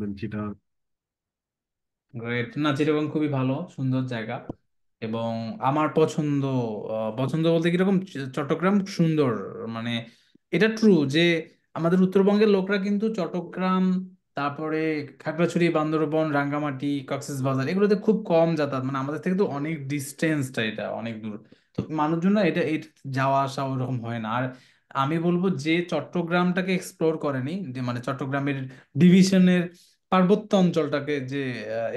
বলবেন চিটাগাং? গ্রেট না, চিটাগং খুবই ভালো সুন্দর জায়গা। এবং আমার পছন্দ, পছন্দ বলতে কিরকম, চট্টগ্রাম সুন্দর। মানে এটা ট্রু যে আমাদের উত্তরবঙ্গের লোকরা কিন্তু চট্টগ্রাম, তারপরে খাগড়াছড়ি, বান্দরবন, রাঙ্গামাটি, কক্সবাজার এগুলোতে খুব কম যাতায়াত, মানে আমাদের থেকে তো অনেক ডিস্টেন্সটা, এটা অনেক দূর। তো মানুষজন না এটা এটা যাওয়া আসা ওরকম হয় না। আর আমি বলবো যে চট্টগ্রামটাকে এক্সপ্লোর করেনি, যে মানে চট্টগ্রামের ডিভিশনের পার্বত্য অঞ্চলটাকে যে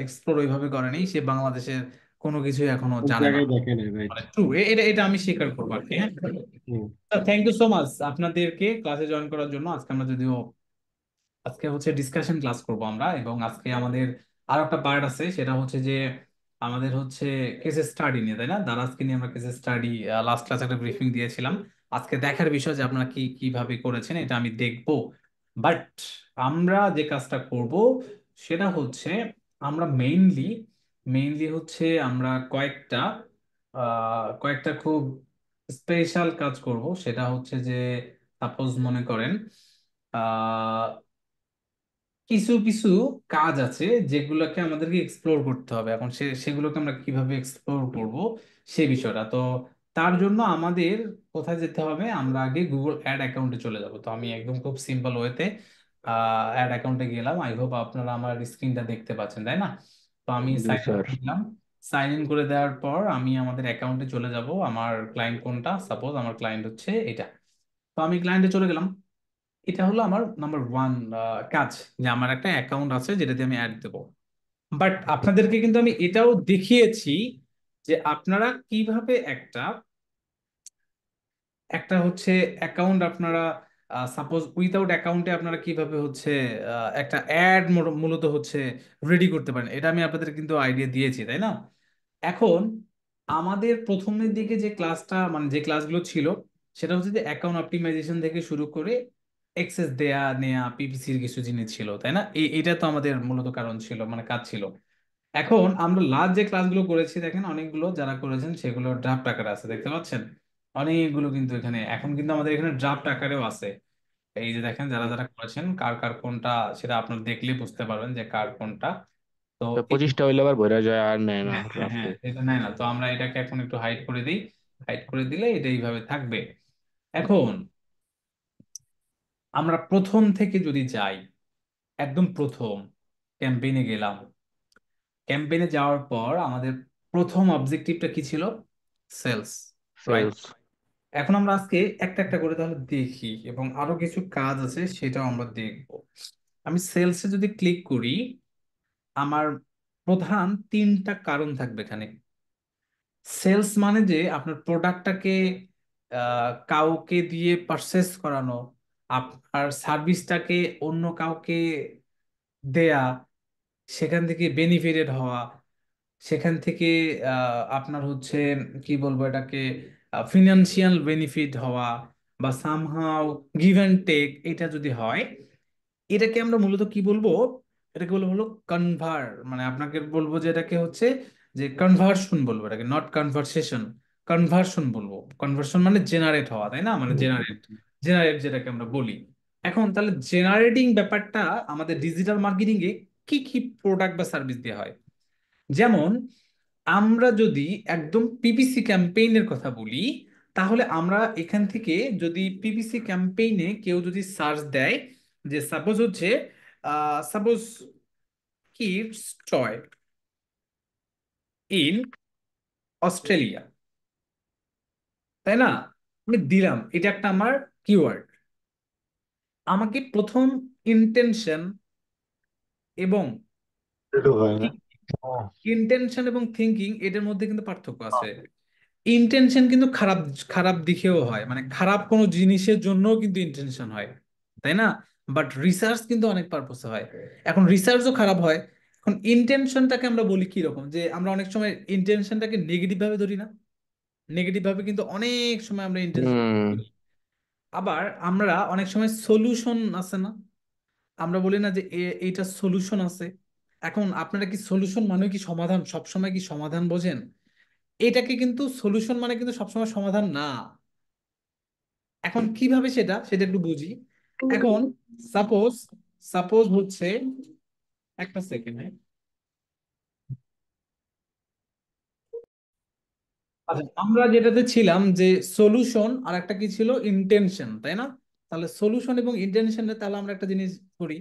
এক্সপ্লোর ওইভাবে করেনি, সে বাংলাদেশের কোনো কিছুই এখনো সব জানে না। জায়গায় দেখেন, রাইট। মানে ট্রু, এটা এটা আমি স্বীকার করবো আর কি। হ্যাঁ, হুম। থ্যাংক ইউ সো মাচ আপনাদেরকে ক্লাসে জয়েন করার জন্য। আজকে আমরা যদিও আজকে হচ্ছে ডিসকাশন ক্লাস করব আমরা, এবং আজকে আমাদের আর একটা পার্ট আছে, সেটা হচ্ছে যে আমাদের হচ্ছে কেস স্টাডি নিয়ে, তাই না? দারাজকে নিয়ে আমরা কেস স্টাডি লাস্ট ক্লাস একটা ব্রিফিং দিয়েছিলাম। আজকে দেখার বিষয় যে আপনারা কি কিভাবে করেছেন এটা আমি দেখব। বাট আমরা যে কাজটা করব সেটা হচ্ছে আমরা মেইনলি হচ্ছে আমরা কয়েকটা খুব স্পেশাল কাজ করব। সেটা হচ্ছে যে সাপোজ মনে করেন কিছু কিছু কাজ আছে যেগুলোকে আমাদেরকে এক্সপ্লোর করতে হবে। এখন সেগুলোকে আমরা কিভাবে এক্সপ্লোর করব সেই বিষয়টা তো, তার জন্য আমাদের কোথায় যেতে হবে, আমরা আগে গুগল অ্যাড অ্যাকাউন্টে চলে যাব। তো আমি একদম খুব সিম্পল ওয়েতে অ্যাড অ্যাকাউন্টে গেলাম। আই হোপ আপনারা আমার স্ক্রিনটা দেখতে পাচ্ছেন, তাই না? তো আমি জি সাইন ইন স্যার। করে দিলাম। সাইন ইন করে দেওয়ার পর আমি আমাদের অ্যাকাউন্টে চলে যাব। আমার ক্লায়েন্ট কোনটা, সাপোজ আমার ক্লায়েন্ট হচ্ছে এটা। তো আমি ক্লায়েন্টে চলে গেলাম। এটা হলো আমার নাম্বার ওয়ান কাজ, যে আমার একটা অ্যাকাউন্ট আছে যেটাতে আমি অ্যাড দেবো। বাট আপনাদেরকে কিন্তু আমি এটাও দেখিয়েছি যে আপনারা কিভাবে একটা একটা হচ্ছে অ্যাকাউন্ট আপনারা সাপোজ উইথাউট অ্যাকাউন্টে আপনারা কিভাবে হচ্ছে একটা অ্যাড মূলত হচ্ছে রেডি করতে পারেন, এটা আমি আপনাদের কিন্তু আইডিয়া দিয়েছি, তাই না? এখন আমাদের প্রথমের দিকে যে ক্লাসটা, মানে যে ক্লাসগুলো ছিল, সেটা হচ্ছে যে অ্যাকাউন্ট অপটিমাইজেশন থেকে শুরু করে এক্সেস দেয়া নেয়া, পিপিসির কিছু জিনিস ছিল, তাই না? এটা তো আমাদের মূলত কারণ ছিল, মানে কাজ ছিল। এখন আমরা লাস্ট যে ক্লাসগুলো করেছি, দেখেন অনেকগুলো যারা করেছেন সেগুলো ড্রাফট আকারে আছে, দেখতে পাচ্ছেন? অনেকগুলো কিন্তু এখানে এখন কিন্তু আমাদের এখানে ড্রাফট আকারেও আছে। এই যে দেখেন যারা যারা করেছেন, কার কার কোনটা, সেটা আপনারা দেখলে বুঝতে পারবেন যে কার কোনটা। তো তো 25টা হইলে আবার ভরে যায় আর নেয় না হ্যাঁ হ্যাঁ হ্যাঁ, ড্রাফটে। এটা নেয় না। তো আমরা এটাকে এখন একটু হাইড করে দিই। হাইড করে দিলে এটা এইভাবে থাকবে। এখন আমরা প্রথম থেকে যদি যাই, একদম প্রথম ক্যাম্পেইনে গেলাম। ক্যাম্পেইনে যাওয়ার পর আমাদের প্রথম অবজেক্টিভটা কি ছিল? Sales, right? সেলস। এখন আমরা আজকে একটা একটা করে তাহলে দেখি, এবং আরো কিছু কাজ আছে সেটাও আমরা দেখব। আমি সেলসে যদি ক্লিক করি, আমার প্রধান তিনটা কারণ থাকবে এখানে। সেলস মানে যে আপনার প্রোডাক্টটাকে কাউকে দিয়ে পারচেস করানো, আপনার সার্ভিসটাকে অন্য কাউকে দেয়া, সেখান থেকে বেনিফিটেড হওয়া, সেখান থেকে আপনার হচ্ছে কি বলবো এটাকে, ফিনান্সিয়াল বেনিফিট হওয়া, বা সামহাও গিভ অ্যান্ড টেক, এটা যদি হয়, এটাকে আমরা মূলত কি বলবো? এটাকে বলবো হলো কনভার, মানে আপনাকে বলবো যে এটাকে হচ্ছে যে কনভার্সন বলবো, এটাকে নট কনভারসেশন, কনভার্সন বলবো। কনভার্সন মানে জেনারেট হওয়া, তাই না? মানে জেনারেট, জেনারেট যেটাকে আমরা বলি। এখন তাহলে জেনারেটিং ব্যাপারটা আমাদের ডিজিটাল মার্কেটিং এ কি কি প্রোডাক্ট বা সার্ভিস দেওয়া হয়? যেমন আমরা যদি একদম পিপিসি ক্যাম্পেইনের কথা বলি, তাহলে আমরা এখান থেকে যদি পিপিসি ক্যাম্পেইনে কেউ যদি সার্চ দেয় যে সাপোজ হচ্ছে suppose kids toy in Australia, তাই না? আমি দিলাম এটা একটা আমার কিওয়ার্ড। আমাকে প্রথম ইন্টেনশন এবং একটু হয় না। ইন্টেনশন এবং থিঙ্কিং, এটার মধ্যে কিন্তু পার্থক্য আছে। ইন্টেনশন কিন্তু খারাপ খারাপ দিকেও হয়, মানে খারাপ কোনো জিনিসের জন্যও কিন্তু ইন্টেনশন হয়, তাই না? বাট রিসার্চ কিন্তু অনেক পারপোসে হয়। এখন রিসার্চও খারাপ হয়। এখন ইন্টেনশনটাকে আমরা বলি কি রকম, যে আমরা অনেক সময় ইন্টেনশনটাকে নেগেটিভ ভাবে ধরি না? নেগেটিভ ভাবে কিন্তু অনেক সময় আমরা ইন্টেনশন হুম। ধরি। আবার আমরা অনেক সময় সলিউশন আছে না, আমরা বলি না যে এইটা সলিউশন আছে। এখন আপনারা কি সলিউশন মানে কি সমাধান, সবসময় কি সমাধান বোঝেন? এটাকে কিন্তু সলিউশন মানে কিন্তু সবসময় সমাধান না। এখন কিভাবে সেটা সেটা একটু বুঝি। এখন সাপোজ সাপোজ হচ্ছে একটা সেকেন্ড। আচ্ছা, আমরা যেটাতে ছিলাম যে সলিউশন আর একটা কি ছিল, ইন্টেনশন, তাই না? তাহলে সলিউশন এবং ইন্টেনশনে তাহলে আমরা একটা জিনিস করি।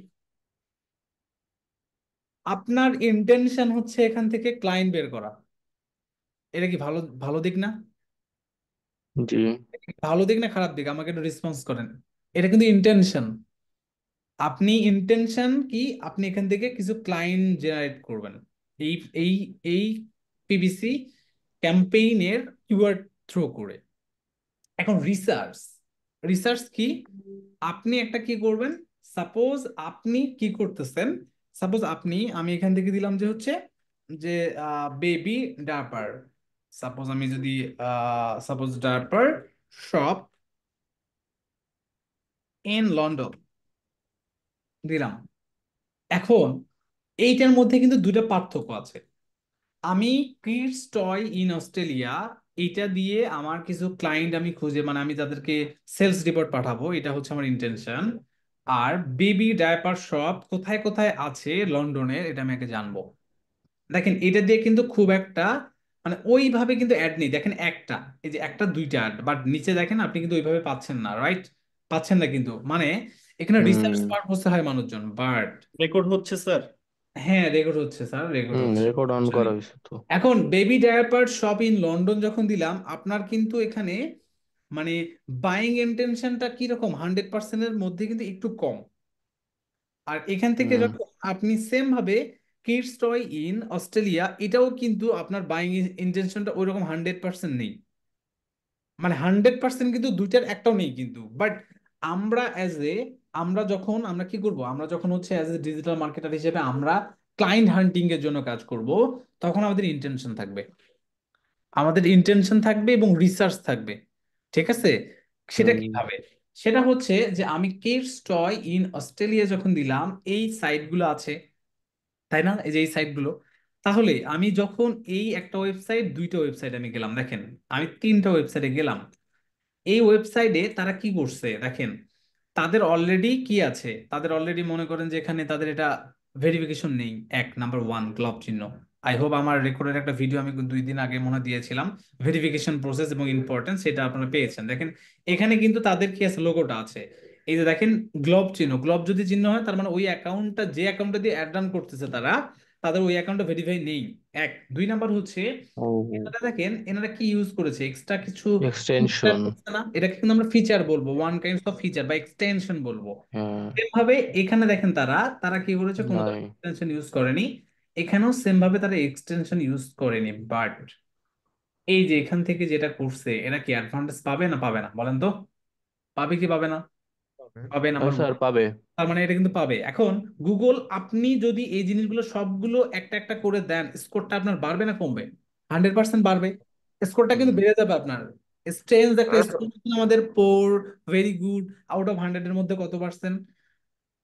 আপনার ইন্টেনশন হচ্ছে এখান থেকে ক্লায়েন্ট বের করা। এটা কি ভালো ভালো দিক না? জি। ভালো দিক না খারাপ দিক, আমাকে একটু রেসপন্স করেন। এটা কিন্তু ইন্টেনশন। আপনি ইন্টেনশন কি, আপনি এখান থেকে কিছু ক্লায়েন্ট জেনারেট করবেন এই এই এই পিবিসি ক্যাম্পেইনের কিওয়ার্ড থ্রো করে। এখন রিসার্চ, রিসার্চ কি? আপনি একটা কি করবেন, সাপোজ আপনি কি করতেছেন, সাপোজ আপনি, আমি এখান থেকে দিলাম যে হচ্ছে যে বেবি ডায়াপার, সাপোজ আমি যদি suppose diaper shop in London দিলাম। এখন এইটার মধ্যে কিন্তু দুটো পার্থক্য আছে। আমি কিডস টয় ইন অস্ট্রেলিয়া এটা দিয়ে আমার কিছু ক্লায়েন্ট আমি খুঁজে, মানে আমি তাদেরকে সেলস রিপোর্ট পাঠাবো, এটা হচ্ছে আমার ইন্টেনশন। আর বেবি ডায়াপার শপ কোথায় কোথায় আছে লন্ডনের, এটা আমি আগে জানবো। দেখেন এটা দিয়ে কিন্তু খুব একটা মানে ওইভাবে কিন্তু অ্যাড নেই, দেখেন একটা, এই যে একটা দুইটা অ্যাড, বাট নিচে দেখেন আপনি কিন্তু ওইভাবে পাচ্ছেন না, রাইট? পাচ্ছেন না কিন্তু, মানে এখানে রিসার্চ হুম। পারপোসে হয় মানুষজন, বাট রেকর্ড হচ্ছে স্যার। হ্যাঁ রেকর্ড হচ্ছে স্যার, রেকর্ড হুম, হচ্ছে। রেকর্ড অন করা হয়েছে তো। এখন baby diaper shop in London যখন দিলাম, আপনার কিন্তু এখানে মানে বাইং ইন্টেনশনটা কিরকম, 100%-এর মধ্যে কিন্তু একটু কম। আর এখান থেকে হুম। যখন আপনি সেম ভাবে কিডস টয় ইন অস্ট্রেলিয়া, এটাও কিন্তু আপনার বাইং ইন্টেনশনটা ওইরকম 100% নেই। মানে 100% কিন্তু দুইটার একটাও নেই কিন্তু, বাট আমরা অ্যাজ এ, আমরা যখন আমরা কি করব, আমরা যখন হচ্ছে অ্যাজ এ ডিজিটাল মার্কেটার হিসেবে আমরা ক্লায়েন্ট হান্টিং এর জন্য কাজ করব, তখন আমাদের ইন্টেনশন থাকবে, আমাদের ইন্টেনশন থাকবে এবং রিসার্চ থাকবে। ঠিক আছে? সেটা হুম। কিভাবে? সেটা হচ্ছে যে আমি কিডস টয় ইন অস্ট্রেলিয়া যখন দিলাম, এই সাইটগুলো আছে, তাই না? এই যে এই সাইটগুলো, তাহলে আমি যখন এই একটা ওয়েবসাইট দুইটা ওয়েবসাইট আমি গেলাম, দেখেন আমি তিনটা ওয়েবসাইটে গেলাম। এই ওয়েবসাইটে তারা কি করছে দেখেন, তাদের অলরেডি কি আছে, তাদের অলরেডি মনে করেন যে এখানে তাদের এটা ভেরিফিকেশন নেই, এক নাম্বার ওয়ান গ্লোব চিহ্ন। আই হোপ আমার রেকর্ডের একটা ভিডিও আমি 2 দিন আগে মনে হয় দিয়েছিলাম, ভেরিফিকেশন প্রসেস এবং ইম্পর্টেন্স, সেটা আপনারা পেয়েছেন। দেখেন এখানে কিন্তু তাদের কি আছে, লোগোটা আছে। এই যে দেখেন গ্লোব চিহ্ন, গ্লোব যদি চিহ্ন হয় তার মানে ওই অ্যাকাউন্টটা, যে অ্যাকাউন্টটা দিয়ে অ্যাড রান করতেছে তারা, তাদের ওই অ্যাকাউন্টটা ভেরিফাই নেই। এক, দুই নাম্বার হচ্ছে ও, এনারা দেখেন এনারা কি ইউজ করেছে, এক্সট্রা কিছু feature এক্সটেনশন। করছে না, এটাকে কিন্তু আমরা ফিচার বলবো, ওয়ান কাইন্ড অফ ফিচার বা এক্সটেনশন বলবো। হ্যাঁ। সেম ভাবে এখানে দেখেন তারা তারা কি করেছে, কোনো নাই। ধরনের এক্সটেনশন ইউজ করেনি। এখানেও সেম ভাবে তারা এক্সটেনশন ইউজ করেনি, বাট এই যে এখান থেকে যেটা করছে, এরা কি অ্যাডভান্টেজ পাবে না পাবে না বলেন তো? পাবে কি পাবে না? পাবে নাম্বার স্যার ওয়ান। পাবে। তার মানে এটা কিন্তু পাবে। এখন গুগল, আপনি যদি এই জিনিসগুলো সবগুলো একটা একটা করে দেন, স্কোরটা আপনার বাড়বে না কমবে? 100% বাড়বে। স্কোরটা কিন্তু হুম। বেড়ে যাবে আপনার। স্ট্রেঞ্জ একটা স্কোর আমাদের পোর, ভেরি গুড, আউট অফ 100-এর মধ্যে কত পার্সেন্ট,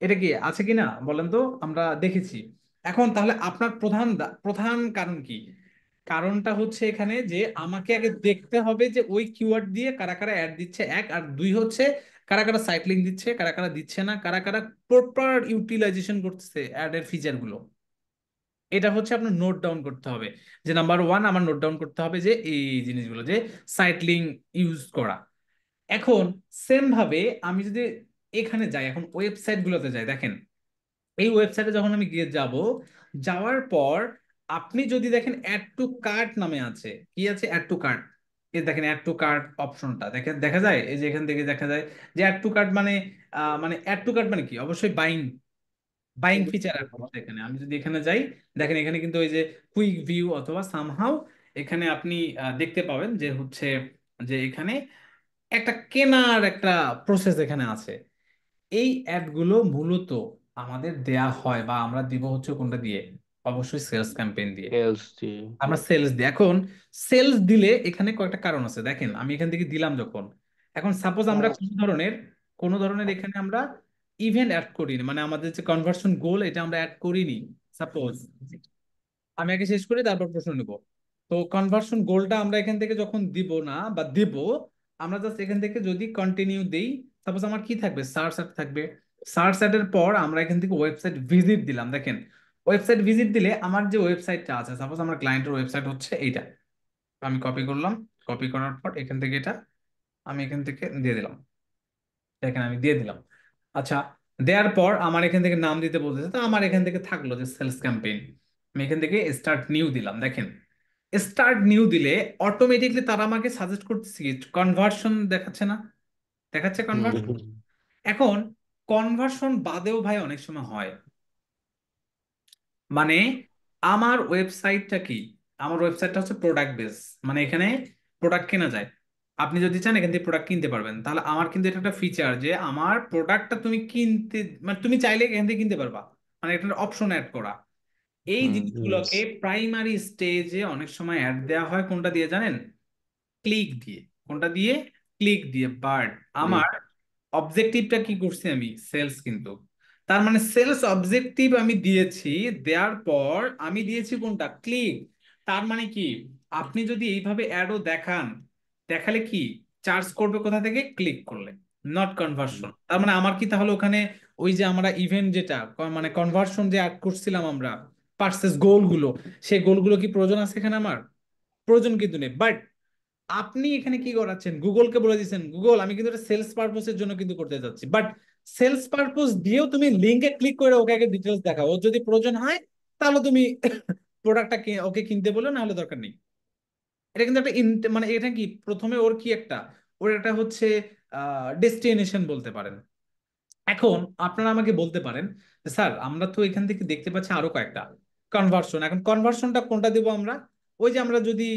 এটা কি আছে কি না বলেন তো? আমরা দেখেছি। এখন তাহলে আপনার প্রধান প্রধান কারণ কি? কারণটা হচ্ছে এখানে যে আমাকে আগে দেখতে হবে যে ওই কিওয়ার্ড দিয়ে কারা কারা অ্যাড দিচ্ছে, এক, আর দুই হচ্ছে কারা কারা সাইট লিংক দিচ্ছে, কারা কারা দিচ্ছে না, কারা কারা প্রপার ইউটিলাইজেশন করতেছে অ্যাড এর ফিচার গুলো। এটা হচ্ছে আপনার নোট ডাউন করতে হবে, যে নাম্বার ওয়ান আমার নোট ডাউন করতে হবে যে এই জিনিসগুলো, যে সাইট লিংক ইউজ করা। এখন সেম ভাবে আমি যদি এখানে যাই, এখন ওয়েবসাইট গুলোতে যাই, দেখেন এই ওয়েবসাইটে যখন আমি গিয়ে যাব, যাওয়ার পর আপনি যদি দেখেন অ্যাড টু কার্ট নামে আছে, কি আছে, অ্যাড টু কার্ট। এই দেখেন অ্যাড টু কার্ট অপশনটা দেখেন, দেখা যায় এই যে এখান থেকে দেখা যায় যে অ্যাড টু কার্ট মানে মানে অ্যাড টু কার্ট মানে কি, অবশ্যই বাইং, বাইং ফিচার অ্যাড করছে এখানে। আমি যদি এখানে যাই, দেখেন এখানে কিন্তু ওই যে কুইক ভিউ অথবা সামহাউ, এখানে আপনি দেখতে পাবেন যে হচ্ছে যে এখানে একটা কেনার একটা প্রসেস এখানে আছে। এই অ্যাডগুলো মূলত আমাদের দেয়া হয় বা আমরা দিব হচ্ছে কোনটা দিয়ে, অবশ্যই সেলস ক্যাম্পেইন দিয়ে। এলসি। আমরা সেলস দিই। এখন সেলস দিলে এখানে কয়েকটা কারণ আছে, দেখেন আমি এখান থেকে দিলাম যখন, এখন সাপোজ আমরা কোন ধরনের এখানে আমরা ইভেন্ট অ্যাড করিনি, মানে আমাদের যে কনভার্সন গোল এটা আমরা অ্যাড করিনি। সাপোজ আমি আগে শেষ করি তারপর প্রশ্ন নিব। তো কনভার্সন গোলটা আমরা এখান থেকে যখন দিব না বা দিব, আমরা জাস্ট এখান থেকে যদি কন্টিনিউ দেই, সাপোজ আমার কি থাকবে, সার্চ অ্যাড থাকবে। সার্চ অ্যাড এর পর আমরা এখান থেকে ওয়েবসাইট ভিজিট দিলাম, দেখেন ওয়েবসাইট ভিজিট দিলে আমার যে ওয়েবসাইটটা আছে, সাপোজ আমার ক্লায়েন্টের ওয়েবসাইট হচ্ছে এইটা, আমি কপি করলাম, কপি করার পর এখান থেকে এটা আমি এখান থেকে দিয়ে দিলাম, এখানে আমি দিয়ে দিলাম। আচ্ছা, দেওয়ার পর আমার এখান থেকে নাম দিতে বলতেছে, তো আমার এখান থেকে থাকলো যে সেলস ক্যাম্পেইন। আমি এখান থেকে স্টার্ট নিউ দিলাম, দেখেন স্টার্ট নিউ দিলে অটোমেটিকলি তারা আমাকে সাজেস্ট করতেছে কনভার্সন দেখাচ্ছে না, দেখাচ্ছে হুম কনভার্সন। হুম এখন কনভার্সন বাদেও ভাই অনেক সময় হয়, মানে আমার ওয়েবসাইটটা কি, আমার ওয়েবসাইটটা হচ্ছে প্রোডাক্ট বেস, মানে এখানে প্রোডাক্ট কেনা যায়। আপনি যদি চান এখান থেকে প্রোডাক্ট কিনতে পারবেন, তাহলে আমার কিন্তু এটা একটা ফিচার যে আমার প্রোডাক্টটা তুমি কিনতে, মানে তুমি চাইলে এখান থেকে কিনতে পারবা, মানে এটা অপশন অ্যাড করা। এই হুম হুম জিনিসগুলোকে প্রাইমারি স্টেজে অনেক সময় অ্যাড দেওয়া হয় কোনটা দিয়ে জানেন? ক্লিক দিয়ে। কোনটা দিয়ে? ক্লিক দিয়ে। বাট জি। আমার অবজেক্টিভটা কি করছি আমি? সেলস কিন্তু। তার মানে সেলস অবজেক্টিভ আমি দিয়েছি, দেওয়ার পর আমি দিয়েছি কোনটা? ক্লিক। তার মানে কি, আপনি যদি এইভাবে অ্যাডও দেখান, দেখালে কি চার্জ করবে কোথা থেকে? ক্লিক করলে, নট হুম। কনভার্সন। তার মানে আমার কি তাহলে ওখানে ওই যে আমরা ইভেন্ট যেটা মানে কনভার্সন যে অ্যাড করছিলাম আমরা, পার্সেস গোলগুলো, সেই গোলগুলো কি প্রয়োজন আছে এখানে আমার? প্রয়োজন কিন্তু নেই। বাট আপনি এখানে কি করাচ্ছেন? গুগলকে বলে দিচ্ছেন, গুগল আমি কিন্তু এটা সেলস পারপোসের জন্য কিন্তু করতে যাচ্ছি, বাট সেলস পারপোজ দিয়েও তুমি লিঙ্কে ক্লিক করে ওকে আগে ডিটেলস দেখাও, ওর যদি প্রয়োজন হয় তাহলে তুমি প্রোডাক্টটা ওকে কিনতে বলো, না হলে দরকার নেই। এটা কিন্তু একটা মানে এটা কি প্রথমে ওর কি একটা, ওর একটা হচ্ছে ডেস্টিনেশন বলতে পারেন। এখন আপনারা আমাকে বলতে পারেন যে স্যার আমরা তো এখান থেকে দেখতে পাচ্ছি আরো কয়েকটা কনভার্সন, এখন কনভার্সনটা কোনটা দেবো আমরা? ওই যে আমরা যদি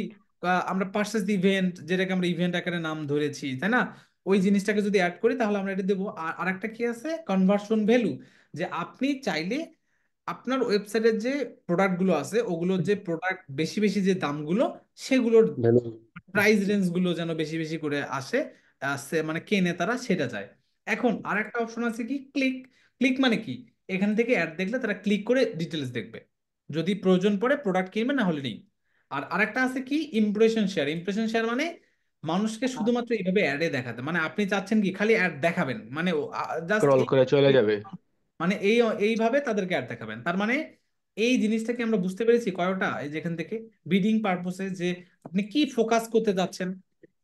আমরা পার্সেস ইভেন্ট, যেটাকে আমরা ইভেন্ট আকারে নাম ধরেছি, তাই না? ওই জিনিসটাকে যদি অ্যাড করি তাহলে আমরা এটা দেবো। আর আরেকটা কি আছে? কনভার্সন ভ্যালু, যে আপনি চাইলে আপনার ওয়েবসাইটের যে প্রোডাক্টগুলো আছে ওগুলোর যে প্রোডাক্ট বেশি বেশি যে দামগুলো, সেগুলোর ভ্যালু। প্রাইস রেঞ্জ গুলো যেন বেশি বেশি করে আসে, মানে কেনে তারা, সেটা যায়। এখন আরেকটা অপশন আছে কি? ক্লিক। ক্লিক মানে কি? এখান থেকে অ্যাড দেখলে তারা ক্লিক করে ডিটেলস দেখবে, যদি প্রয়োজন পড়ে প্রোডাক্ট কিনবে, না হলে নেই। আর আরেকটা আছে কি? Impression share. ইমপ্রেশন শেয়ার মানে মানুষকে শুধুমাত্র এইভাবে অ্যাডে দেখাতে, মানে আপনি চাচ্ছেন কি খালি অ্যাড দেখাবেন, মানে জাস্ট স্ক্রল করে চলে যাবে। মানে এইভাবে তাদেরকে অ্যাড দেখাবেন। তার মানে এই জিনিসটাকে আমরা বুঝতে পেরেছি কয়টা, এই যেখান থেকে বিডিং পারপোসে যে আপনি কি ফোকাস করতে যাচ্ছেন।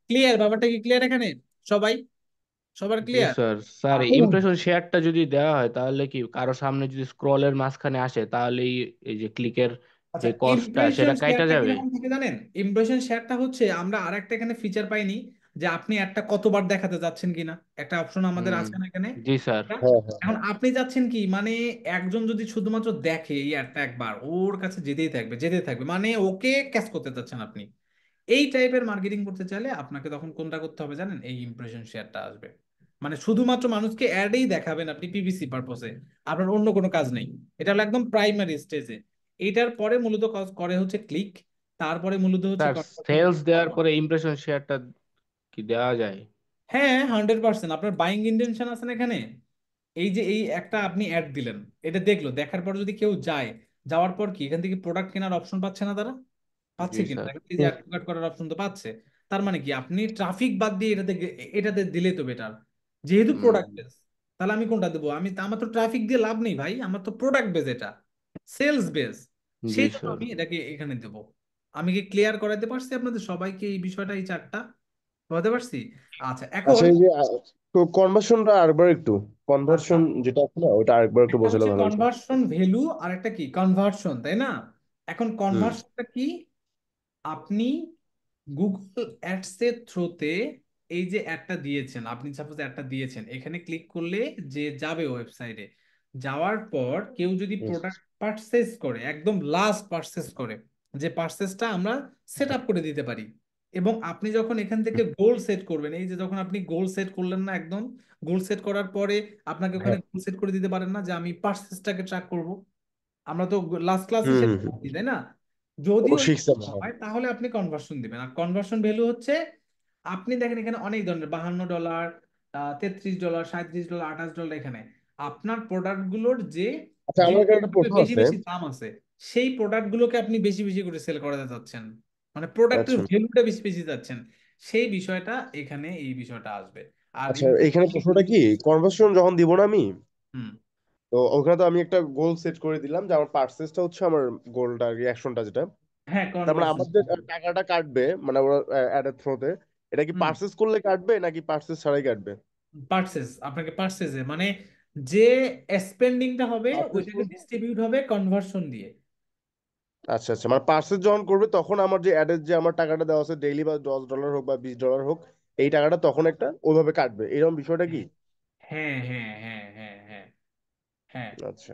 ক্লিয়ার? ব্যাপারটা কি ক্লিয়ার এখানে? সবাই, সবার জি ক্লিয়ার? স্যার। স্যার ইমপ্রেশন শেয়ারটা যদি দেওয়া হয় তাহলে কি কারো সামনে যদি স্ক্রলের মাঝখানে আসে তাহলেই এই যে ক্লিকের যে আচ্ছা, কস্টটা ইমপ্রেশন সেটা কাইটা শেয়ারটা যাবে। কিরকম থাকে জানেন? ইমপ্রেশন শেয়ারটা হচ্ছে আমরা আরেকটা এখানে ফিচার পাইনি, যে আপনি একটা কতবার দেখাতে যাচ্ছেন কিনা, একটা অপশন আমাদের হুম। আছে না এখানে? জি স্যার। হ্যাঁ হ্যাঁ এখন আপনি যাচ্ছেন কি, মানে একজন যদি শুধুমাত্র দেখে এই অ্যাডটা একবার, ওর কাছে যেতেই থাকবে যেতেই থাকবে, মানে ওকে ক্যাচ করতে চাচ্ছেন আপনি। এই টাইপের মার্কেটিং করতে চাইলে আপনাকে তখন কোনটা করতে হবে জানেন? এই ইমপ্রেশন শেয়ারটা আসবে, মানে শুধুমাত্র মানুষকে অ্যাডেই দেখাবেন আপনি পিপিসি পারপসে, আপনার অন্য কোনো কাজ নেই। এটা হলো একদম প্রাইমারি স্টেজে। এটার পরে মূলত কাজ করে হচ্ছে ক্লিক, তারপরে মূলত হচ্ছে স্যার conversion। সেলস দেওয়ার পরে ইমপ্রেশন শেয়ারটা কি দেওয়া যায়? হ্যাঁ, 100%। আপনার বাইং ইন্টেনশন আছে না এখানে? এই যে এই একটা আপনি অ্যাড দিলেন, এটা দেখলো, দেখার পর যদি কেউ যায়, যাওয়ার পর কি এখান থেকে প্রোডাক্ট কেনার অপশন পাচ্ছে না তারা? জি পাচ্ছে কিন্তু, স্যার। এই যে অ্যাড করার অপশন তো পাচ্ছে। তার মানে কি আপনি ট্রাফিক বাদ দিয়ে এটাতে দিলে তো বেটার, যেহেতু হুম। Product base. তাহলে আমি কোনটা দেবো? আমার তো ট্রাফিক দিয়ে লাভ নেই ভাই, আমার তো প্রোডাক্ট বেস, এটা সেলস বেস। জি সেই জন্য স্যার। আমি এটাকে এখানে দেবো। আমি কি ক্লিয়ার করাতে পারছি আপনাদের সবাইকে এই বিষয়টা, এই চারটা বলতে পারছি? আচ্ছা, এখন আচ্ছা, এই যে কনভার্সনটা আরেকবার একটু, আচ্ছা, কনভার্সন যেটা আছে না ওটা আরেকবার একটু একটা বোঝালে হচ্ছে ভালো হতো। কনভার্সন ভ্যালু আর একটা কি কনভার্সন, তাই না? এখন হুম কনভার্সনটা কি? আপনি গুগল অ্যাডস এর থ্রুতে এই যে অ্যাডটা দিয়েছেন, আপনি সাপোজ অ্যাডটা দিয়েছেন, এখানে ক্লিক করলে যে যাবে ওয়েবসাইটে, যাওয়ার পর কেউ যদি হুম। প্রোডাক্ট পারচেজ করে, একদম লাস্ট পারচেজ করে, যে পারচেজটা আমরা সেট আপ করে দিতে পারি। এবং আপনি যখন এখান থেকে গোল সেট করবেন, এই যে যখন আপনি গোল সেট করলেন না, একদম গোল সেট করার পরে আপনাকে ওখানে হ্যাঁ। গোল সেট করে দিতে পারেন না যে আমি পারচেজটাকে ট্র্যাক করব? আমরা তো লাস্ট ক্লাসে হুম সেটা হুম হুম। করছি, তাই না? যদি ও ওই শিখছেন, হ্যাঁ। হয় তাহলে আপনি কনভার্সন দিবেন। আর কনভার্সন ভ্যালু হচ্ছে, আপনি দেখেন এখানে অনেক ধরনের, $52, $33, $37, $28, এখানে আপনার প্রোডাক্ট গুলোর যে আচ্ছা, যে আমার এখানে একটা প্রোডাক্টের প্রশ্ন বেশি আছে। বেশি দাম আছে, সেই প্রোডাক্ট গুলোকে আপনি বেশি বেশি করে সেল করাতে চাচ্ছেন, মানে প্রোডাক্টের আচ্ছা ভ্যালুটা বেশি বেশি যাচ্ছেন, সেই বিষয়টা এখানে, এই বিষয়টা আসবে। আর আচ্ছা, এখানে প্রশ্নটা কি, কনভার্সন যখন দিব না আমি, হুম, তো ওখানে তো আমি একটা গোল সেট করে দিলাম যে আমার পার্সেসটা হচ্ছে আমার গোলটা রিয়াকশনটা যেটা। হ্যাঁ, তার মানে কনভার্সন। আমার যে টাকাটা কাটবে মানে ওরা অ্যাডের থ্রোতে, এটা কি হুম। পার্সেস করলে কাটবে নাকি পার্সেস ছাড়াই কাটবে? পার্সেস, আপনাকে পার্সেসে মানে যে স্পেন্ডিংটা হবে পার্সেস, ওইটাকে ডিস্ট্রিবিউট হবে কনভার্সন দিয়ে। আচ্ছা আচ্ছা, মানে পার্সেস যখন করবে তখন আমার যে অ্যাডের যে আমার টাকাটা দেওয়া আছে ডেইলি বা $10 হোক বা $20 হোক, এই টাকাটা তখন একটা ওইভাবে কাটবে, এরকম বিষয়টা কি? হ্যাঁ, হ্যাঁ, হ্যাঁ, হ্যাঁ, হ্যাঁ, হ্যাঁ, আচ্ছা,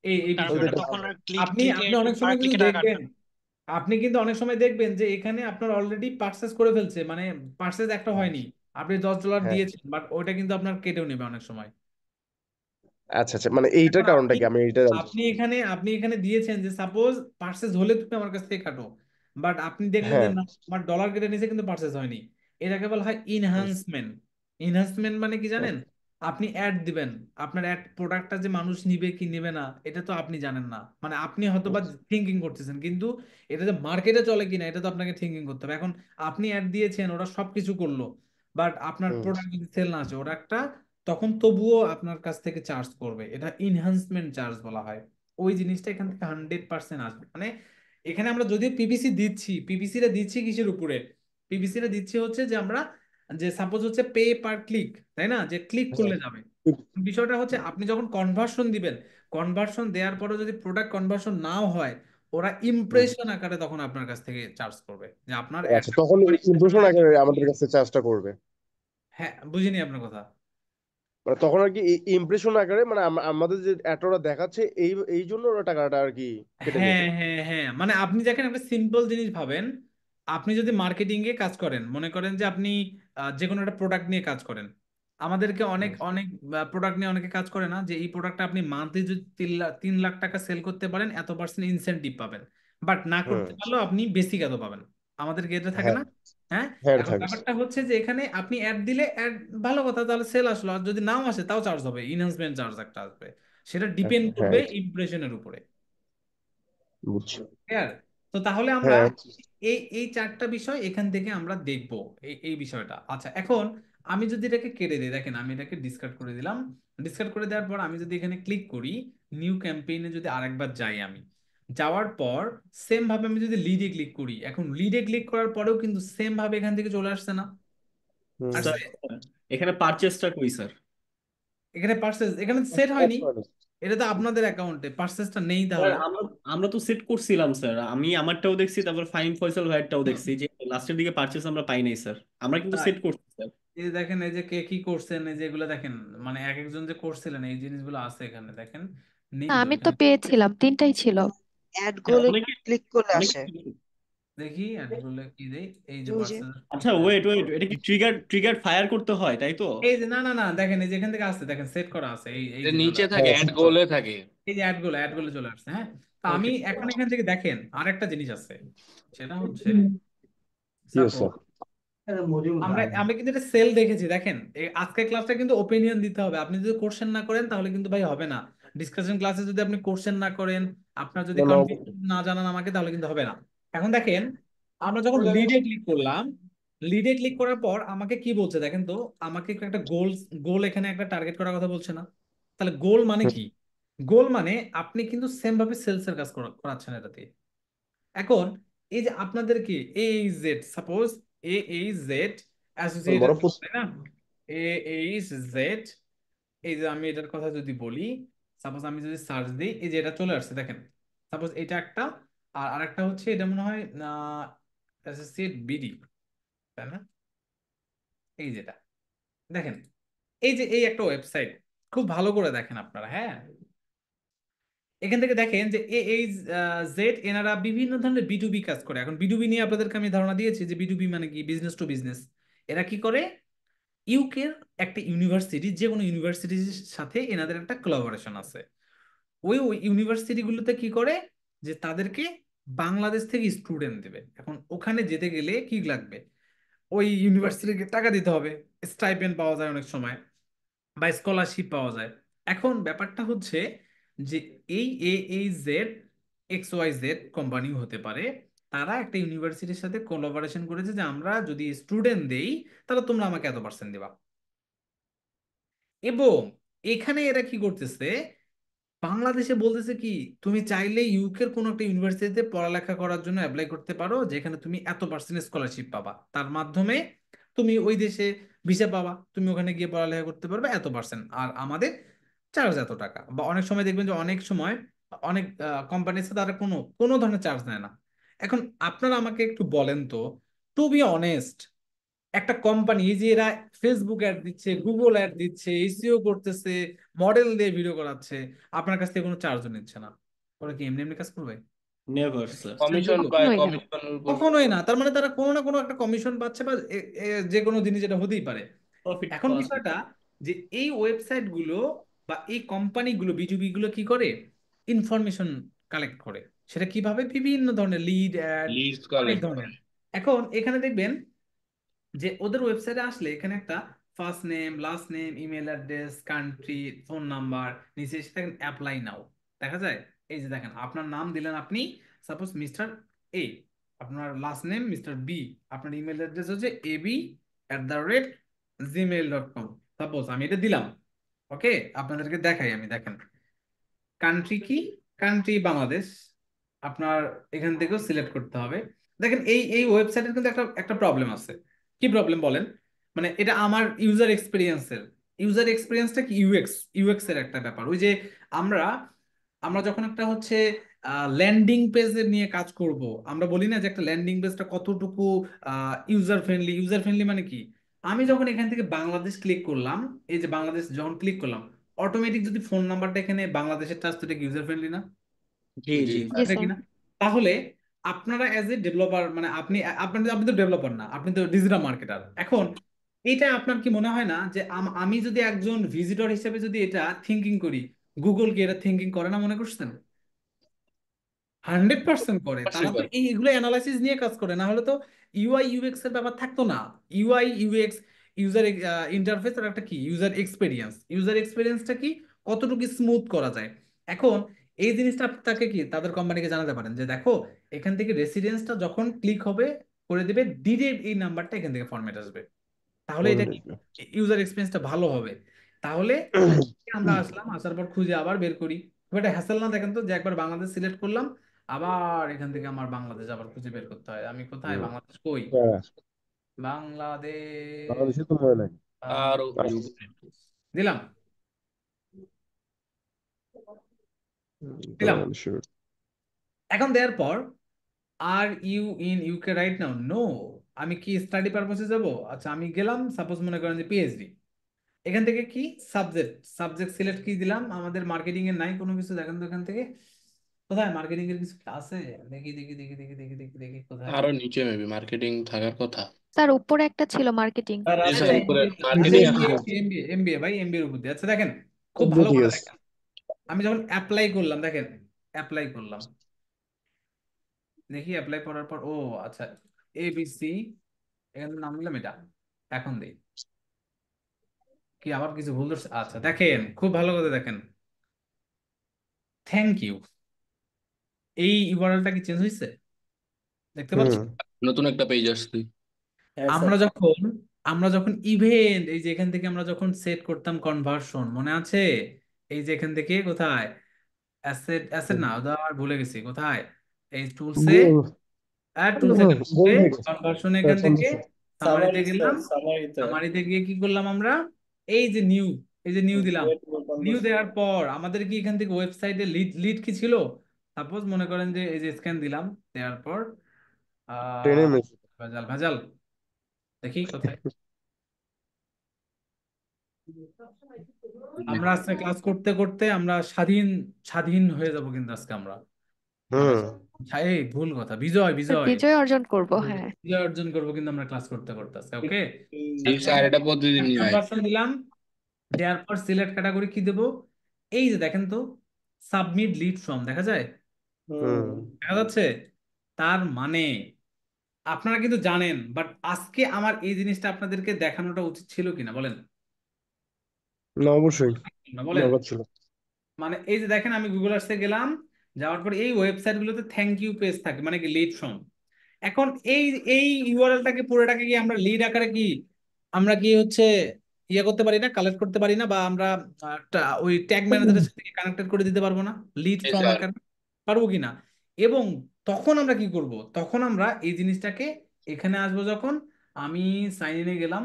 এই তার আমি তো মানে বিষয়টা এটা তখন তাহলে আর ক্লিক আপনি ক্লিকে আপনি অনেক পার সময় কিন্তু ক্লিকে টাকা কাটবে দেখবেন, না। আপনি কিন্তু অনেক সময় দেখবেন যে এখানে আপনার অলরেডি পার্সেস করে ফেলছে, মানে পার্সেস একটা হয়নি, আপনি $10 হ্যাঁ, দিয়েছেন, বাট ওইটা কিন্তু আপনার কেটেও নেবে অনেক সময়। আচ্ছা আচ্ছা, মানে এইটার এখন কারণটা আপনি কি আমি এইটা জানতে চাই। আপনি এখানে দিয়েছেন যে সাপোজ পার্সেস হলে তুমি আমার কাছ থেকে কাটো, বাট আপনি দেখলেন যে হ্যাঁ, না, আমার ডলার কেটে নিয়েছে কিন্তু পার্সেস হয়নি। এটাকে বলা হয় হুম, ইনহান্সমেন্ট। ইনহান্সমেন্ট মানে কি জানেন? আচ্ছা, আপনি অ্যাড দিবেন, আপনার অ্যাড প্রোডাক্টটা যে মানুষ নিবে কি নিবে না এটা তো আপনি জানেন না, মানে আপনি হয়তো বা আচ্ছা, থিঙ্কিং করতেছেন, কিন্তু এটা যে মার্কেটে চলে কিনা এটা তো আপনাকে থিঙ্কিং করতে হবে। এখন আপনি অ্যাড দিয়েছেন, ওরা সবকিছু করলো, বাট আপনার হুম, প্রোডাক্ট যদি সেল না আসে, ওরা একটা তখন তবুও আপনার কাছ থেকে চার্জ করবে, এটা ইনহ্যান্সমেন্ট চার্জ বলা হয়। ওই জিনিসটা এখান থেকে 100% আসবে, মানে এখানে আমরা যদিও পিপিসি দিচ্ছি, পিপিসিটা দিচ্ছি কিসের উপরে? পিপিসিটা দিচ্ছি হচ্ছে যে আমরা যে সাপোজ হচ্ছে পে পার ক্লিক, তাই না, যে ক্লিক হ্যাঁ, করলে যাবে। বিষয়টা হচ্ছে আপনি যখন কনভার্সন দিবেন, কনভার্সন দেওয়ার পরে যদি প্রোডাক্ট কনভার্সন নাও হয়, ওরা হুম, ইমপ্রেশন আকারে তখন আপনার কাছ থেকে চার্জ করবে, যে আপনার আচ্ছা, অ্যাডটা তখন ইমপ্রেশন আগে আমাদের কাছে চার্জটা করবে। হ্যাঁ, বুঝিনি আপনার কথা। মানে তখন আর কি ইমপ্রেশন আকারে, মানে আমাদের যে অ্যাডটা দেখাচ্ছে এই এই জন্য ওরা টাকাটা আর কি কেটে হ্যাঁ, নেবে। হ্যাঁ, হ্যাঁ, মানে আপনি দেখেন একটা সিম্পল জিনিস ভাবেন, আপনি যদি মার্কেটিং এ কাজ করেন, মনে করেন যে আপনি যে কোনো একটা প্রোডাক্ট নিয়ে কাজ করেন, আমাদেরকে অনেক হুম, অনেক প্রোডাক্ট নিয়ে অনেকে কাজ করে না, যে এই প্রোডাক্টটা আপনি মান্থলি যদি 3 লাখ টাকা সেল করতে পারেন এত% ইনসেনটিভ পাবেন, বাট না হুম, করতে পারলেও আপনি বেসিক এত পাবেন। আমাদের গেটে থাকে হ্যাঁ, না? হ্যাঁ। হ্যাঁ, এখন থাকে। ব্যাপারটা হচ্ছে যে এখানে আপনি অ্যাড দিলে অ্যাড, ভালো কথা, তাহলে সেল আসলো, আর যদি নাও আসে তাও চার্জ হবে, ইনভেস্টমেন্ট চার্জ একটা আসবে। সেটা ডিপেন্ড হ্যাঁ, করবে ইমপ্রেশনের উপরে। বুঝছি। ক্লিয়ার? তো তাহলে আমরা হ্যাঁ, এই এই চারটা বিষয় এখান থেকে আমরা দেখব, এই এই বিষয়টা। আচ্ছা, এখন আমি যদি এটাকে কেটে দিই, দেখেন আমি এটাকে ডিসকার্ড করে দিলাম। ডিসকার্ড করে দেওয়ার পর আমি যদি এখানে ক্লিক করি, নিউ ক্যাম্পেইনে যদি আরেকবার যাই, আমি যাওয়ার পর সেম ভাবে আমি যদি লিডে ক্লিক করি, এখন লিডে ক্লিক করার পরেও কিন্তু সেম ভাবে এখান থেকে চলে আসছে না? হুম, স্যার, আসছে। এখানে পারচেসটা কই স্যার? এখানে পার্সেস এখানে সেট add হয়নি, করে না। এটা তো আপনাদের অ্যাকাউন্টে পার্সেসটা নেই স্যার, তাহলে। আমরা আমরা তো সেট করছিলাম স্যার, আমি আমারটাও দেখছি, তারপর ফাইম ফয়সাল ভাইয়েরটাও দেখছি, যে লাস্টের দিকে পারচেস আমরা পাই নাই স্যার। আমরা কিন্তু সেট করছি স্যার। এই যে দেখেন, এই যে কে কি করছেন, এই যে এগুলো দেখেন, মানে এক একজন যে করছিলেন এই জিনিসগুলো আছে এখানে দেখেন, নেই না, তো আমি তো এখানে। পেয়েছিলাম, তিনটাই ছিল। অ্যাড হ্যাঁ, গোলে অনেকে ক্লিক করলে অনেকে আসে। দেখি অ্যাডগুলো কি দেই, এই যে ওই যে পার্সেল। আচ্ছা, ওয়েট ওয়েট, এটা কি ট্রিগার ট্রিগার ফায়ার করতে হয়, তাই তো? এই যে না, না, না, দেখেন এই যে এখান থেকে আসছে, দেখেন সেট করা আছে, এই এই যে যে চলে নিচে আসছে। থাকে হ্যাঁ, অ্যাড গোলে থাকে। এই যে অ্যাডগুলো চলে আসছে, হ্যাঁ। তো আমি ওকে। এখন এখান থেকে দেখেন আরেকটা জিনিস আছে, সেটা হচ্ছে কি হচ্ছে? সাপোজ আমি কিন্তু এটা সেল দেখেছি, দেখেন আজকের ক্লাসটা কিন্তু ওপিনিয়ন দিতে হবে, আপনি যদি কোশ্চেন না করেন তাহলে কিন্তু ভাই হবে না। ডিসকাশন ক্লাসে যদি আপনি কোশ্চেন না করেন, আপনার যদি না, না, কনফিউশন না জানান আমাকে, তাহলে কিন্তু হবে না। এখন দেখেন, আমরা যখন লিডে ক্লিক করলাম, লিডে ক্লিক করার পর আমাকে কি বলছে দেখেন তো, আমাকে একটা গোল গোল এখানে একটা টার্গেট করার কথা বলছে না? তাহলে গোল মানে কি? গোল মানে আপনি কিন্তু সেম ভাবে সেলস এর কাজ করাচ্ছেন এটাতে। এখন এই যে আপনাদেরকে জেড, সাপোজ জেড অ্যাসোসিয়েটেড, বড় পোস্ট। তাই না? জেড, এই যে আমি এটার কথা যদি বলি, সাপোজ আমি যদি সার্চ দিই, এই যে এটা চলে আসছে দেখেন, সাপোজ এটা একটা, আর আরেকটা হচ্ছে এটা মনে হয় অ্যাসোসিয়েট বিডি, তাই না? এই যেটা দেখেন, এই যে এই একটা ওয়েবসাইট, খুব ভালো করে দেখেন আপনারা, হ্যাঁ। এখান থেকে দেখেন যে এই জেড এনারা বিভিন্ন ধরনের বিটুবি কাজ করে। এখন বিটুবি নিয়ে আপনাদেরকে আমি ধারণা দিয়েছি যে বিটুবি মানে কি, বিজনেস টু বিজনেস। এরা কি করে, ইউকের একটা ইউনিভার্সিটি, যে কোনো ইউনিভার্সিটির সাথে এনাদের একটা কোলাবোরেশন আছে। ওই ইউনিভার্সিটিগুলোতে কি করে, যে তাদেরকে বাংলাদেশ থেকে স্টুডেন্ট দেবে। এখন ওখানে যেতে গেলে কি লাগবে, ওই ইউনিভার্সিটিকে টাকা দিতে হবে, স্টাইপেন্ড পাওয়া যায় অনেক সময়, বা স্কলারশিপ পাওয়া যায়। এখন ব্যাপারটা হচ্ছে যে এই জেড XYZ কোম্পানি হতে পারে, তারা একটা ইউনিভার্সিটির সাথে কোলাবোরেশন করেছে যে আমরা যদি স্টুডেন্ট দেই তাহলে তোমরা আমাকে এত পার্সেন্ট দিবা। এবং এখানে এরা কি করতেছে, বাংলাদেশে বলতেছে কি, তুমি চাইলে ইউকের কোনো একটা ইউনিভার্সিটিতে পড়ালেখা করার জন্য অ্যাপ্লাই করতে পারো, যেখানে তুমি এত% স্কলারশিপ পাবা, তার মাধ্যমে তুমি ওই দেশে ভিসা পাবা, তুমি ওখানে গিয়ে পড়ালেখা করতে পারবে এত%। আর আমাদের চার্জ এত টাকা। বা অনেক সময় দেখবেন যে অনেক সময় অনেক কোম্পানি আছে তারা কোনো কোনো ধরনের চার্জ নেয় না। এখন আপনারা আমাকে একটু বলেন তো, টু বি অনেস্ট, একটা কোম্পানি যে এরা ফেসবুক অ্যাড দিচ্ছে, গুগল অ্যাড দিচ্ছে, এসইও করতেছে, মডেল দিয়ে ভিডিও করাচ্ছে, আপনার কাছ থেকে কোনো চার্জও নিচ্ছে না, ওরা কি এমনি এমনি কাজ করবে? Never sir. কমিশন বিশ্বাসযোগ্য? পায়, কখনোই না। কমিশনের উপর। কখনোই না। তার মানে তারা কোনো না কোনো একটা কমিশন পাচ্ছে, বা যে কোনো জিনিস যেটা হতেই পারে। প্রফিট এখন পাওয়া যায়। বিষয়টা যে এই ওয়েবসাইট গুলো বা এই কোম্পানিগুলো বিজুবি গুলো কি করে, ইনফরমেশন কালেক্ট করে। সেটা কিভাবে? বিভিন্ন ধরনের লিড অ্যাড, লিস্ট অনেক কালেক্ট ধরনের। করে। এখন এখানে দেখবেন যে ওদের ওয়েবসাইটে আসলে এখানে একটা first name, last name, email address, country, phone number, নিচে এসে দেখেন অ্যাপ্লাই নাও দেখা যায়। এই যে দেখেন, আপনার নাম দিলেন আপনি, সাপোজ মিস্টার এ, আপনার লাস্ট নেম মিস্টার বি, আপনার ইমেল অ্যাড্রেস হচ্ছে ab@gmail.com, সাপোজ আমি এটা দিলাম। ওকে, আপনাদেরকে দেখাই আমি, দেখেন কান্ট্রি কি, কান্ট্রি বাংলাদেশ, আপনার এখান থেকেও সিলেক্ট করতে হবে। দেখেন এই এই ওয়েবসাইটের কিন্তু একটা একটা প্রবলেম আছে। কি প্রবলেম বলেন? মানে এটা আমার ইউজার এক্সপিরিয়েন্সটা কি, ইউএক্স এর একটা ব্যাপার। ওই যে আমরা আমরা যখন একটা হচ্ছে ল্যান্ডিং পেজের নিয়ে কাজ করব, আমরা বলি না যে একটা ল্যান্ডিং পেজটা কতটুকু ইউজার ফ্রেন্ডলি মানে কি। আমি যখন এখান থেকে বাংলাদেশ ক্লিক করলাম, এই যে বাংলাদেশ যখন ক্লিক করলাম, অটোমেটিক যদি ফোন নাম্বারটা এখানে বাংলাদেশের টাচ, তো এটা ইউজার ফ্রেন্ডলি না? জি জি। জি। জি এটা স্যার। কিনা? তাহলে আপনারা অ্যাজ এ ডেভেলপার, মানে আপনি আপনি আপনি তো ডেভেলপার না, আপনি তো ডিজিটাল মার্কেটার। এখন এটা আপনার কি মনে হয় না যে আমি যদি একজন ভিজিটর হিসেবে যদি এটা থিঙ্কিং করি, গুগল কি এটা থিঙ্কিং করে না মনে করছেন? 100% করে। তারা অবশ্যই তো করে। এইগুলো অ্যানালাইসিস নিয়ে কাজ করে, না হলে তো ইউআই ইউএক্স এর ব্যাপার থাকতো না। ইউআই ইউএক্স, ইউজার ইন্টারফেস, আর একটা কি ইউজার এক্সপেরিয়েন্স। ইউজার এক্সপেরিয়েন্সটা কি, কতটুকু স্মুথ করা যায়। এখন এই জিনিসটা আপনি তাকে কি তাদের কোম্পানিকে জানাতে পারেন যে দেখো, এখান থেকে রেসিডেন্সটা যখন ক্লিক হবে করে দিবে, ডিরেক্ট এই নাম্বারটা এখান থেকে ফরম্যাট আসবে। তাহলে এটা ফরম্যাট কি আসবে। ইউজার এক্সপিরিয়েন্সটা ভালো হবে। তাহলে আমরা আসলাম, আসার পর খুঁজে আবার বের করি। খুব একটা হ্যাসেল না, দেখেন তো, যে একবার বাংলাদেশ সিলেক্ট করলাম, আবার এখান থেকে আমার বাংলাদেশ আবার খুঁজে বের করতে হয়। আমি কোথায়, হুম। বাংলাদেশ কই, হ্যাঁ, বাংলাদেশ, বাংলাদেশে তো মনে নাই। আর উপরে আচ্ছা। উপরে। দিলাম দিলাম। বাংলাদেশে। এখন দেওয়ার পর, are you in UK right now? No. আমি কি স্টাডি পারপসে যাব? আচ্ছা আমি গেলাম, সাপোজ মনে করেন যে পিএইচডি। এখান থেকে কি সাবজেক্ট সিলেক্ট কি দিলাম, আমাদের মার্কেটিং এর নাই কোনো কিছু, দেখেন তো এখান থেকে কোথায় মার্কেটিং এর কিছু আছে? দেখি দেখি দেখি দেখি দেখি দেখি দেখি কোথায়। আরো নিচে মেবি মার্কেটিং থাকার কথা। স্যার উপরে একটা ছিল মার্কেটিং। স্যার জি আচ্ছা স্যার, আছে। উপরে নিচে মার্কেটিং আছে নিচে স্যার। আছে। এমবিএ ভাই, এমবিএ এর উপর দিয়ে। আচ্ছা দেখেন, খুব সবগুলো ভালো ঠিক করে আছে। দেখেন। আমি যখন অ্যাপ্লাই করলাম, দেখেন অ্যাপ্লাই করলাম, দেখি অ্যাপ্লাই করার পর, ও আচ্ছা, এবিসি, এখানে নাম দিলাম এটা। এখন দিই কি, আবার কিছু ভুল ধরছে? আচ্ছা দেখেন, খুব ভালো করে দেখেন, থ্যাংক ইউ, এই ইউআরএলটা কি চেঞ্জ হয়েছে? দেখতে হুম। পাচ্ছেন? নতুন একটা পেজ আসছে। হ্যাঁ স্যার। আমরা যখন আমরা যখন ইভেন্ট, এই যে এখান থেকে আমরা যখন সেট করতাম কনভার্সন, মনে আছে? এই যে এখান থেকে কোথায়, অ্যাসেট অ্যাসেট না, ওটা আর ভুলে গেছি কোথায়, এই টুলসে, টুলসে বল থেকে কনভার্সন, এখান থেকে সন্দেশ। সামারিতে সামারি স্যার, গেলাম। সামারিতে। সামারিতে গিয়ে কি করলাম আমরা, এই যে নিউ, এই যে নিউ দিলাম। নিউ দেওয়ার পর আমাদের কি এখান থেকে ওয়েবসাইটে লিড লিড কি ছিল, সাপোজ মনে করেন যে এই যে স্ক্যান দিলাম, দেওয়ার পর ট্রেনে আহ মেসেজ। ভেজাল ভেজাল, দেখি কোথায়। আমরা আজকে ক্লাস করতে করতে আমরা স্বাধীন স্বাধীন হয়ে যাব কিন্তু আজকে আমরা, মানে হুম। এই ভুল কথা, বিজয় স্যার বিজয় বিজয় অর্জন করব, হ্যাঁ। বিজয় অর্জন করবো কিন্তু আমরা ক্লাস করতে করতে আজকে। ওকে, ঠিক স্যার, এটা প্রতিদিনই হয়। কনভার্সন দিলাম, দেওয়ার পর সিলেক্ট ক্যাটাগরি কি দেবো, এই যে দেখেন তো, সাবমিট লিড ফর্ম দেখা যায়, হুম। দেখা যাচ্ছে। তার মানে আপনারা কিন্তু জানেন, বাট আজকে আমার এই জিনিসটা আপনাদেরকে দেখানোটা উচিত ছিল কিনা বলেন? না, অবশ্যই না বলেন। দরকার ছিল। মানে এই যে দেখেন, আমি গুগল আর্টসে গেলাম, যাওয়ার পর এই ওয়েবসাইট গুলোতে থ্যাংক ইউ পেজ থাকে, মানে কি লিড ফর্ম। এখন এই এই ইউআরএলটাকে পুরোটাকে কি আমরা লিড আকারে কি, আমরা কি হচ্ছে ইয়ে করতে পারি না, কালেক্ট করতে পারি না, বা আমরা ওই ট্যাগ ম্যানেজারের সাথে কানেক্টেড করে দিতে পারবো না লিড জি ফ্রম স্যার। আকারে, পারবো কিনা? এবং তখন আমরা কি করব, তখন আমরা এই জিনিসটাকে এখানে আসবো যখন আমি সাইন ইনে গেলাম,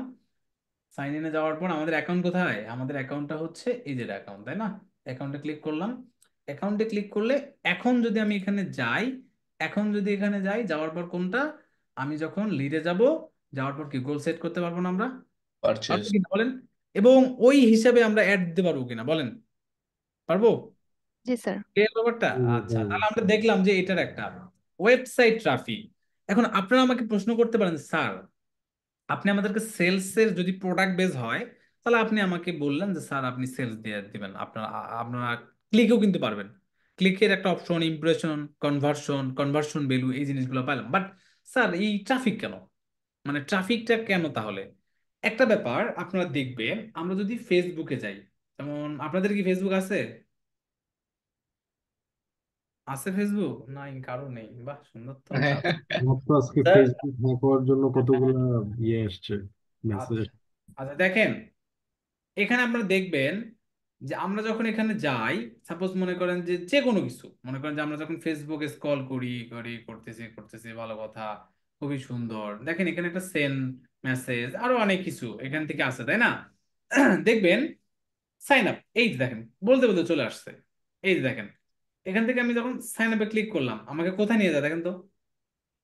সাইন ইনে যাওয়ার পর আমাদের অ্যাকাউন্ট কোথায়, আমাদের অ্যাকাউন্টটা হচ্ছে এই যে অ্যাকাউন্ট, তাই না? অ্যাকাউন্টে ক্লিক করলাম, অ্যাকাউন্টে ক্লিক করলে এখন যদি আমি এখানে যাই, এখন যদি এখানে যাই, যাওয়ার পর কোনটা, আমি যখন লিডে যাব, যাওয়ার পর কি গোল সেট করতে পারবো না আমরা? পারচেজ। পারবো কিনা বলেন? এবং ওই হিসাবে আমরা অ্যাড দিতে পারবো কিনা বলেন? পারবো? জি স্যার। ক্লিয়ার ব্যাপারটা? আচ্ছা, তাহলে আমরা দেখলাম যে এটার একটা ওয়েবসাইট ট্রাফিক। এখন আপনারা আমাকে প্রশ্ন করতে পারেন, স্যার আপনি আমাদেরকে সেলস এর যদি প্রোডাক্ট বেস হয়, তাহলে আপনি আমাকে বললেন যে স্যার আপনি সেলস দিয়ে দিবেন, আপনারা আপনারা ক্লিকও কিন্তু পারবেন, ক্লিকের একটা অপশন, ইমপ্রেশন, কনভার্সন ভ্যালু, এই জিনিসগুলো পাইলাম, বাট স্যার এই ট্রাফিক কেন, মানে ট্রাফিকটা কেন তাহলে? একটা ব্যাপার আপনারা দেখবেন, আমরা যদি ফেসবুকে যাই, যেমন আপনাদের কি ফেসবুক আছে? আছে ফেসবুক? নাই, কারো নেই, বাহ সুন্দর তো। আমার তো আজকে স্যার, ফেসবুক হ্যাক হওয়ার জন্য কতগুলো ইয়ে আসছে, মেসেজ। আচ্ছা আচ্ছা, দেখেন এখানে আপনারা দেখবেন যে আমরা যখন এখানে যাই, সাপোজ মনে করেন যে যে কোনো কিছু, মনে করেন যে আমরা যখন ফেসবুকে স্ক্রল করি করি করতেছি করতেছি, ভালো কথা, খুবই সুন্দর, দেখেন এখানে একটা সেন্ড মেসেজ, আরো অনেক কিছু এখান থেকে আছে, তাই না? দেখবেন সাইন আপ, এই যে দেখেন বলতে বলতে চলে আসছে, এই যে দেখেন এখান থেকে আমি যখন সাইন আপে ক্লিক করলাম, আমাকে কোথায় নিয়ে যায় দেখেন তো,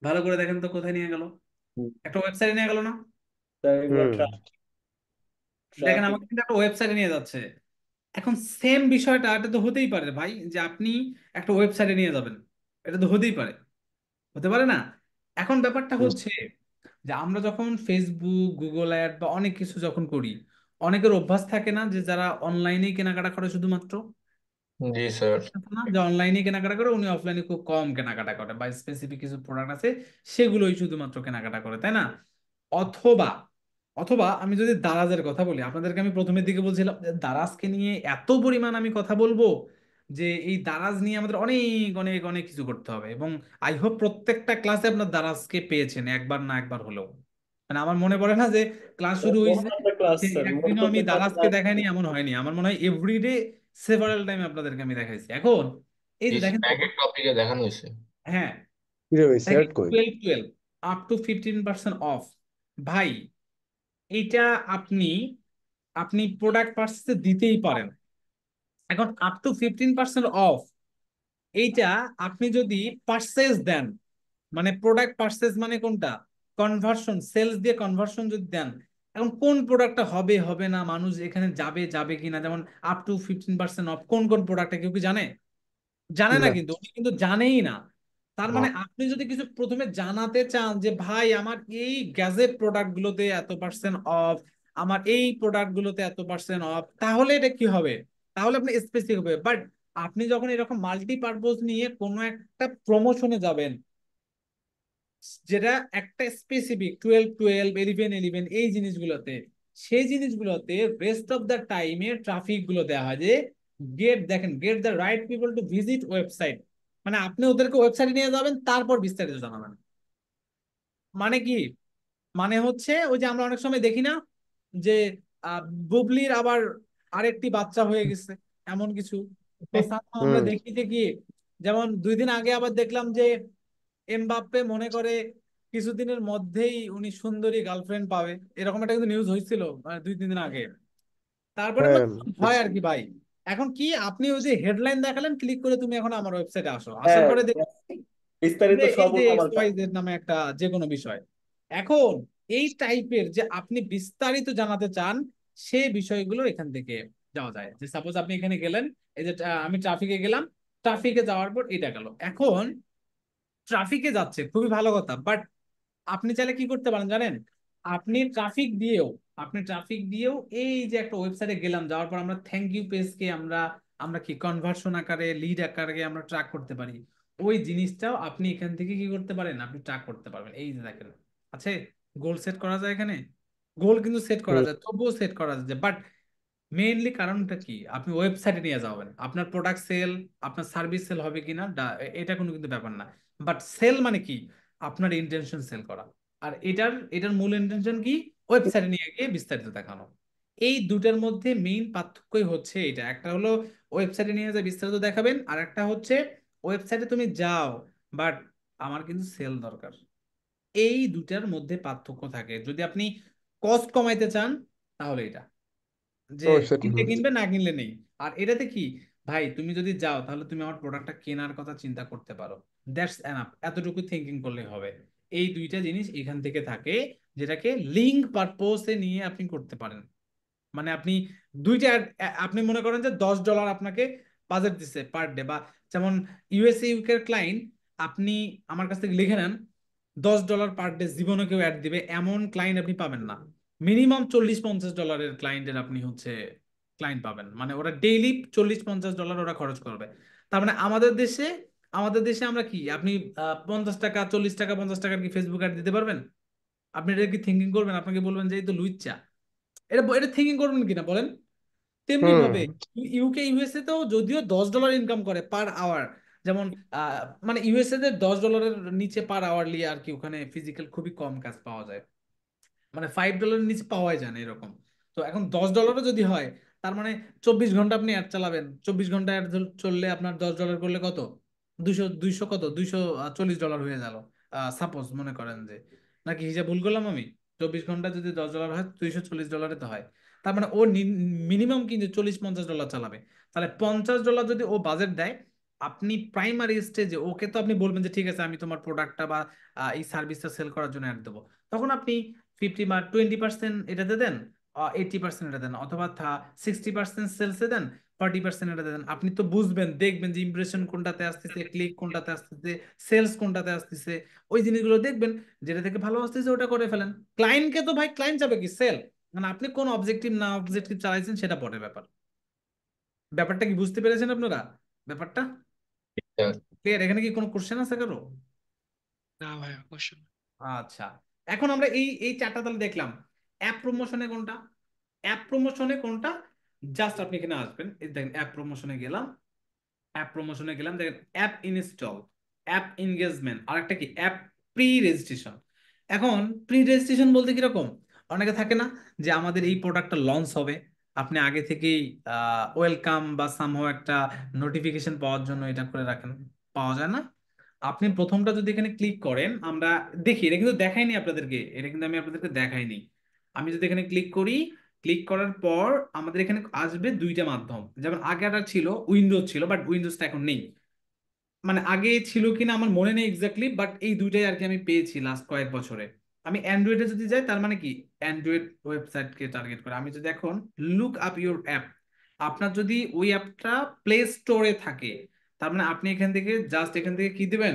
ভালো করে দেখেন তো কোথায় নিয়ে গেল, একটা ওয়েবসাইটে নিয়ে গেল না? হুম দেখেন আমাকে কিন্তু একটা ওয়েবসাইটে নিয়ে যাচ্ছে। এখন সেম বিষয়টা, এটা তো হতেই পারে ভাই যে আপনি একটা ওয়েবসাইটে নিয়ে যাবেন, এটা তো হতেই পারে, হতে পারে না? এখন ব্যাপারটা হচ্ছে যে আমরা যখন ফেসবুক, গুগল অ্যাড বা অনেক কিছু যখন করি, অনেকের অভ্যাস থাকে না যে যারা অনলাইনেই কেনাকাটা করে শুধুমাত্র, জি স্যার। না যে অনলাইনে কেনাকাটা করে, উনি অফলাইনে খুব কম কেনাকাটা করে, বা স্পেসিফিক কিছু প্রোডাক্ট আছে সেগুলোই শুধুমাত্র কেনাকাটা করে, তাই না? অথবা অথবা আমি যদি দারাজের কথা বলি, আপনাদেরকে আমি প্রথমের দিকে বলছিলাম যে দারাজকে নিয়ে এত পরিমাণ আমি কথা বলবো যে এই দারাজ নিয়ে আমাদের অনেক অনেক অনেক কিছু করতে হবে, এবং আই হোপ প্রত্যেকটা ক্লাসে আপনার দারাজকে পেয়েছেন একবার না একবার হলেও, মানে আমার মনে পড়ে না যে ক্লাস শুরু হয়েছে ক্লাস সে স্যার, একদিনও আমি মোটরসাইকেল দারাজকে দেখাইনি এমন হয়নি, আমার মনে হয় এভরিডে সেভারাল টাইম আপনাদেরকে আমি দেখাইছি। এখন এই জি যে দেখেন তো, ব্যাংকের টপিকে দেখানো হয়েছে। হ্যাঁ কি রে ভাই, দেখেন সেট কই? 12 আপ টু 15% অফ, ভাই এইটা আপনি আপনি প্রোডাক্ট পারচেসে দিতেই পারেন। এখন আপ টু 15% অফ, এইটা আপনি যদি পারচেস দেন, মানে প্রোডাক্ট পারচেস মানে কোনটা, কনভার্সন, সেলস দিয়ে কনভার্সন যদি দেন, এখন কোন প্রোডাক্টটা হবে হবে না, মানুষ এখানে যাবে যাবে কিনা, যেমন আপ টু 15% অফ কোন কোন প্রোডাক্টটা কেউ কি জানে? জানে না, না। কিন্তু উনি কিন্তু জানেই না। তার না। মানে আপনি যদি কিছু প্রথমে জানাতে চান যে ভাই আমার এই গ্যাজেট প্রোডাক্ট গুলোতে এত পার্সেন্ট অফ, আমার এই প্রোডাক্ট গুলোতে এত পার্সেন্ট অফ, তাহলে এটা কি হবে, তাহলে আপনি স্পেসিফিক হবে। বাট আপনি যখন এরকম মাল্টিপারপোজ নিয়ে কোনো একটা প্রমোশনে যাবেন, যেটা একটা স্পেসিফিক 12 12 11 11 এই জিনিসগুলোতে, সেই জিনিসগুলোতে রেস্ট অফ দ্য টাইমে ট্রাফিক গুলো দেওয়া হয় যে গেট, দেখেন get the right people to visit website, মানে আপনি ওদেরকে ওয়েবসাইটে নিয়ে যাবেন, তারপর বিস্তারিত জানাবেন। মানে কি, মানে হচ্ছে ওই যে আমরা অনেক সময় দেখি না যে আহ, বুবলির আবার আরেকটি বাচ্চা হয়ে গেছে, এমন কিছু, তো somehow আমরা হুম দেখি যে কি, যেমন 2 দিন আগে আবার দেখলাম যে এমবাপ্পে মনে করে কিছুদিনের মধ্যেই উনি সুন্দরী গার্লফ্রেন্ড পাবে, এরকম একটা কিন্তু নিউজ হয়েছিল মানে 2 3 দিন আগে। তারপরে হ্যাঁ হয় আর কি ভাই, এখন কি আপনি ওই যে হেডলাইন দেখালেন, ক্লিক করে তুমি এখন আমার ওয়েবসাইটে আসো, আসার হ্যাঁ, পরে বিস্তারিত যে এই সব যে এক্স উল্টাপাল্টা। ওয়াই জেড নামে একটা যে কোনো বিষয়। এখন এই টাইপের যে আপনি বিস্তারিত জানাতে চান, সে বিষয়গুলো এখান থেকে যাওয়া যায়, যে সাপোজ আপনি এখানে গেলেন, এই যে আমি ট্রাফিকে গেলাম, ট্রাফিকে যাওয়ার পর এটা গেল, এখন ট্রাফিকে যাচ্ছে খুবই ভালো কথা, বাট আপনি চাইলে কি করতে পারেন জানেন, আপনি ট্রাফিক দিয়েও, আপনি ট্রাফিক দিয়েও এই যে একটা ওয়েবসাইটে গেলাম, যাওয়ার পর আমরা থ্যাংক ইউ পেজকে আমরা আমরা কি কনভার্সন আকারে, লিড আকারে আমরা ট্র্যাক করতে পারি, ওই জিনিসটাও আপনি এখান থেকে কি করতে পারেন, আপনি ট্র্যাক করতে পারবেন। এই যে দেখেন আছে, গোল সেট করা যায় এখানে, গোল কিন্তু সেট করা হুম যায়, তবুও সেট করা যায়, বাট মেইনলি কারণটা কি, আপনি ওয়েবসাইটে নিয়ে যাবেন, আপনার প্রোডাক্ট সেল, আপনার সার্ভিস সেল হবে কিনা এটা কোনো কিন্তু ব্যাপার না, বাট সেল মানে কি, আপনার ইন্টেনশন সেল করা, আর এটার এটার মূল ইন্টেনশন কি, ওয়েবসাইটে নিয়ে গিয়ে বিস্তারিত দেখানো। এই দুটার মধ্যে মেইন পার্থক্যই হচ্ছে এটা, একটা হলো ওয়েবসাইটে নিয়ে যা বিস্তারিত দেখাবেন, আর একটা হচ্ছে ওয়েবসাইটে তুমি যাও বাট আমার কিন্তু সেল দরকার। এই দুটার মধ্যে পার্থক্য থাকে। যদি আপনি কস্ট কমাইতে চান তাহলে এটা, যে ও সেটা কিনলে কিনবে না কিনলে নেই। আর এটাতে কি ভাই, তুমি যদি যাও তাহলে তুমি আমার প্রোডাক্টটা কেনার কথা চিন্তা করতে পারো, দ্যাটস এনাফ, এতটুকু থিঙ্কিং করলে হবে। এই দুইটা জিনিস এখান থেকে থাকে, যেটাকে লিঙ্ক পারপোজে নিয়ে আপনি করতে পারেন। মানে আপনি দুইটা আপনি মনে করেন যে $10 আপনাকে বাজেট দিচ্ছে পার ডে, বা যেমন ইউএসএ ইউকের ক্লায়েন্ট, আপনি আমার কাছ থেকে লিখে নেন $10 পার ডে জীবনে কেউ অ্যাড দিবে এমন ক্লায়েন্ট আপনি পাবেন না। মিনিমাম $40-50 ক্লায়েন্টের আপনি হচ্ছে ক্লায়েন্ট পাবেন, মানে ওরা ডেইলি $40-50 ওরা খরচ করবে। তার মানে আমাদের দেশে আমরা কি, আপনি 50 টাকা 40 টাকা 50 টাকার কি ফেসবুক অ্যাড দিতে পারবেন? আপনি এটা কি থিঙ্কিং করবেন? আপনাকে বলবেন যে এই তো লুইচ্চা। এটা এটা থিঙ্কিং করবেন কিনা বলেন? তেমনি হুম ভাবে ইউকে ইউএসএ তেও যদিও $10 ইনকাম করে পার আওয়ার, যেমন মানে ইউএসএ তে $10 নিচে পার আওয়ারলি আর কি, ওখানে ফিজিক্যাল খুবই কম কাজ পাওয়া যায়, মানে $5 নিচে পাওয়াই যায় না এরকম। তো এখন $10 যদি হয়, তার মানে 24 ঘন্টা আপনি অ্যাড চালাবেন, 24 ঘন্টা অ্যাড চললে আপনার $10 করলে কত, 200 কত, $240 হয়ে গেল। সাপোজ মনে করেন যে, নাকি হিসাব ভুল করলাম আমি? 24 ঘন্টা যদি $10 হয়, $240 তো হয়। তার মানে ও মিনিমাম কিন্তু 40-50 ডলার চালাবে। তাহলে $50 যদি ও বাজেট দেয়, আপনি প্রাইমারি স্টেজে ওকে তো আপনি বলবেন যে ঠিক আছে আমি তোমার প্রোডাক্টটা বা এই সার্ভিসটা সেল করার জন্য অ্যাড দেবো। তখন আপনি 20% এটাতে দেন, 80% এটা দেন, অথবা 60% সেলসে দেন, 40% এটা দেন। আপনি তো বুঝবেন, দেখবেন যে ইমপ্রেশন কোনটাতে আসতেছে, ক্লিক কোনটাতে আসতেছে, সেলস কোনটাতে আসতেছে, ওই জিনিসগুলো দেখবেন। যেটা থেকে ভালো আসতেছে ওটা করে ফেলেন। ক্লায়েন্টকে তো ভাই, ক্লায়েন্ট যাবে কি সেল, মানে আপনি কোন অবজেক্টিভ না অবজেক্টিভ চালাইছেন সেটা পরের ব্যাপার। ব্যাপারটা কি বুঝতে পেরেছেন আপনারা? ব্যাপারটা ক্লিয়ার? এখানে কি কোনো কোশ্চেন আছে কারো? না ভাইয়া, কোশ্চেন। আচ্ছা, এখন আমরা এই এই চারটা তাহলে দেখলাম। অ্যাপ প্রমোশনে কোনটা, অ্যাপ প্রমোশনে কোনটা, জাস্ট আপনি এখানে আসবেন, এই দেখেন অ্যাপ প্রমোশনে গেলাম, অ্যাপ প্রমোশনে গেলাম, দেখেন অ্যাপ ইনস্টল, অ্যাপ এনগেজমেন্ট, আর একটা কি অ্যাপ প্রি রেজিস্ট্রেশন। এখন প্রি রেজিস্ট্রেশন বলতে কিরকম, অনেকে থাকে না যে আমাদের এই প্রোডাক্টটা লঞ্চ হবে, আপনি আগে থেকেই ওয়েলকাম বা সামহাও একটা নোটিফিকেশন পাওয়ার জন্য এটা করে রাখেন, পাওয়া যায় না? আপনি প্রথমটা যদি এখানে ক্লিক করেন, আমরা দেখি, এটা কিন্তু দেখাইনি আপনাদেরকে, এটা কিন্তু আমি আপনাদেরকে দেখাইনি। আমি যদি এখানে ক্লিক করি, ক্লিক করার পর আমাদের এখানে আসবে দুইটা মাধ্যম। যেমন আগে একটা ছিল উইন্ডোজ ছিল, বাট উইন্ডোজটা এখন নেই, মানে আগে ছিল কিনা আমার মনে নেই এক্স্যাক্টলি, বাট এই দুইটাই আর কি আমি পেয়েছি লাস্ট কয়েক বছরে। আমি অ্যান্ড্রয়েডে যদি যাই, তার মানে কি অ্যান্ড্রয়েড ওয়েবসাইটকে টার্গেট করে। আমি যদি এখন লুক আপ ইউর অ্যাপ, আপনার যদি ওই অ্যাপটা প্লে স্টোরে থাকে, তার মানে আপনি এখান থেকে জাস্ট এখান থেকে কি দিবেন,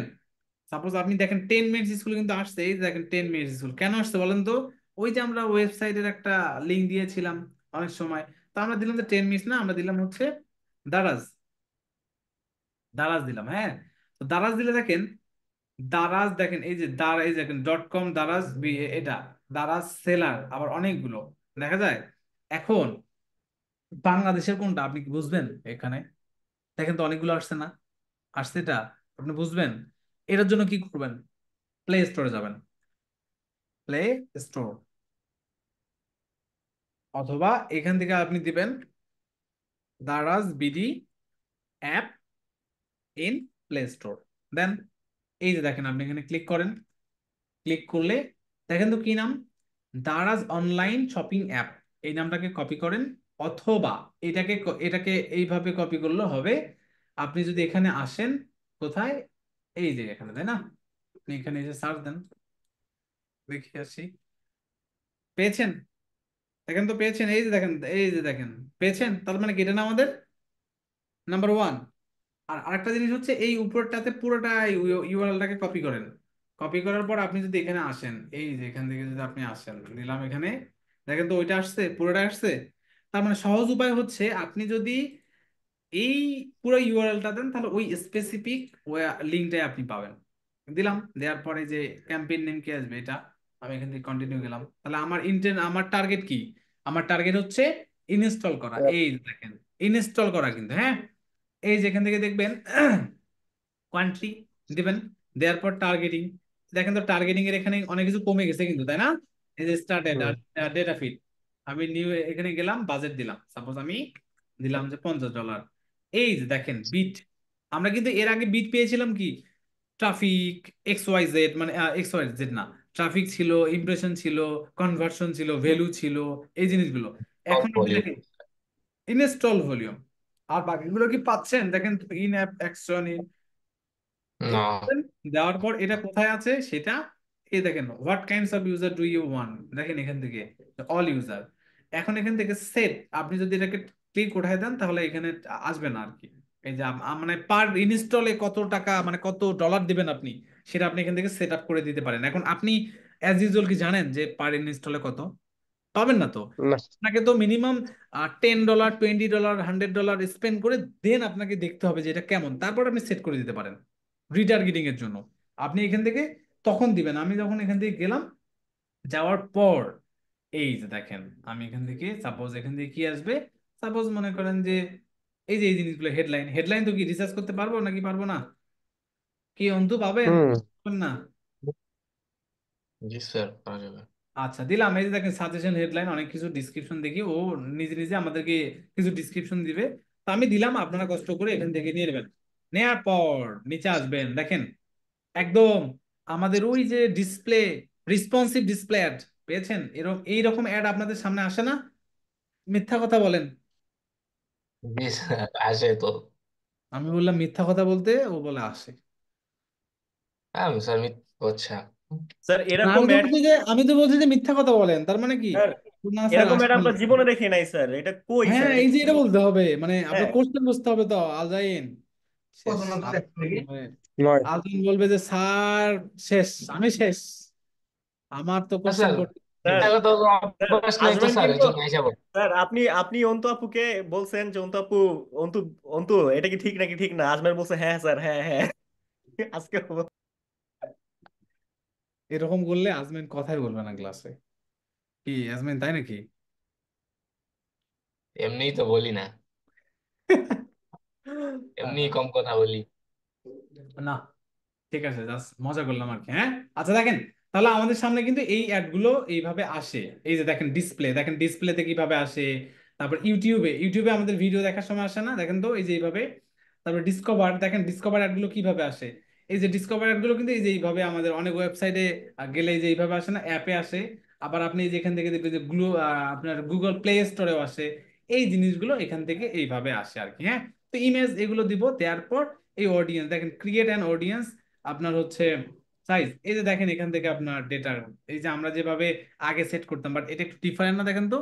সাপোজ আপনি দেখেন 10 মিনিটস স্কুল কিন্তু আসছে, এই যে দেখেন 10 মিনিটস স্কুল কেন আসছে বলেন তো? ওই যে আমরা ওয়েবসাইটের একটা লিঙ্ক দিয়েছিলাম অনেক সময়, তো আমরা দিলাম যে 10 মিনিটস না, আমরা দিলাম হচ্ছে দারাজ, দারাজ দিলাম, হ্যাঁ। তো দারাজ দিলে দেখেন, দারাজ দেখেন এই যে এই যে দেখেন .com, দারাজ এটা দারাজ সেলার, আবার অনেকগুলো দেখা যায়। এখন বাংলাদেশের কোনটা আপনি কি বুঝবেন এখানে? দেখেন তো অনেকগুলো আসছে না, আসছে এটা, আপনি বুঝবেন। এটার জন্য কি করবেন, প্লে স্টোরে যাবেন, প্লে স্টোর, অথবা এখান থেকে আপনি দিবেন Daraz BD app in Play Store. দেন এই যে দেখেন, আপনি এখানে ক্লিক করেন, ক্লিক করলে দেখেন তো কি নাম, দারাজ অনলাইন শপিং অ্যাপ, এই নামটাকে কপি করেন, অথবা এটাকে এইভাবে কপি করলে হবে। আপনি যদি এখানে আসেন, কোথায়, এই যে এখানে, তাই না? আপনি এখানে এই যে সার্চ দেন, দেখে আসি, পেয়েছেন? দেখেন তো পেয়েছেন, এই যে দেখেন, এই যে দেখেন, পেয়েছেন, তার মানে কি এটা না আমাদের নাম্বার 1। আর আরেকটা জিনিস হচ্ছে, এই উপরটাতে পুরোটা ইউআরএলটাকে কপি করেন, কপি করার পর আপনি যদি এখানে আসেন, এই যে এখান থেকে যদি আপনি আসেন, দিলাম এখানে, দেখেন তো ওইটা আসছে, পুরোটা আসছে। তার মানে সহজ উপায় হচ্ছে, আপনি যদি এই পুরো ইউআরএলটা দেন, তাহলে ওই স্পেসিফিক লিঙ্কটাই আপনি পাবেন। দিলাম, দেওয়ার পরে যে ক্যাম্পেইন নেম কি আসবে এটা, আমি এখান থেকে কন্টিনিউ গেলাম। তাহলে আমার টার্গেট কি, আমার টার্গেট হচ্ছে ইনস্টল করা, এই যে দেখেন ইনস্টল করা কিন্তু, হ্যাঁ। এই যে এখান থেকে দেখবেন কোয়ান্টিটি দিবেন, দেওয়ার পর টার্গেটিং, দেখেন তো টার্গেটিং এর এখানে অনেক কিছু কমে গেছে কিন্তু, তাই না? এই যে স্টার্টেড হুম আর ডেটা ফিড, আমি নিউ এখানে গেলাম, বাজেট দিলাম, সাপোজ আমি দিলাম যে $50। এই যে দেখেন বিট, আমরা কিন্তু এর আগে বিট পেয়েছিলাম কি, ট্রাফিক, এক্স ওয়াই জেড, মানে এক্স ওয়াই জেড না, ট্রাফিক ছিল, ইমপ্রেশন ছিল, কনভার্সন ছিল, ভ্যালু ছিল, এই জিনিসগুলো। টপ এখন আপনি ভলিউম। দেখেন ইনস্টল ভলিউম, আর বাকিগুলো কি পাচ্ছেন? দেখেন ইন অ্যাপ অ্যাকশন, না। দেওয়ার পর এটা কোথায় আছে সেটা, এই দেখেন what kinds of user do you want, দেখেন এখান থেকে অল ইউজার। এখন এখান থেকে সেট, আপনি যদি এটাকে ক্লিক উঠাই দেন তাহলে এখানে আসবে না আর কি। এই যে মানে পার ইনস্টলে কত টাকা, মানে কত ডলার দিবেন আপনি, সেটা আপনি এখান থেকে সেট আপ করে দিতে পারেন। এখন আপনি অ্যাজ ইউজুয়াল কি জানেন যে পার ইনস্টলে কত পাবেন? না তো। না। আপনাকে তো মিনিমাম $10, $20, $100 স্পেন্ড করে দেন আপনাকে দেখতে হবে যে এটা কেমন, তারপর আপনি সেট করে দিতে পারেন রিটার্গেটিং এর জন্য। আপনি এখান থেকে তখন দিবেন। আমি যখন এখান থেকে গেলাম, যাওয়ার পর এই যে দেখেন আমি এখান থেকে সাপোজ এখান থেকে কি আসবে, সাপোজ মনে করেন যে এই যে এই জিনিসগুলো হেডলাইন, হেডলাইন তো কি রিসার্চ করতে পারবো নাকি পারবো না? কি অন্তু পাবেন হুম। না? জি স্যার, করা যাবে। আচ্ছা দিলাম। এই যে দেখেন সাজেশন হেডলাইন, অনেক কিছু ডিসক্রিপশন দেখি ও নিজে নিজে আমাদেরকে কিছু ডিসক্রিপশন দিবে। তো আমি দিলাম, আপনারা কষ্ট করে এখান থেকে নিয়ে নেবেন। নেয়ার পর নিচে আসবেন, দেখেন একদম আমাদের ওই যে ডিসপ্লে, রেসপন্সিভ ডিসপ্লে অ্যাড পেয়েছেন? এরকম এইরকম অ্যাড আপনাদের সামনে আসে না? মিথ্যা কথা বলেন। জি স্যার, আসে তো। আমি বললাম মিথ্যা কথা বলতে, ও বলে আসে। হ্যাঁ স্যার, আচ্ছা। স্যার না, এরকম অ্যাড, আমি তো বলছি যে মিথ্যা কথা বলেন, তার মানে কি? স্যার না স্যার এরকম অ্যাড আসেনি। আমরা জীবনে দেখি নাই স্যার, এটা কই স্যার, হ্যাঁ এটা এই যে কি? এটা বলতে হবে, মানে আপনার হ্যাঁ কোশ্চেন বুঝতে হবে তো। আলজাইন শেষ। নয়। আলজাইন বলবে যে স্যার শেষ, আমি শেষ, আমার তো না কোশ্চেন স্যার, করতে। স্যার, মিথ্যা কথা বলার স্যার অভ্যাস নাই তো আজমান স্যার, এই কিন্তু, জন্য আইসা পড়ে। স্যার আপনি অন্তু আপুকে বলছেন যে অন্তু আপু, অন্তু অন্তু এটা কি ঠিক নাকি ঠিক না, আজমান বলছে হ্যাঁ স্যার, হ্যাঁ হ্যাঁ। আজকে এরকম করলে আজমিন কথাই বলবে না ক্লাসে। কি আজমিন, তাই নাকি? এমনিই তো বলি না, এমনি কম কথা বলি। না ঠিক আছে, জাস্ট মজা করলাম আর কি। হ্যাঁ আচ্ছা দেখেন, তাহলে আমাদের সামনে কিন্তু এই অ্যাড গুলো এইভাবে আসে। এই যে দেখেন ডিসপ্লে, দেখেন ডিসপ্লেতে কিভাবে আসে। তারপর ইউটিউবে আমাদের ভিডিও দেখার সময় আসে না, দেখেন তো এই যে এইভাবে। তারপর ডিসকভার, দেখেন ডিসকভার অ্যাড গুলো কিভাবে আসে। এই যে ডিসকভার অ্যাড গুলো কিন্তু এই যে এইভাবে আমাদের অনেক ওয়েবসাইটে গেলে এই যে এইভাবে আসে না, অ্যাপে আসে। আবার আপনি এই যে এখান থেকে দেখবেন যে আপনার গুগল প্লে স্টোরেও আসে। এই জিনিসগুলো এখান থেকে এইভাবে আসে আর কি। হ্যাঁ, তো ইমেজ এগুলো দিব, দেওয়ার পর এই অডিয়েন্স, দেখেন ক্রিয়েট অ্যান অডিয়েন্স, আপনার হচ্ছে সাইজ। এই যে দেখেন এখান থেকে আপনার ডেটা, এই যে আমরা যেভাবে আগে সেট করতাম, বাট এটা একটু ডিফারেন্ট না, দেখেন তো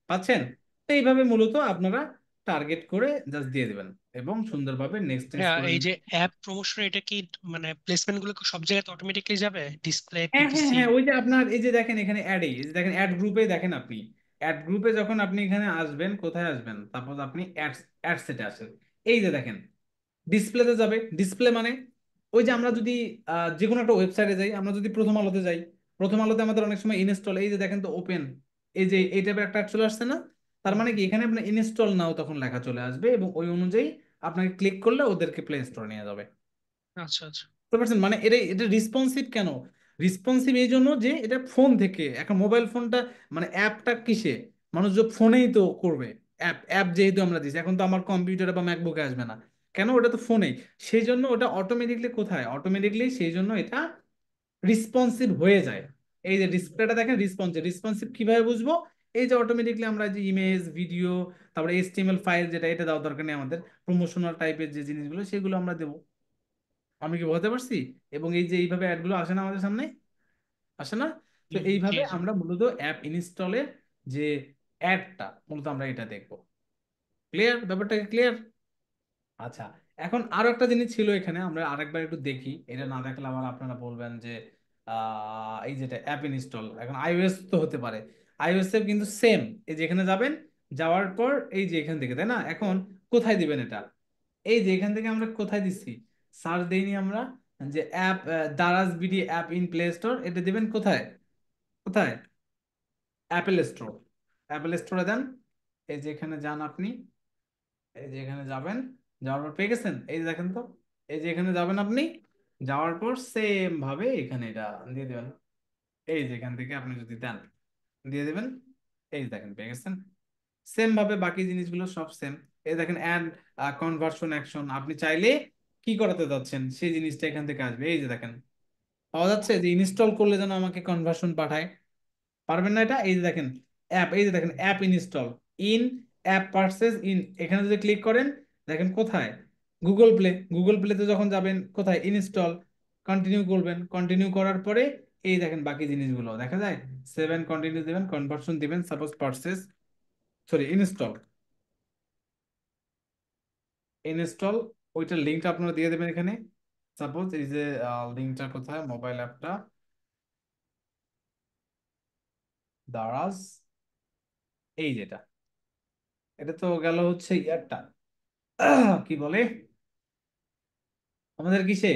পাচ্ছেন? তো এইভাবে মূলত আপনারা টার্গেট করে জাস্ট দিয়ে দিবেন এবং সুন্দরভাবে নেক্সট নেক্সট হ্যাঁ, করে এই নিন। যে অ্যাপ প্রমোশন, এটা কি মানে প্লেসমেন্ট গুলো কি সব জায়গায় অটোমেটিক্যালি যাবে, ডিসপ্লে, হ্যাঁ হ্যাঁ পিপিসি? হ্যাঁ, ওই যে আপনার এই যে দেখেন এখানে অ্যাডে, এই যে দেখেন অ্যাড গ্রুপে, দেখেন আপনি অ্যাড গ্রুপে যখন আপনি এখানে আসবেন, কোথায় আসবেন, তারপর আপনি অ্যাড সেটে আসেন। এই যে দেখেন ডিসপ্লেতে যাবে। ডিসপ্লে মানে ওই যে আমরা যদি যে কোনো একটা ওয়েবসাইটে যাই, আমরা যদি প্রথম আলোতে যাই, প্রথম আলোতে আমাদের অনেক সময় ইনস্টল, এই যে দেখেন তো ওপেন, এই যে এই টাইপের একটা চলে আসছে না? তার মানে কি এখানে আপনার ইনস্টল নাও তখন লেখা চলে আসবে এবং ওই অনুযায়ী আপনাকে ক্লিক করলে ওদেরকে প্লে স্টোরে নিয়ে যাবে। আচ্ছা আচ্ছা। বুঝতে পারছেন? মানে এটা এটা রেসপন্সিভ কেন? রেসপন্সিভ এই জন্য যে এটা ফোন থেকে, এখন মোবাইল ফোনটা মানে অ্যাপটা কিসে, মানুষ যে ফোনেই তো করবে। অ্যাপ অ্যাপ যেহেতু আমরা দিচ্ছি, এখন তো আমার কম্পিউটারে বা ম্যাকবুকে আসবে না, কেন? ওটা তো ফোনেই। সেই জন্য ওটা অটোমেটিকলি কোথায়, অটোমেটিকলি সেই জন্য এটা রেসপন্সিভ হয়ে যায়। এই যে ডিসপ্লেটা দেখেন রেসপন্সিভ, রেসপন্সিভ কিভাবে বুঝবো? এই যে অটোমেটিকলি আমরা যে ইমেজ, ভিডিও, তারপরে এইচটিএমএল ফাইল, যেটা এটা দেওয়ার দরকার নেই আমাদের, প্রমোশনাল টাইপের যে জিনিসগুলো সেগুলো আমরা দেবো। আমি কি বলতে পারছি? এবং এই যে এইভাবে অ্যাডগুলো আসে না আমাদের সামনে, আসে না? তো জি এইভাবে জি। আমরা মূলত অ্যাপ ইনস্টলের যে অ্যাডটা মূলত আমরা এটা দেখবো। ক্লিয়ার? ব্যাপারটা ক্লিয়ার? আচ্ছা, এখন আরো একটা জিনিস ছিল এখানে, আমরা আরেকবার একটু দেখি, এটা না দেখলে আবার আপনারা বলবেন যে এই যেটা অ্যাপ ইনস্টল, এখন আইওএস তো হতে পারে। আইওএস এর কিন্তু সেম, এই যে এখানে যাবেন, যাওয়ার পর এই যে এখান থেকে, তাই না? এখন কোথায় দিবেন এটা? এই যে এখান থেকে আমরা কোথায় দিচ্ছি, সার্চ দেইনি আমরা, যে app Daraz BD app in Play store, এটা দিবেন কোথায়? কোথায়? Apple store. অ্যাপেল স্টোরে দেন। এই যে এখানে যান আপনি, এই যে এখানে যাবেন, যাওয়ার পর পেয়ে গেছেন, এই যে দেখেন তো, এই যে এখানে যাবেন আপনি, যাওয়ার পর সেম ভাবে এখানে এটা দিয়ে দেবেন। এই যে এখান থেকে আপনি যদি দেন, দিয়ে দেবেন। এই দেখেন পেয়ে গেছেন। সেম ভাবে বাকি জিনিসগুলো সব সেম। এই দেখেন অ্যাড কনভার্সন অ্যাকশন, আপনি চাইলে কি করাতে যাচ্ছেন সেই জিনিসটা এখান থেকে আসবে। এই যে দেখেন পাওয়া যাচ্ছে যে ইনস্টল করলে যেন আমাকে কনভার্সন পাঠায়, পারবেন না এটা? এই যে দেখেন অ্যাপ, এই যে দেখেন app install, in app purchase in, এখানে যদি ক্লিক করেন দেখেন কোথায়, গুগল প্লে, গুগল প্লেতে যখন যাবেন কোথায়, ইনস্টল, কন্টিনিউ করবেন, কন্টিনিউ করার পরে এই দেখেন বাকি জিনিসগুলো দেখা যায়। 7 কন্টিনিউ দিবেন, কনভার্সন দিবেন, suppose purchase, sorry install, install, ওইটার লিঙ্কটা আপনারা দিয়ে দেবেন এখানে। সাপোজ এই যে লিঙ্কটা কোথায়, মোবাইল অ্যাপটা, দারাজ, এই যেটা, এটা তো গেল হচ্ছে ইয়ারটা, কি বলে আমাদের কিসে,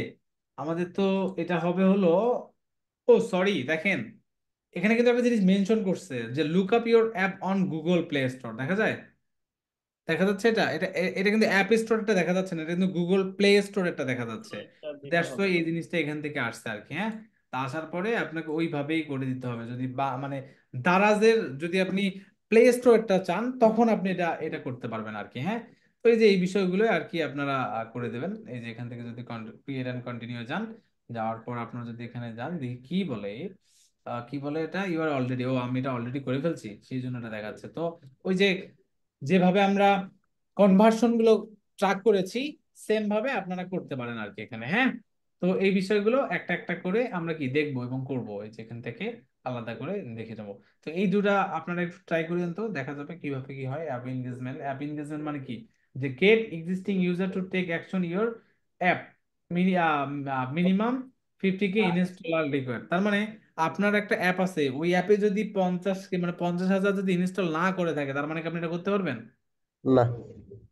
আমাদের তো এটা হবে হলো, ও সরি দেখেন এখানে কিন্তু একটা জিনিস মেনশন করছে যে look up your app on Google play store, দেখা যায়, দেখা যাচ্ছে এটা, এটা কিন্তু অ্যাপ স্টোরটা দেখা যাচ্ছে না, এটা কিন্তু গুগল প্লে স্টোরেরটা দেখা যাচ্ছে। এটা দিতে দ্যাটস হবে। ওয়াই এই জিনিসটা এখান থেকে আসছে আর কি। হ্যাঁ, তা আসার পরে আপনাকে ওইভাবেই করে দিতে হবে, যদি বা মানে দারাজের যদি আপনি প্লে স্টোরটা চান তখন আপনি এটা এটা করতে পারবেন আর কি। হ্যাঁ, তো এই যে এই বিষয়গুলো আর কি আপনারা করে দেবেন। এই যে এখান থেকে যদি ক্রিয়েট অ্যান্ড কন্টিনিউ যান, যাওয়ার পর আপনারা যদি এখানে যান দেখি কি বলে, কি বলে এটা, ইউ আর অলরেডি, ও আমি এটা অলরেডি করে ফেলছি সেই জন্য এটা দেখাচ্ছে। তো ওই যে যেভাবে আমরা কনভার্সন গুলো ট্র্যাক করেছি সেম ভাবে আপনারা করতে পারেন আর কি এখানে। হ্যাঁ, তো এই বিষয়গুলো একটা একটা করে আমরা কি দেখবো এবং করবো, এই যে এখান থেকে আলাদা করে দেখে যাবো। তো এই দুটা আপনারা একটু ট্রাই করেন, তো দেখা যাবে কিভাবে কি হয়। অ্যাপ এনগেজমেন্ট, অ্যাপ এনগেজমেন্ট মানে কি, যে get existing user to take action your app, minimum 50K installer required. তার মানে আপনার একটা অ্যাপ আছে, ওই অ্যাপে যদি 50,000 যদি ইনস্টল না করে থাকে, তার মানে কি আপনি এটা করতে পারবেন? না।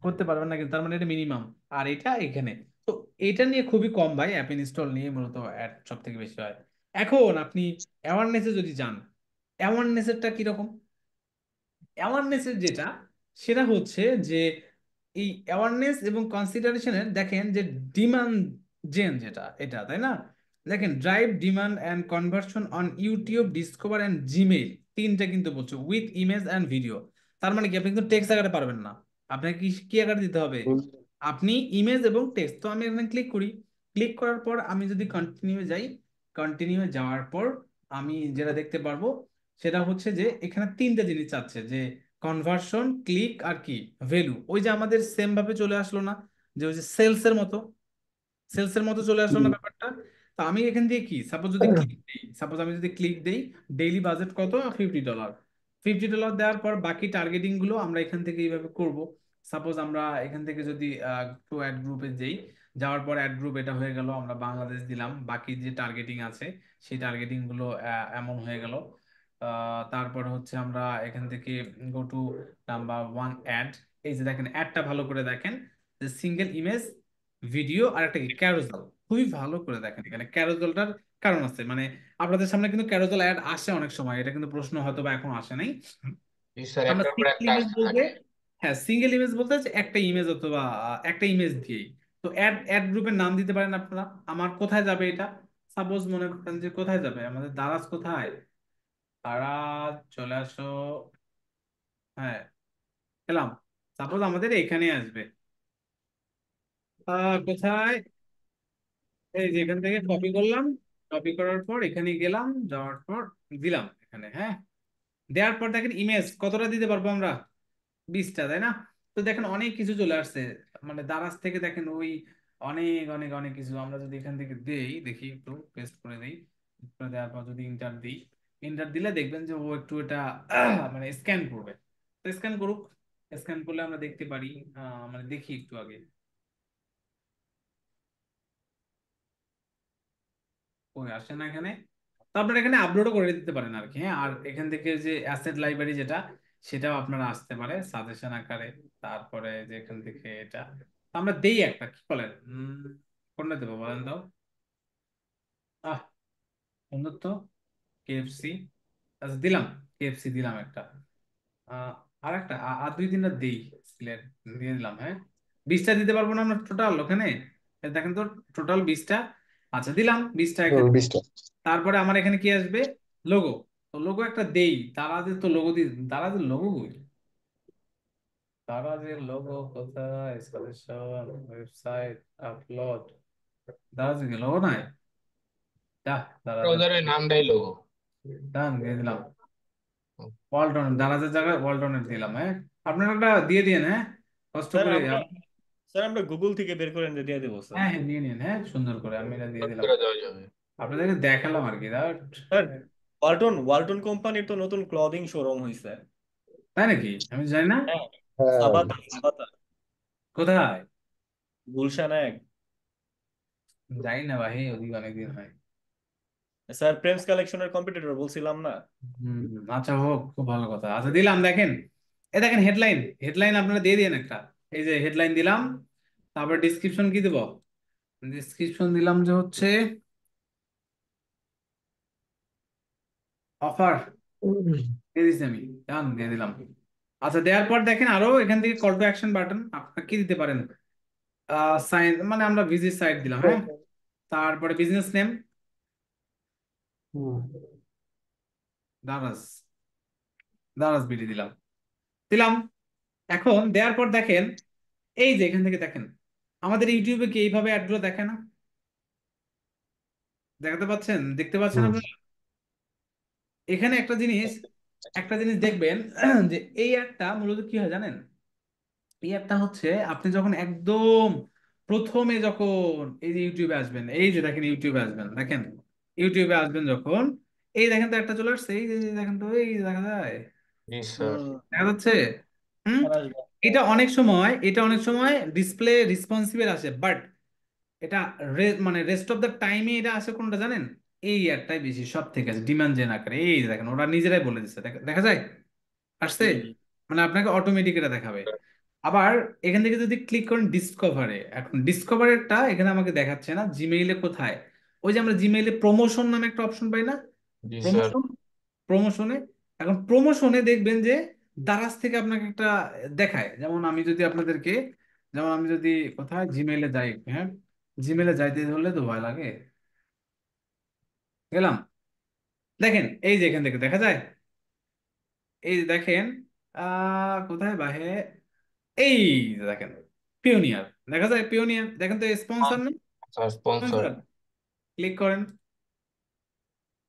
করতে পারবেন না, কিন্তু তার মানে এটা মিনিমাম। আর এটা এখানে, তো এটা নিয়ে খুবই কম ভাই, অ্যাপ ইনস্টল নিয়ে মূলত অ্যাড সব থেকে বেশি হয়। এখন আপনি অ্যাওয়ারনেসে যদি যান, অ্যাওয়ারনেসেরটা কিরকম, অ্যাওয়ারনেসের যেটা সেটা হচ্ছে যে এই অ্যাওয়ারনেস এবং কনসিডারেশনের দেখেন যে ডিমান্ড জেন যেটা, এটা তাই না, দেখেন drive demand and conversion on YouTube, discover and Gmail, তিনটা কিন্তু বলছো, উইথ ইমেজ অ্যান্ড ভিডিও। তার মানে কি আপনি কিন্তু টেক্সট আকারে পারবেন না, আপনাকে কি কি আকারে দিতে হবে, হুম। আপনি ইমেজ এবং টেক্সট। তো আমি এখানে ক্লিক করি, ক্লিক করার পর আমি যদি কন্টিনিউ যাই, কন্টিনিউ যাওয়ার পর আমি যেটা দেখতে পারবো সেটা হচ্ছে যে এখানে তিনটা জিনিস চাচ্ছে, যে কনভার্সন, ক্লিক আর কি ভ্যালু। ওই যে আমাদের সেম ভাবে চলে আসলো না, যে ওই যে সেলসের মতো, সেলসের মতো চলে আসলো না ব্যাপারটা। তো আমি এখান দিয়ে কি, সাপোজ যদি ক্লিক দিই, সাপোজ আমি যদি ক্লিক দেই, ডেইলি বাজেট কত, $50, $50 দেওয়ার পর বাকি টার্গেটিং গুলো আমরা এখান থেকে এইভাবে করব। সাপোজ আমরা এখান থেকে যদি টু অ্যাড গ্রুপে যাই, যাওয়ার পর অ্যাড গ্রুপ এটা হয়ে গেল, আমরা বাংলাদেশ দিলাম, বাকি যে টার্গেটিং আছে সেই টার্গেটিং গুলো এমন হয়ে গেল। তারপর হচ্ছে আমরা এখান থেকে গো টু নাম্বার 1 অ্যাড, এই যে দেখেন অ্যাডটা ভালো করে দেখেন, যে সিঙ্গেল ইমেজ, ভিডিও আর একটা কি ক্যারোজাল, খুবই ভালো করে দেখেন এখানে ক্যারোজালটার কারণ আছে, মানে আপনাদের সামনে কিন্তু ক্যারোজাল অ্যাড আসে অনেক সময়, এটা কিন্তু প্রশ্ন হয়তো বা এখন আসে নাই। জি স্যার, আমরা একটার পর সিঙ্গেল একটা ইমেজ আসতে বলতে, থাকে। হ্যাঁ সিঙ্গেল ইমেজ বলতে হচ্ছে একটা ইমেজ অথবা একটা ইমেজ দিয়েই। তো অ্যাড অ্যাড গ্রুপের নাম দিতে পারেন আপনারা। আমার কোথায় যাবে এটা, সাপোজ মনে করেন যে কোথায় যাবে, আমাদের দারাজ কোথায়, দারাজ চলে আসো, হ্যাঁ গেলাম, সাপোজ আমাদের এখানে আসবে, কোথায়, এই যে এখান থেকে কপি করলাম, কপি করার পর এখানে গেলাম, যাওয়ার পর দিলাম এখানে। হ্যাঁ, দেওয়ার পর দেখেন ইমেজ কতটা দিতে পারবো আমরা, 20টা, তাই না? তো দেখেন অনেক কিছু চলে আসছে, মানে দারাজ থেকে দেখেন ওই অনেক অনেক অনেক কিছু। আমরা যদি এখান থেকে দেই, দেখি একটু পেস্ট করে দেই, করে দেওয়ার পর যদি ইন্টার দিই, ইন্টার দিলে দেখবেন যে ও একটু এটা মানে স্ক্যান করবে। তো স্ক্যান করুক, স্ক্যান করলে আমরা দেখতে পারি, মানে দেখি একটু আগে, ওই আসে না এখানে। তো আপনারা এখানে আপলোডও করে দিতে পারেন আর কি। হ্যাঁ, আর এখান থেকে যে অ্যাসেট লাইব্রেরি যেটা, সেটাও আপনারা আসতে পারে সাজেশন আকারে। তারপরে যে এখান থেকে এটা, তো আমরা দেই একটা, কি বলেন, কোনটা দেবো বলেন তো, আহ সুন্দর তো, KFC, আচ্ছা দিলাম, KFC দিলাম একটা, আহ আর একটা আর 2-3টা দেই, সিলেট দিয়ে দিলাম। হ্যাঁ, 20টা দিতে পারবো না আমরা টোটাল ওখানে, এই দেখেন তো টোটাল 20টা, আচ্ছা দিলাম 20টা এখানে। 20টা। তারপরে আমার এখানে কি আসবে, লোগো। তো তো লোগো একটা দেই, দারাজের তো লোগো দিই, দারাজের লোগো কই? দারাজের লোগো কোথায়? সাজেশন, ওয়েবসাইট, আপলোড, দারাজের কি লোগো নাই? যা, দারাজের ওদের ওই নামটাই লোগো। ডান দিয়ে দিলাম। ওয়ালটন, দারাজের জায়গায় ওয়ালটনের দিলাম। হ্যাঁ, আপনার একটা দিয়ে দিন। হ্যাঁ, কষ্ট স্যার করে আমরা স্যার আমরা গুগল থেকে বের করে এনে দিয়ে দেবো স্যার। হ্যাঁ হ্যাঁ নিয়ে নিন। হ্যাঁ, সুন্দর করে আমি এটা দিয়ে দিলাম, করে দেওয়া যাবে। আপনাদেরকে দেখালাম আর কি। স্যার ওয়ালটন কোম্পানির তো নতুন ক্লদিং শোরুম হয়েছে। তাই নাকি? আমি জানি না। হ্যাঁ, হ্যাঁ, সাবাতা কোথায়? গুলশান এক। জানি না ভাই, ওদিকে অনেকদিন হয়। স্যার প্রেমস কালেকশনের কম্পিটিটর বলছিলাম না। হম, আচ্ছা হোক, খুব ভালো কথা। আচ্ছা দিলাম, দেখেন এ দেখেন হেডলাইন, হেডলাইন আপনারা দিয়ে দিন একটা। এই যে হেডলাইন দিলাম, তারপর ডিসক্রিপশন কি দেব? ডিসক্রিপশন দিলাম যে হচ্ছে অফার, দিয়ে দিচ্ছি আমি, ডান দিয়ে দিলাম। আচ্ছা দেওয়ার পর দেখেন আরো এখান থেকে কল টু অ্যাকশন বাটন আপনারা কি দিতে পারেন? সাইন, মানে আমরা ভিজিট সাইট দিলাম। হ্যাঁ, তারপরে business name Daraz, Daraz BD দিলাম, দিলাম। এখন দেওয়ার পর দেখেন, এই যে এখান থেকে দেখেন আমাদের ইউটিউবে কি এইভাবে অ্যাডগুলো দেখে না? দেখাতে পাচ্ছেন, দেখতে পাচ্ছেন আপনারা? এখানে একটা জিনিস দেখবেন যে এই অ্যাডটা মূলত কি হয় জানেন? এই অ্যাডটা হচ্ছে আপনি যখন একদম প্রথমে যখন এই যে ইউটিউবে আসবেন, এই যে দেখেন ইউটিউবে আসবেন, দেখেন ইউটিউবে আসবেন যখন, এই দেখেন তো একটা চলে আসছে, এই যে দেখেন তো, এই যে দেখা যায়, জি স্যার। হুম। দেখা যাচ্ছে। হুম, স্যার আসবে। এটা অনেক সময় ডিসপ্লে রেসপন্সিভের আসে, বাট এটা মানে রেস্ট অফ দ্য টাইমে এটা আসে কোনটা জানেন? এই অ্যাডটাই বেশি সব থেকে আছে ডিমান্ড জেন আকারে। এই যে দেখেন ওরা নিজেরাই বলে দিচ্ছে, দেখা যায় আসছে, জি জি। মানে আপনাকে অটোমেটিক এটা দেখাবে। আবার এখান থেকে যদি ক্লিক করেন ডিসকভারে, এখন ডিসকভারেরটা এখানে আমাকে দেখাচ্ছে না, জিমেইলে কোথায়? ওই যে আমরা জিমেইলে প্রমোশন নামে একটা অপশন পাই না? জি স্যার। প্রমোশন, প্রমোশনে, এখন প্রমোশনে দেখবেন যে দারাজ থেকে আপনাকে একটা দেখায়। যেমন আমি যদি কোথায় জিমেইলে যাই, হ্যাঁ জিমেইলে যাইতে হলে তো ভয় লাগে, গেলাম, দেখেন এই যে এখান থেকে দেখা যায়, এই যে দেখেন কোথায় বাহে, এই যে দেখেন পিওনিয়ার, দেখা যায় পিওনিয়ার, দেখেন তো স্পন্সর না? Sir sponsor. স্পন্সর, ক্লিক করেন,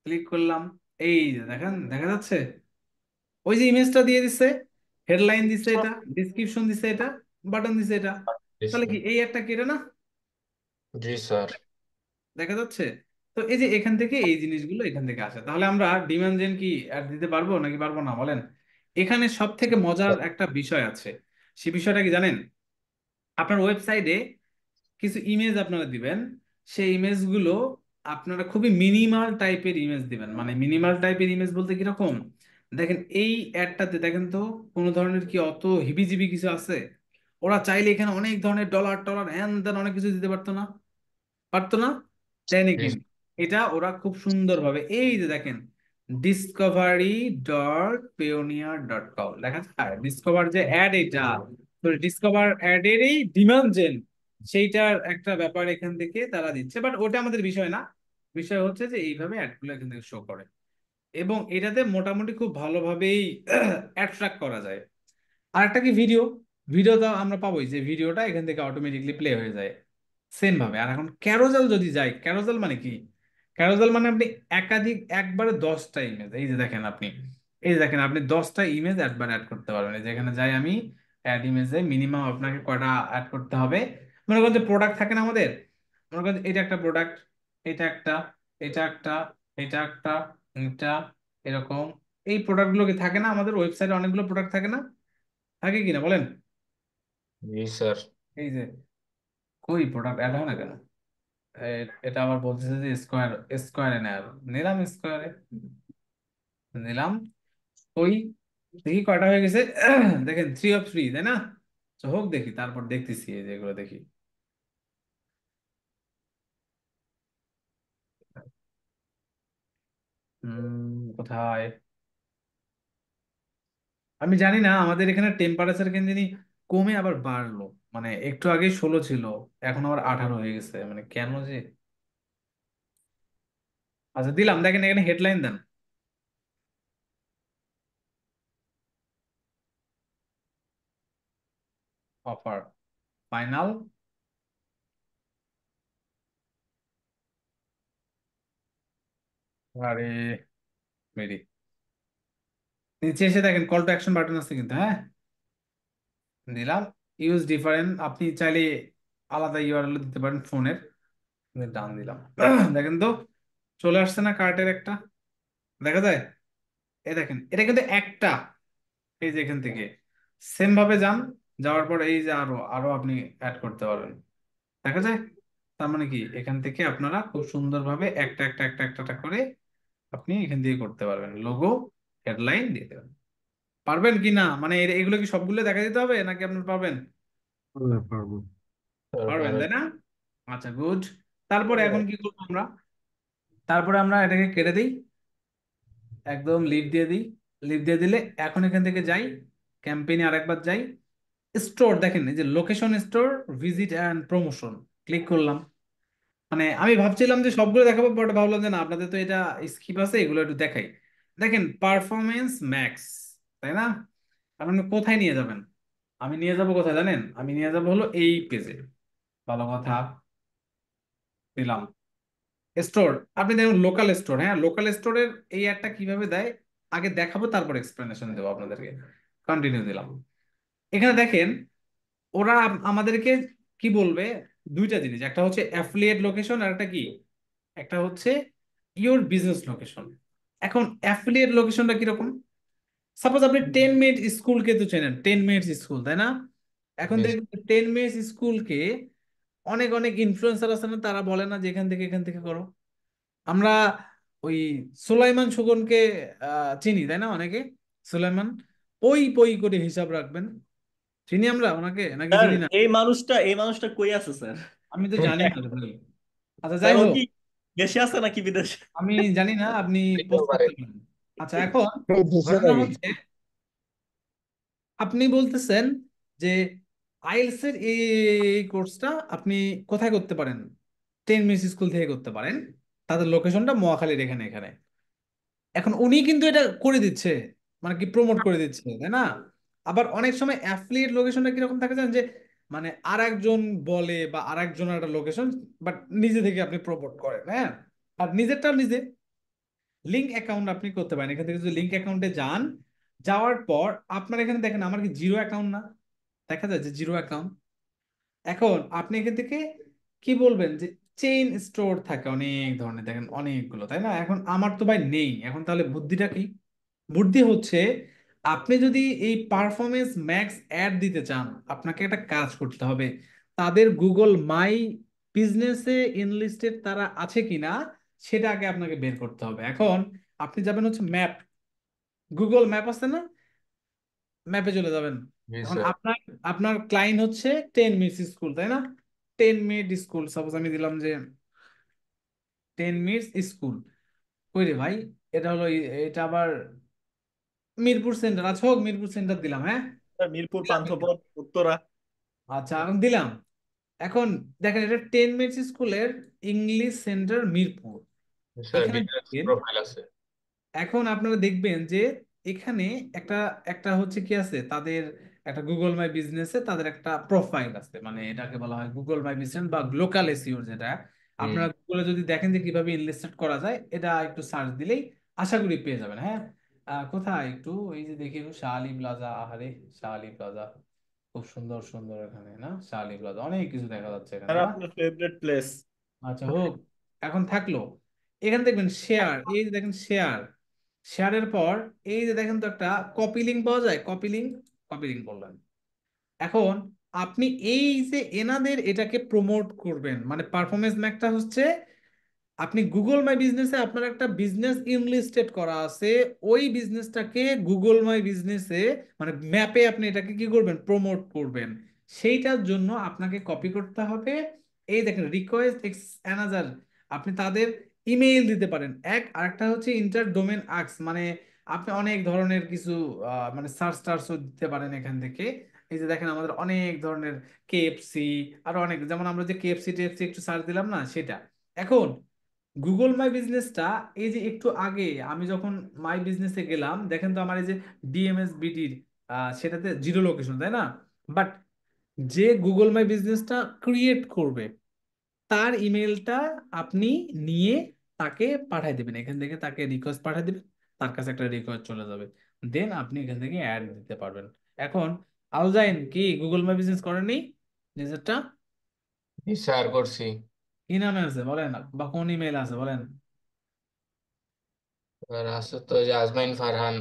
ক্লিক করলাম, এই যে দেখেন দেখা যাচ্ছে, ওই যে ইমেজটা দিয়ে দিচ্ছে, হেডলাইন দিছে এটা, ডিসক্রিপশন দিছে এটা, বাটন দিছে এটা, জি তাহলে স্যার। কি এই একটা কেটে না? জি স্যার। দেখা যাচ্ছে। তো এই যে এখান থেকে এই জিনিসগুলো এখান থেকে আসে, তাহলে আমরা ডিমান্ড জেন কি অ্যাড দিতে পারবো নাকি পারবো না বলেন? এখানে সব থেকে মজার একটা বিষয় আছে, সে বিষয়টা কি জানেন? আপনার ওয়েবসাইটে কিছু ইমেজ আপনারা দিবেন, সেই ইমেজগুলো আপনারা খুবই মিনিমাল টাইপের ইমেজ দিবেন। মানে মিনিমাল টাইপের ইমেজ বলতে কিরকম? দেখেন এই অ্যাডটাতে দেখেন তো কোনো ধরনের কি অত হিবিজিবি কিছু আছে? ওরা চাইলে এখানে অনেক ধরনের ডলার টলার হ্যান ত্যান অনেক কিছু দিতে পারতো না? পারতো না? দেয়নি জি কিন্তু। এটা ওরা খুব সুন্দরভাবে, এই যে দেখেন discovery.payoneer.com দেখা যায়, ডিসকভার যে অ্যাড এটা, তো ডিসকভার অ্যাড এরই ডিমান্ড জেন, সেইটার একটা ব্যাপার এখান থেকে তারা দিচ্ছে, বাট ওটা আমাদের বিষয় না। বিষয় হচ্ছে যে এইভাবে অ্যাডগুলো এখান থেকে শো করে, এবং এটাতে মোটামুটি খুব ভালোভাবেই অ্যাট্রাক্ট করা যায়। আর একটা কি ভিডিও, ভিডিও তো আমরা পাবোই, যে ভিডিওটা এখান থেকে অটোমেটিকলি প্লে হয়ে যায় সেম ভাবে। আর এখন ক্যারোজেল যদি যাই, ক্যারোজেল মানে কি? ক্যারোজেল মানে আপনি একাধিক, একবারে 10টা ইমেজ, এই যে দেখেন আপনি, এই যে দেখেন আপনি 10টা ইমেজ একবার অ্যাড করতে পারবেন। এই যে এখানে যাই আমি, অ্যাড ইমেজে মিনিমাম আপনাকে কয়টা অ্যাড করতে হবে? মনে করেন যে প্রোডাক্ট থাকে না আমাদের, মনে করেন এটা একটা প্রোডাক্ট, এটা একটা, এটা একটা, এটা একটা, এটা, এরকম এই প্রোডাক্টগুলো কি থাকে না আমাদের ওয়েবসাইটে? অনেকগুলো প্রোডাক্ট থাকে না? থাকে কিনা বলেন? জি স্যার। এই যে কই প্রোডাক্ট অ্যাড হয় না কেন? এটা আবার বলতেছে যে স্কোয়ারে নেয়, নিলাম স্কোয়ারে, নিলাম, ওই দেখি কয়টা হয়ে গেছে দেখেন 3 of 3, তাই না? তো হোক দেখি, তারপর দেখতেছি এই যেগুলো দেখি। কোথায়? আমি জানি না, আমাদের এখানে টেম্পারেচার কেন জানি কমে আবার বাড়লো, মানে একটু আগে 16 ছিল, এখন আবার 18 হয়ে গেছে, মানে কেন যে? আচ্ছা দিলাম, দেখেন এখানে হেডলাইন দেন, ফাইনাল। আরে মেরি, নিচে এসে দেখেন কল টু অ্যাকশন বাটন আছে কিন্তু, হ্যাঁ দিলাম। ইউজ ডিফারেন্ট, আপনি চাইলে আলাদা ইউআরএল দিতে পারেন ফোনের, ডান দিলাম। দেখেন তো চলে আসছে না কার্টের একটা, দেখা যায়? এই দেখেন এটা কিন্তু একটা, এই যে এখান থেকে সেম ভাবে যান, যাওয়ার পর এই যে আরো আরো আপনি অ্যাড করতে পারবেন, দেখা যায়? তার মানে কি এখান থেকে আপনারা খুব সুন্দরভাবে একটা একটা একটা একটা একটা করে আপনি এখান দিয়ে করতে পারবেন, লোগো হেডলাইন দিয়ে দেবেন। পারবেন কি না, মানে এগুলো কি সবগুলো দেখা দিতে হবে নাকি আপনার পারবেন? হ্যাঁ, পারবো। স্যার পারবেন পারেন। তাই না? আচ্ছা গুড। তারপরে এখন কি করবো আমরা? তারপরে আমরা এটাকে কেটে দিই, একদম লিভ দিয়ে দিই। লিভ দিয়ে দিলে এখন এখান থেকে যাই, ক্যাম্পেইনে আরেকবার যাই, স্টোর দেখেন এই যে location store, visit and promotion, click করলাম। মানে আমি ভাবছিলাম যে সবগুলো দেখাবো, বাট ভাবলাম যে না, আপনাদের তো এটা স্কিপ আছে, এগুলো একটু দেখাই। দেখেন পারফরমেন্স ম্যাক্স, তাই না? আপনি কোথায় নিয়ে যাবেন? আমি নিয়ে যাব কোথায় জানেন? আমি নিয়ে যাব হলো এই পেজে। ভালো কথা, দিলাম স্টোর। আপনি দেখুন লোকাল স্টোর, হ্যাঁ লোকাল স্টোরের এই অ্যাডটা কিভাবে দেয় আগে দেখাবো, তারপর এক্সপ্লেনেশন দেবো আপনাদেরকে। কন্টিনিউ দিলাম। এখানে দেখেন ওরা আমাদেরকে কি বলবে, দুইটা জিনিস, একটা হচ্ছে অ্যাফিলিয়েট লোকেশন আর একটা কি, একটা হচ্ছে ইওর বিজনেস লোকেশন। এখন অ্যাফিলিয়েট লোকেশনটা কিরকম? সাপোজ আপনি 10 মিনিট স্কুলকে তো চেনেন, 10 মিনিটস স্কুল, তাই না? এখন জি দেখবেন 10 মিনিটস স্কুলকে অনেক অনেক ইনফ্লুয়েন্সার আছে না, তারা বলে না যে এখান থেকে করো। আমরা ওই সুলাইমান সুগনকে চিনি, তাই না? অনেকে সুলাইমান পই পই করে হিসাব রাখবেন, চিনি আমরা ওনাকে নাকি স্যার চিনি না? এই মানুষটা কই আছে স্যার? আমি তো জানি না ভাই। আচ্ছা যাই স্যার ও হোক, কি দেশে আছে নাকি বিদেশে? আমি জানি না, আপনি হইতেও পোস্ট পারে। করতে পারেন। আচ্ছা এখন দেশে ঘটনা থাকি। হচ্ছে, আপনি বলতেছেন যে আইএলস এর এই কোর্সটা আপনি কোথায় করতে পারেন? 10 মিনিট স্কুল থেকে করতে পারেন, তাদের লোকেশনটা মহাখালীর এখানে এখানে। এখন উনি কিন্তু এটা করে দিচ্ছে, মানে কি প্রমোট করে দিচ্ছে, তাই না? আবার অনেক সময় অ্যাফিলিয়েট লোকেশনটা কিরকম থাকে জানেন, যে মানে আর একজন বলে বা আর একজন একটা লোকেশন, বাট নিজে থেকে আপনি প্রমোট করেন, হ্যাঁ। আর নিজেরটা নিজে লিঙ্ক অ্যাকাউন্ট আপনি করতে পারেন, এখান থেকে যদি লিঙ্ক অ্যাকাউন্টে যান, যাওয়ার পর আপনার এখানে দেখেন আমার কি জিরো অ্যাকাউন্ট না, দেখা যায় যে জিরো অ্যাকাউন্ট। এখন আপনি এখান থেকে কি বলবেন যে চেইন স্টোর থাকে অনেক ধরনের, দেখেন অনেকগুলো, তাই না? এখন আমার তো ভাই নেই, এখন তাহলে বুদ্ধিটা কি? বুদ্ধি হচ্ছে, আপনি যদি এই পারফরমেন্স ম্যাক্স অ্যাড দিতে চান, আপনাকে একটা কাজ করতে হবে, তাদের গুগল মাই বিজনেসে ইনলিস্টেড তারা আছে কিনা সেটা আগে আপনাকে বের করতে হবে। এখন আপনি যাবেন হচ্ছে ম্যাপ, গুগল ম্যাপ আছে না, ম্যাপে চলে যাবেন। জি এখন স্যার। আপনার আপনার ক্লায়েন্ট হচ্ছে 10 মিনিটস স্কুল, তাই না? 10 মিনিট স্কুল, সাপোজ আমি দিলাম যে 10 মিনিটস স্কুল। কই রে ভাই, এটা হলো এটা আবার মিরপুর সেন্টার, আচ্ছা হোক মিরপুর সেন্টার দিলাম, হ্যাঁ স্যার, মিরপুর দিলাম কিন্তু। পান্থপথ উত্তরা। আচ্ছা এখন দিলাম। এখন দেখেন এটা 10 মিনিটস স্কুলের ইংলিশ সেন্টার মিরপুর, স্যার এখানে বিজনেস দেখবেন। প্রোফাইল আছে। এখন আপনারা দেখবেন যে এখানে একটা একটা হচ্ছে কি আছে, তাদের একটা গুগল মাই বিজনেসে তাদের একটা প্রোফাইল আছে, মানে এটাকে বলা হয় গুগল মাই বিজনেস বা লোকাল এসইও যেটা। হুম। আপনারা গুগলে যদি দেখেন যে কিভাবে ইনলিস্টেড করা যায়, এটা একটু সার্চ দিলেই আশা করি পেয়ে যাবেন, হ্যাঁ। কোথায় একটু এই যে দেখি শাহ আলী প্লাজা, আহারে শাহ আলী প্লাজা, খুব সুন্দর সুন্দর এখানে না, শাহ আলী প্লাজা অনেক কিছু দেখা যাচ্ছে এখানে স্যার না। আপনার ফেভারিট প্লেস। আচ্ছা হোক, এখন থাকলো। এখানে দেখবেন শেয়ার, এই যে দেখেন শেয়ার, শেয়ারের পর এই যে দেখেন তো একটা কপি লিঙ্ক পাওয়া যায়, কপি লিঙ্ক, কপি লিঙ্ক বললেন। এখন আপনি এই যে এনাদের এটাকে প্রমোট করবেন, মানে পারফরমেন্স ম্যাকটা হচ্ছে আপনি গুগল মাই বিজনেসে আপনার একটা বিজনেস ইনলিস্টেড করা আছে, ওই বিজনেসটাকে গুগল মাই বিজনেসে মানে ম্যাপে আপনি এটাকে কি করবেন, প্রমোট করবেন। সেইটার জন্য আপনাকে কপি করতে হবে। এই দেখেন রিকোয়েস্ট এক্স অ্যানাজার, আপনি তাদের ইমেইল দিতে পারেন এক, আরেকটা হচ্ছে ইন্টার ডোমেন আক্স, মানে আপনি অনেক ধরনের কিছু মানে সার্চ টার্চও দিতে পারেন এখান থেকে। এই যে দেখেন আমাদের অনেক ধরনের কেএফসি, আরো অনেক, যেমন আমরা যে কেএফসি টেএফসি একটু সার্চ দিলাম না সেটা। এখন গুগল মাই বিজনেসটা, এই যে একটু আগে আমি যখন মাই বিজনেসে গেলাম, দেখেন তো আমার এই যে ডিএমএস বিটির সেটাতে জিরো লোকেশন, তাই না? বাট যে গুগল মাই বিজনেসটা ক্রিয়েট করবে তার ইমেলটা আপনি নিয়ে তাকে পাঠাই দেবেন, এখান থেকে তাকে রিকোয়েস্ট পাঠাই দেবেন, তার কাছে একটা রিকোয়েস্ট চলে যাবে, দেন আপনি এখান থেকে অ্যাড দিতে পারবেন। এখন আলজাইন কি গুগল মাই বিজনেস করেনি নিজেরটা? জি স্যার করছি। কি নামে আছে বলেন, বা কোন ইমেল আছে বলেন? স্যার আছে তো, যে আজমাইন ফারহান,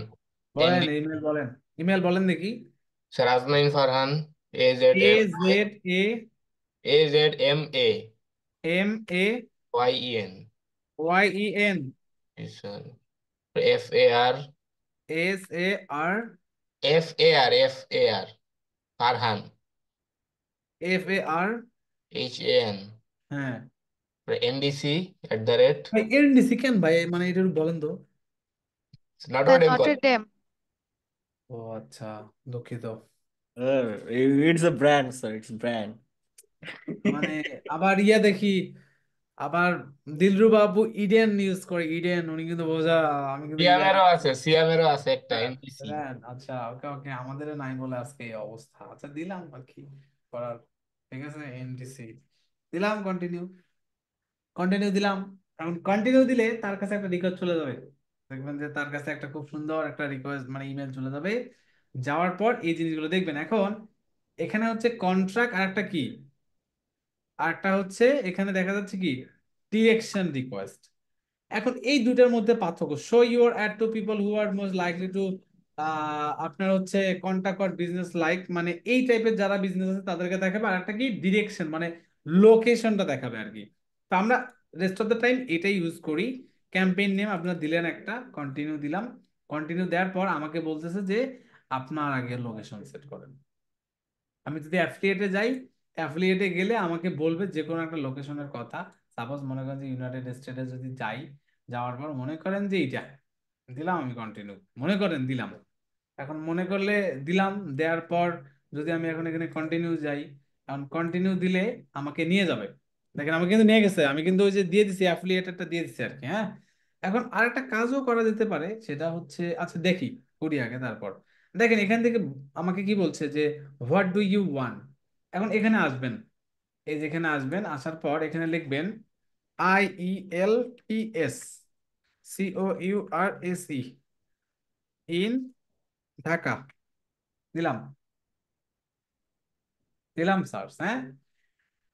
বলেন এনডি। ইমেল বলেন, ইমেল বলেন দেখি। Sir Azmain Farhan, A Z A M Z A A M A Y E N. Y E N G sir. F A R S A R F A R Farhan, F A R HAN, হ্যাঁ। NDC@, ভাই NDC কেন ভাই, মানে এটা একটু বলেন তো। Notre Dame Notre college. Dame. ও আচ্ছা, দুঃখিত। It's a brand sir, it's brand. মানে আবার ইয়া দেখি, আবার দিলরু বাবু ইডেন ইউজ করে, ইডেন উনি কিন্তু বোঝা, আমি কিন্তু ইয়া। সিয়ামেরও আছে একটা হ্যাঁ, NDC। আচ্ছা ওকে ওকে, আমাদের নাই বলে আজকে এই অবস্থা। আচ্ছা দিলাম আর কি করার, ঠিক আছে এনডিসি দিলাম, কন্টিনিউ কন্টিনিউ দিলাম। এখন কন্টিনিউ দিলে তার কাছে একটা রিকোয়েস্ট চলে যাবে, দেখবেন যে তার কাছে একটা খুব সুন্দর একটা রিকোয়েস্ট মানে ইমেল চলে যাবে। যাওয়ার পর এই জিনিসগুলো দেখবেন। এখন এখানে হচ্ছে কন্ট্রাক্ট আর একটা কি, আরেকটা হচ্ছে এখানে দেখা যাচ্ছে কি ডিরেকশন রিকোয়েস্ট। এখন এই দুটার মধ্যে পার্থক্য, show your ad to people who are most likely to আপনার হচ্ছে কন্টাক্ট অর বিজনেস লাইক, মানে এই টাইপের যারা বিজনেস আছে তাদেরকে দেখাবে, আর একটা কি ডিরেকশন মানে লোকেশনটা দেখাবে আর কি। তো আমরা রেস্ট অফ দ্য টাইম এটাই ইউজ করি। ক্যাম্পেইন নেম আপনার দিলেন একটা, কন্টিনিউ দিলাম। কন্টিনিউ দেওয়ার পর আমাকে বলতেছে যে আপনার আগে লোকেশন সেট করেন। আমি যদি অ্যাফিলিয়েটে যাই, অ্যাফিলিয়েটে গেলে আমাকে বলবে যে কোনো একটা লোকেশনের কথা। সাপোজ মনে করেন যে ইউনাইটেড স্টেটে যদি যাই, যাওয়ার পর মনে করেন যে এইটা দিলাম, আমি কন্টিনিউ মনে করেন দিলাম। এখন মনে করলে দিলাম, দেওয়ার পর যদি আমি এখন এখানে কন্টিনিউ যাই, এখন কন্টিনিউ দিলে আমাকে নিয়ে যাবে। দেখেন আমাকে কিন্তু নিয়ে গেছে, আমি কিন্তু ওই যে দিয়ে দিছি অ্যাফিলিয়েটেডটা দিয়ে দিছি আর কি। হ্যাঁ, এখন আরেকটা কাজও করা যেতে পারে, সেটা হচ্ছে আচ্ছা দেখি করি আগে, তারপর দেখেন এখান থেকে আমাকে কি বলছে যে হোয়াট ডু ইউ ওয়ান্ট। এখন এখানে আসবেন, এই যেখানে আসবেন, আসার পর এখানে লিখবেন IELTS COURSE ইন ঢাকা, দিলাম দিলাম সার্চ। হ্যাঁ,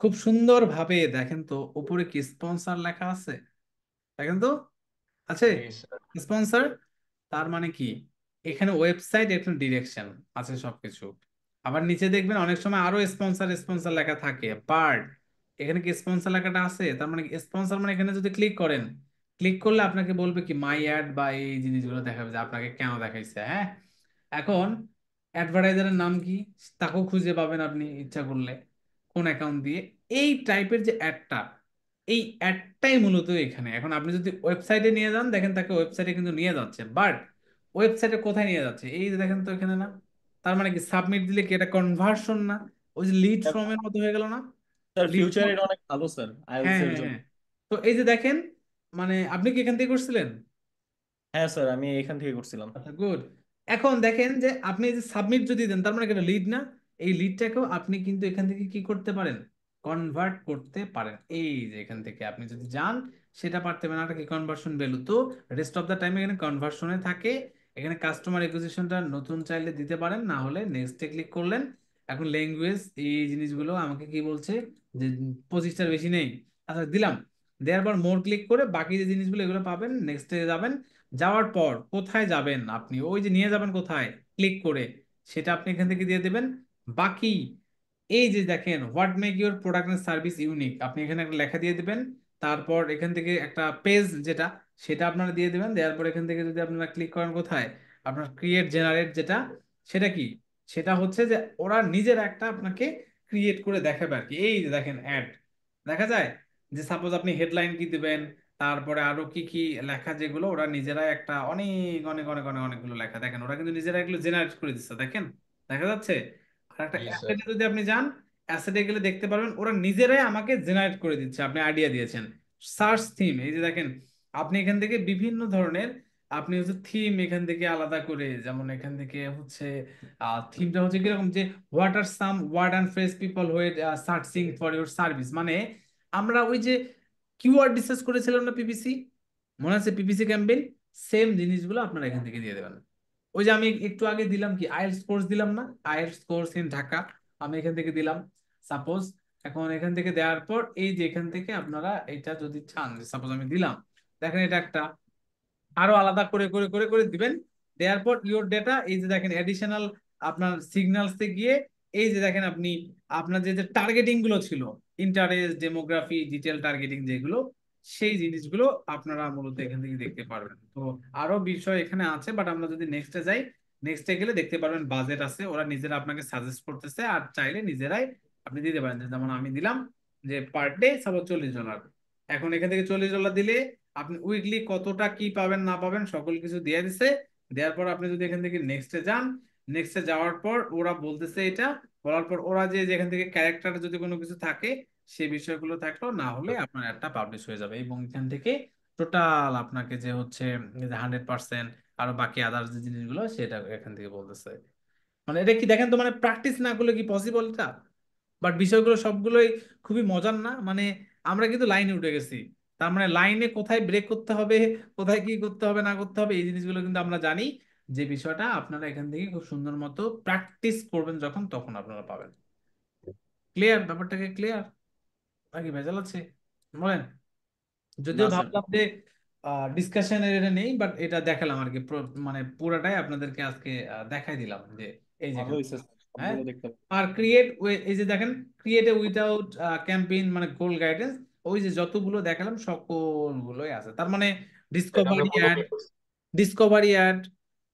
খুব সুন্দর ভাবে দেখেন তো উপরে কি স্পন্সর লেখা আছে, দেখেন তো আছে জি স্যার। স্পন্সর। তার মানে কি এখানে ওয়েবসাইট, এখানে ডিরেকশন আছে সবকিছু। আবার নিচে দেখবেন অনেক সময় আরো স্পন্সর স্পন্সর লেখা থাকে, বাট এখানে কি স্পন্সর লেখাটা আছে, তার মানে স্পন্সর মানে এখানে যদি ক্লিক করেন, ক্লিক করলে আপনাকে বলবে কি মাই অ্যাড বা এই জিনিসগুলো দেখাবে যে আপনাকে কেন দেখাইছে। হ্যাঁ, এখন অ্যাডভার্টাইজারের নাম কি তাকেও খুঁজে পাবেন আপনি ইচ্ছা করলে, কোন অ্যাকাউন্ট দিয়ে। এই টাইপের যে অ্যাডটা, এই অ্যাডটাই মূলত এখানে। এখন আপনি যদি ওয়েবসাইটে নিয়ে যান, দেখেন তাকে ওয়েবসাইটে কিন্তু নিয়ে যাচ্ছে, বাট ওয়েবসাইটে কোথায় নিয়ে যাচ্ছে এই যে দেখেন তো এখানে না। তার মানে কি সাবমিট দিলে কি এটা কনভার্সন না, ওই যে লিড ফর্মের মতো হয়ে গেল না, স্যার লিড ফিউচার ফর্ম। এটা অনেক ভালো স্যার, হ্যাঁ আইএলটিএস এর হ্যাঁ জন্য। হ্যাঁ, তো এই যে দেখেন, মানে আপনি কি এখান থেকে করছিলেন? হ্যাঁ স্যার, আমি এখান থেকে করছিলাম। আচ্ছা গুড। এখন দেখেন যে আপনি এই যে সাবমিট যদি দেন, তার মানে কি এটা লিড না, এই লিডটাকেও আপনি কিন্তু এখান থেকে কি করতে পারেন, কনভার্ট করতে পারেন। এই যে এখান থেকে আপনি যদি যান, সেটা পারতে পারেন একটা কি কনভার্সন ভ্যালু। তো রেস্ট অফ দ্য টাইম এখানে কনভার্সনে থাকে। এখানে কাস্টমার একুইজিশনটা নতুন চাইলে দিতে পারেন, না হলে নেক্সটে ক্লিক করলেন। এখন ল্যাঙ্গুয়েজ এই জিনিসগুলো আমাকে কি বলছে যে 25টার বেশি নেই, আচ্ছা দিলাম। দেওয়ার পর মোর ক্লিক করে বাকি যে জিনিসগুলো এগুলো পাবেন, নেক্সটে যাবেন। যাওয়ার পর কোথায় যাবেন আপনি, ওই যে নিয়ে যাবেন কোথায় ক্লিক করে, সেটা আপনি এখান থেকে দিয়ে দেবেন। বাকি এই যে দেখেন what make your product and service unique, আপনি এখানে একটা লেখা দিয়ে দিবেন। তারপর এখান থেকে একটা পেজ যেটা, সেটা আপনারা দিয়ে দিবেন। দেওয়ার পর এখান থেকে যদি আপনারা ক্লিক করেন কোথায়, আপনার ক্রিয়েট জেনারেট যেটা, সেটা কি, সেটা হচ্ছে যে ওরা নিজের একটা আপনাকে ক্রিয়েট করে দেখাবে আর কি। এই যে দেখেন অ্যাড দেখা যায়, যে সাপোজ আপনি হেডলাইন কি দিবেন, তারপরে আরো কি কি লেখা, যেগুলো ওরা নিজেরাই একটা অনেক অনেক অনেক অনেক অনেকগুলো লেখা, দেখেন ওরা কিন্তু নিজেরা এগুলো জেনারেট করে দিচ্ছে, দেখেন দেখা যাচ্ছে। আর একটা জি স্যার। অ্যাসেটে যদি আপনি যান, অ্যাসেটে গেলে দেখতে পারবেন ওরা নিজেরাই আমাকে জেনারেট করে দিচ্ছে, আপনি আইডিয়া দিয়েছেন। সার্চ থিম এই যে দেখেন, আপনি এখান থেকে বিভিন্ন ধরনের আপনি হচ্ছে থিম এখান থেকে আলাদা করে, যেমন এখান থেকে হচ্ছে থিমটা হচ্ছে কিরকম যে what are some word and phrase people were searching for your service, মানে আমরা ওই যে কিওয়ার্ড ডিসকাস করেছিলাম না পিপিসি, মনে আছে পিপিসি ক্যাম্পেইন, সেম জিনিসগুলো আপনারা এখান থেকে দিয়ে দেবেন। ওই যে আমি একটু আগে দিলাম কি আইএলটিএস কোর্স দিলাম না, আইএলটিএস কোর্স ইন ঢাকা, আমি এখান থেকে দিলাম সাপোজ। এখন এখান থেকে দেওয়ার পর এই যে এখান থেকে আপনারা এটা যদি চান, সাপোজ আমি দিলাম, দেখেন এটা একটা আরো আলাদা করে করে করে করে দিবেন। দেওয়ার পর ইওর ডেটা, এই যে দেখেন এডিশনাল আপনার সিগন্যালসে গিয়ে এই যে দেখেন আপনি আপনার যে যে টার্গেটিং গুলো ছিল, ইন্টারেস্ট, ডেমোগ্রাফি, ডিটেল টার্গেটিং যেগুলো, সেই জিনিসগুলো আপনারা মূলত এখান থেকে দেখতে পারবেন। তো আরো বিষয় এখানে আছে, বাট আমরা যদি নেক্সটে যাই, নেক্সটে গেলে দেখতে পারবেন বাজেট আছে, ওরা নিজেরা আপনাকে সাজেস্ট করতেছে, আর চাইলে নিজেরাই আপনি দিতে পারেন। যেমন আমি দিলাম যে পার ডে সাপোজ $40। এখন এখান থেকে $40 দিলে আপনি উইকলি কতটা কি পাবেন না পাবেন সকল কিছু দিয়ে দিছে। দেওয়ার পর আপনি যদি এখান থেকে নেক্সটে যান, নেক্সটে যাওয়ার পর ওরা বলতেছে এটা, বলার পর ওরা যে যেখান থেকে ক্যারেক্টার যদি কোনো কিছু থাকে সেই বিষয়গুলো থাকলো, না হলে আপনার একটা পাবলিশ হয়ে যাবে, এবং এখান থেকে টোটাল আপনাকে যে হচ্ছে 100% আরো বাকি আদার্স যে জিনিসগুলো সেটা এখান থেকে বলতেছে। মানে এটা কি দেখেন তো, মানে প্র্যাকটিস না করলে কি পসিবল এটা? বাট বিষয়গুলো সবগুলোই খুবই মজার না, মানে আমরা কিন্তু লাইনে উঠে গেছি। তার মানে লাইনে কোথায় ব্রেক করতে হবে, কোথায় কি করতে হবে না করতে হবে, এই জিনিসগুলো কিন্তু আমরা জানি। যে বিষয়টা আপনারা এখান থেকে খুব সুন্দর মতো প্র্যাকটিস করবেন যখন, তখন আপনারা পাবেন। ক্লিয়ার? ব্যাপারটাকে ক্লিয়ার নাকি ভেজাল আছে বলেন? না যদিও স্যার, ভাবলাম যে ডিসকাশনের এটা নেই, বাট এটা দেখালাম আর কি, মানে পুরাটাই আপনাদেরকে আজকে দেখাই দিলাম যে এই ভালো যেখানে। হয়েছে স্যার, হ্যাঁ, সবগুলো দেখতে আর ক্রিয়েট, এই যে দেখেন ক্রিয়েট এ উইদাউট ক্যাম্পেইন মানে গোল গাইডেন্স, ওই যে যতগুলো দেখালাম সকলগুলোই আছে। তার মানে এটা আমরা ডিসকভারি ফলো অ্যাড, করছি। ডিসকভারি অ্যাড,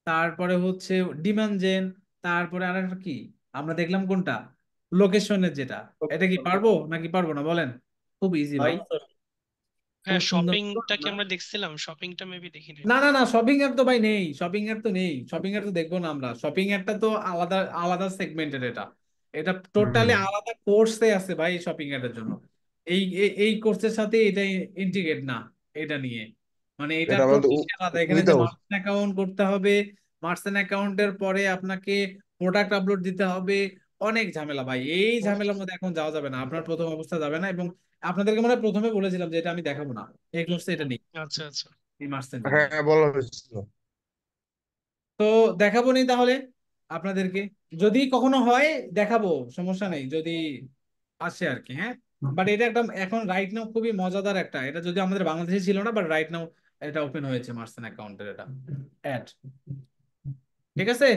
তারপরে হচ্ছে ডিমান্ড জেন, তারপরে আর একটা কি আমরা দেখলাম কোনটা, লোকেশনের যেটা। এটা কি পারবো নাকি পারবো না বলেন? খুব ইজি ভাই, পারবো স্যার। খুব হ্যাঁ, সুন্দর শপিংটা কি মতো। আমরা দেখছিলাম? শপিংটা মেবি দেখি নাই। না না না, শপিং এর তো ভাই নেই, শপিং এর তো নেই, শপিং এর তো দেখবো না আমরা, শপিং এরটা তো আলাদা আলাদা সেগমেন্টের, এটা এটা টোটালি হুম। আলাদা কোর্সে আছে ভাই শপিং এর জন্য। এই কোর্সের সাথে এটা ইন্টিগ্রেট না, এটা নিয়ে মানে এটা এটা আমাদের টোটালি আলাদা। এখানে যে উইদাউট। মার্চেন্ট অ্যাকাউন্ট করতে হবে, মার্চেন্ট অ্যাকাউন্টের পরে আপনাকে প্রোডাক্ট আপলোড দিতে হবে, অনেক ঝামেলা ভাই। এই ঝামেলার মধ্যে এখন যাওয়া যাবে না, আপনার প্রথম অবস্থা যাবে না। এবং আপনাদেরকে মানে প্রথমে বলেছিলাম যে এটা আমি দেখাবো না, এই কোর্সে এটা নেই, আচ্ছা আচ্ছা। এই মার্চেন্ট জন্য। হ্যাঁ, বলা হয়েছিল। তো দেখাবো নি তাহলে আপনাদেরকে, যদি কখনো হয় দেখাবো, সমস্যা নেই যদি আসে আর কি। হ্যাঁ, বাট এটা একটা এখন রাইট নাও খুবই মজাদার একটা, এটা যদি আমাদের বাংলাদেশে ছিল না, বাট রাইট নাও এটা ওপেন হয়েছে মার্সেন অ্যাকাউন্টের এটা অ্যাড। ঠিক আছে,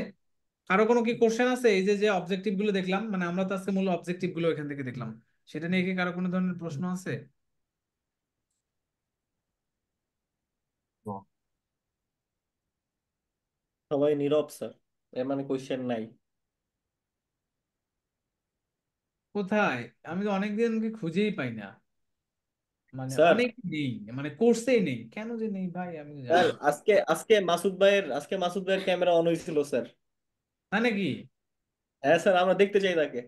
কারো কোনো কি কোশ্চেন আছে? এই যে যে অবজেক্টিভ গুলো দেখলাম, মানে আমরা তো আজকে মূল অবজেক্টিভ গুলো এখান থেকে দেখলাম, সেটা নিয়ে কি কারো কোনো ধরনের প্রশ্ন আছে? সবাই নীরব স্যার, এর মানে কোশ্চেন নাই। কোথায়? আমি তো অনেকদিন খুঁজেই পাই না, মানে স্যার, অনেক নেই, মানে কোর্সেই নেই, কেন যে নেই ভাই আমি তো জানি স্যার না। আজকে আজকে মাসুদ ভাইয়ের ক্যামেরা অন হয়েছিল স্যার। তাই নাকি? হ্যাঁ স্যার, আমরা দেখতে চাই তাকে।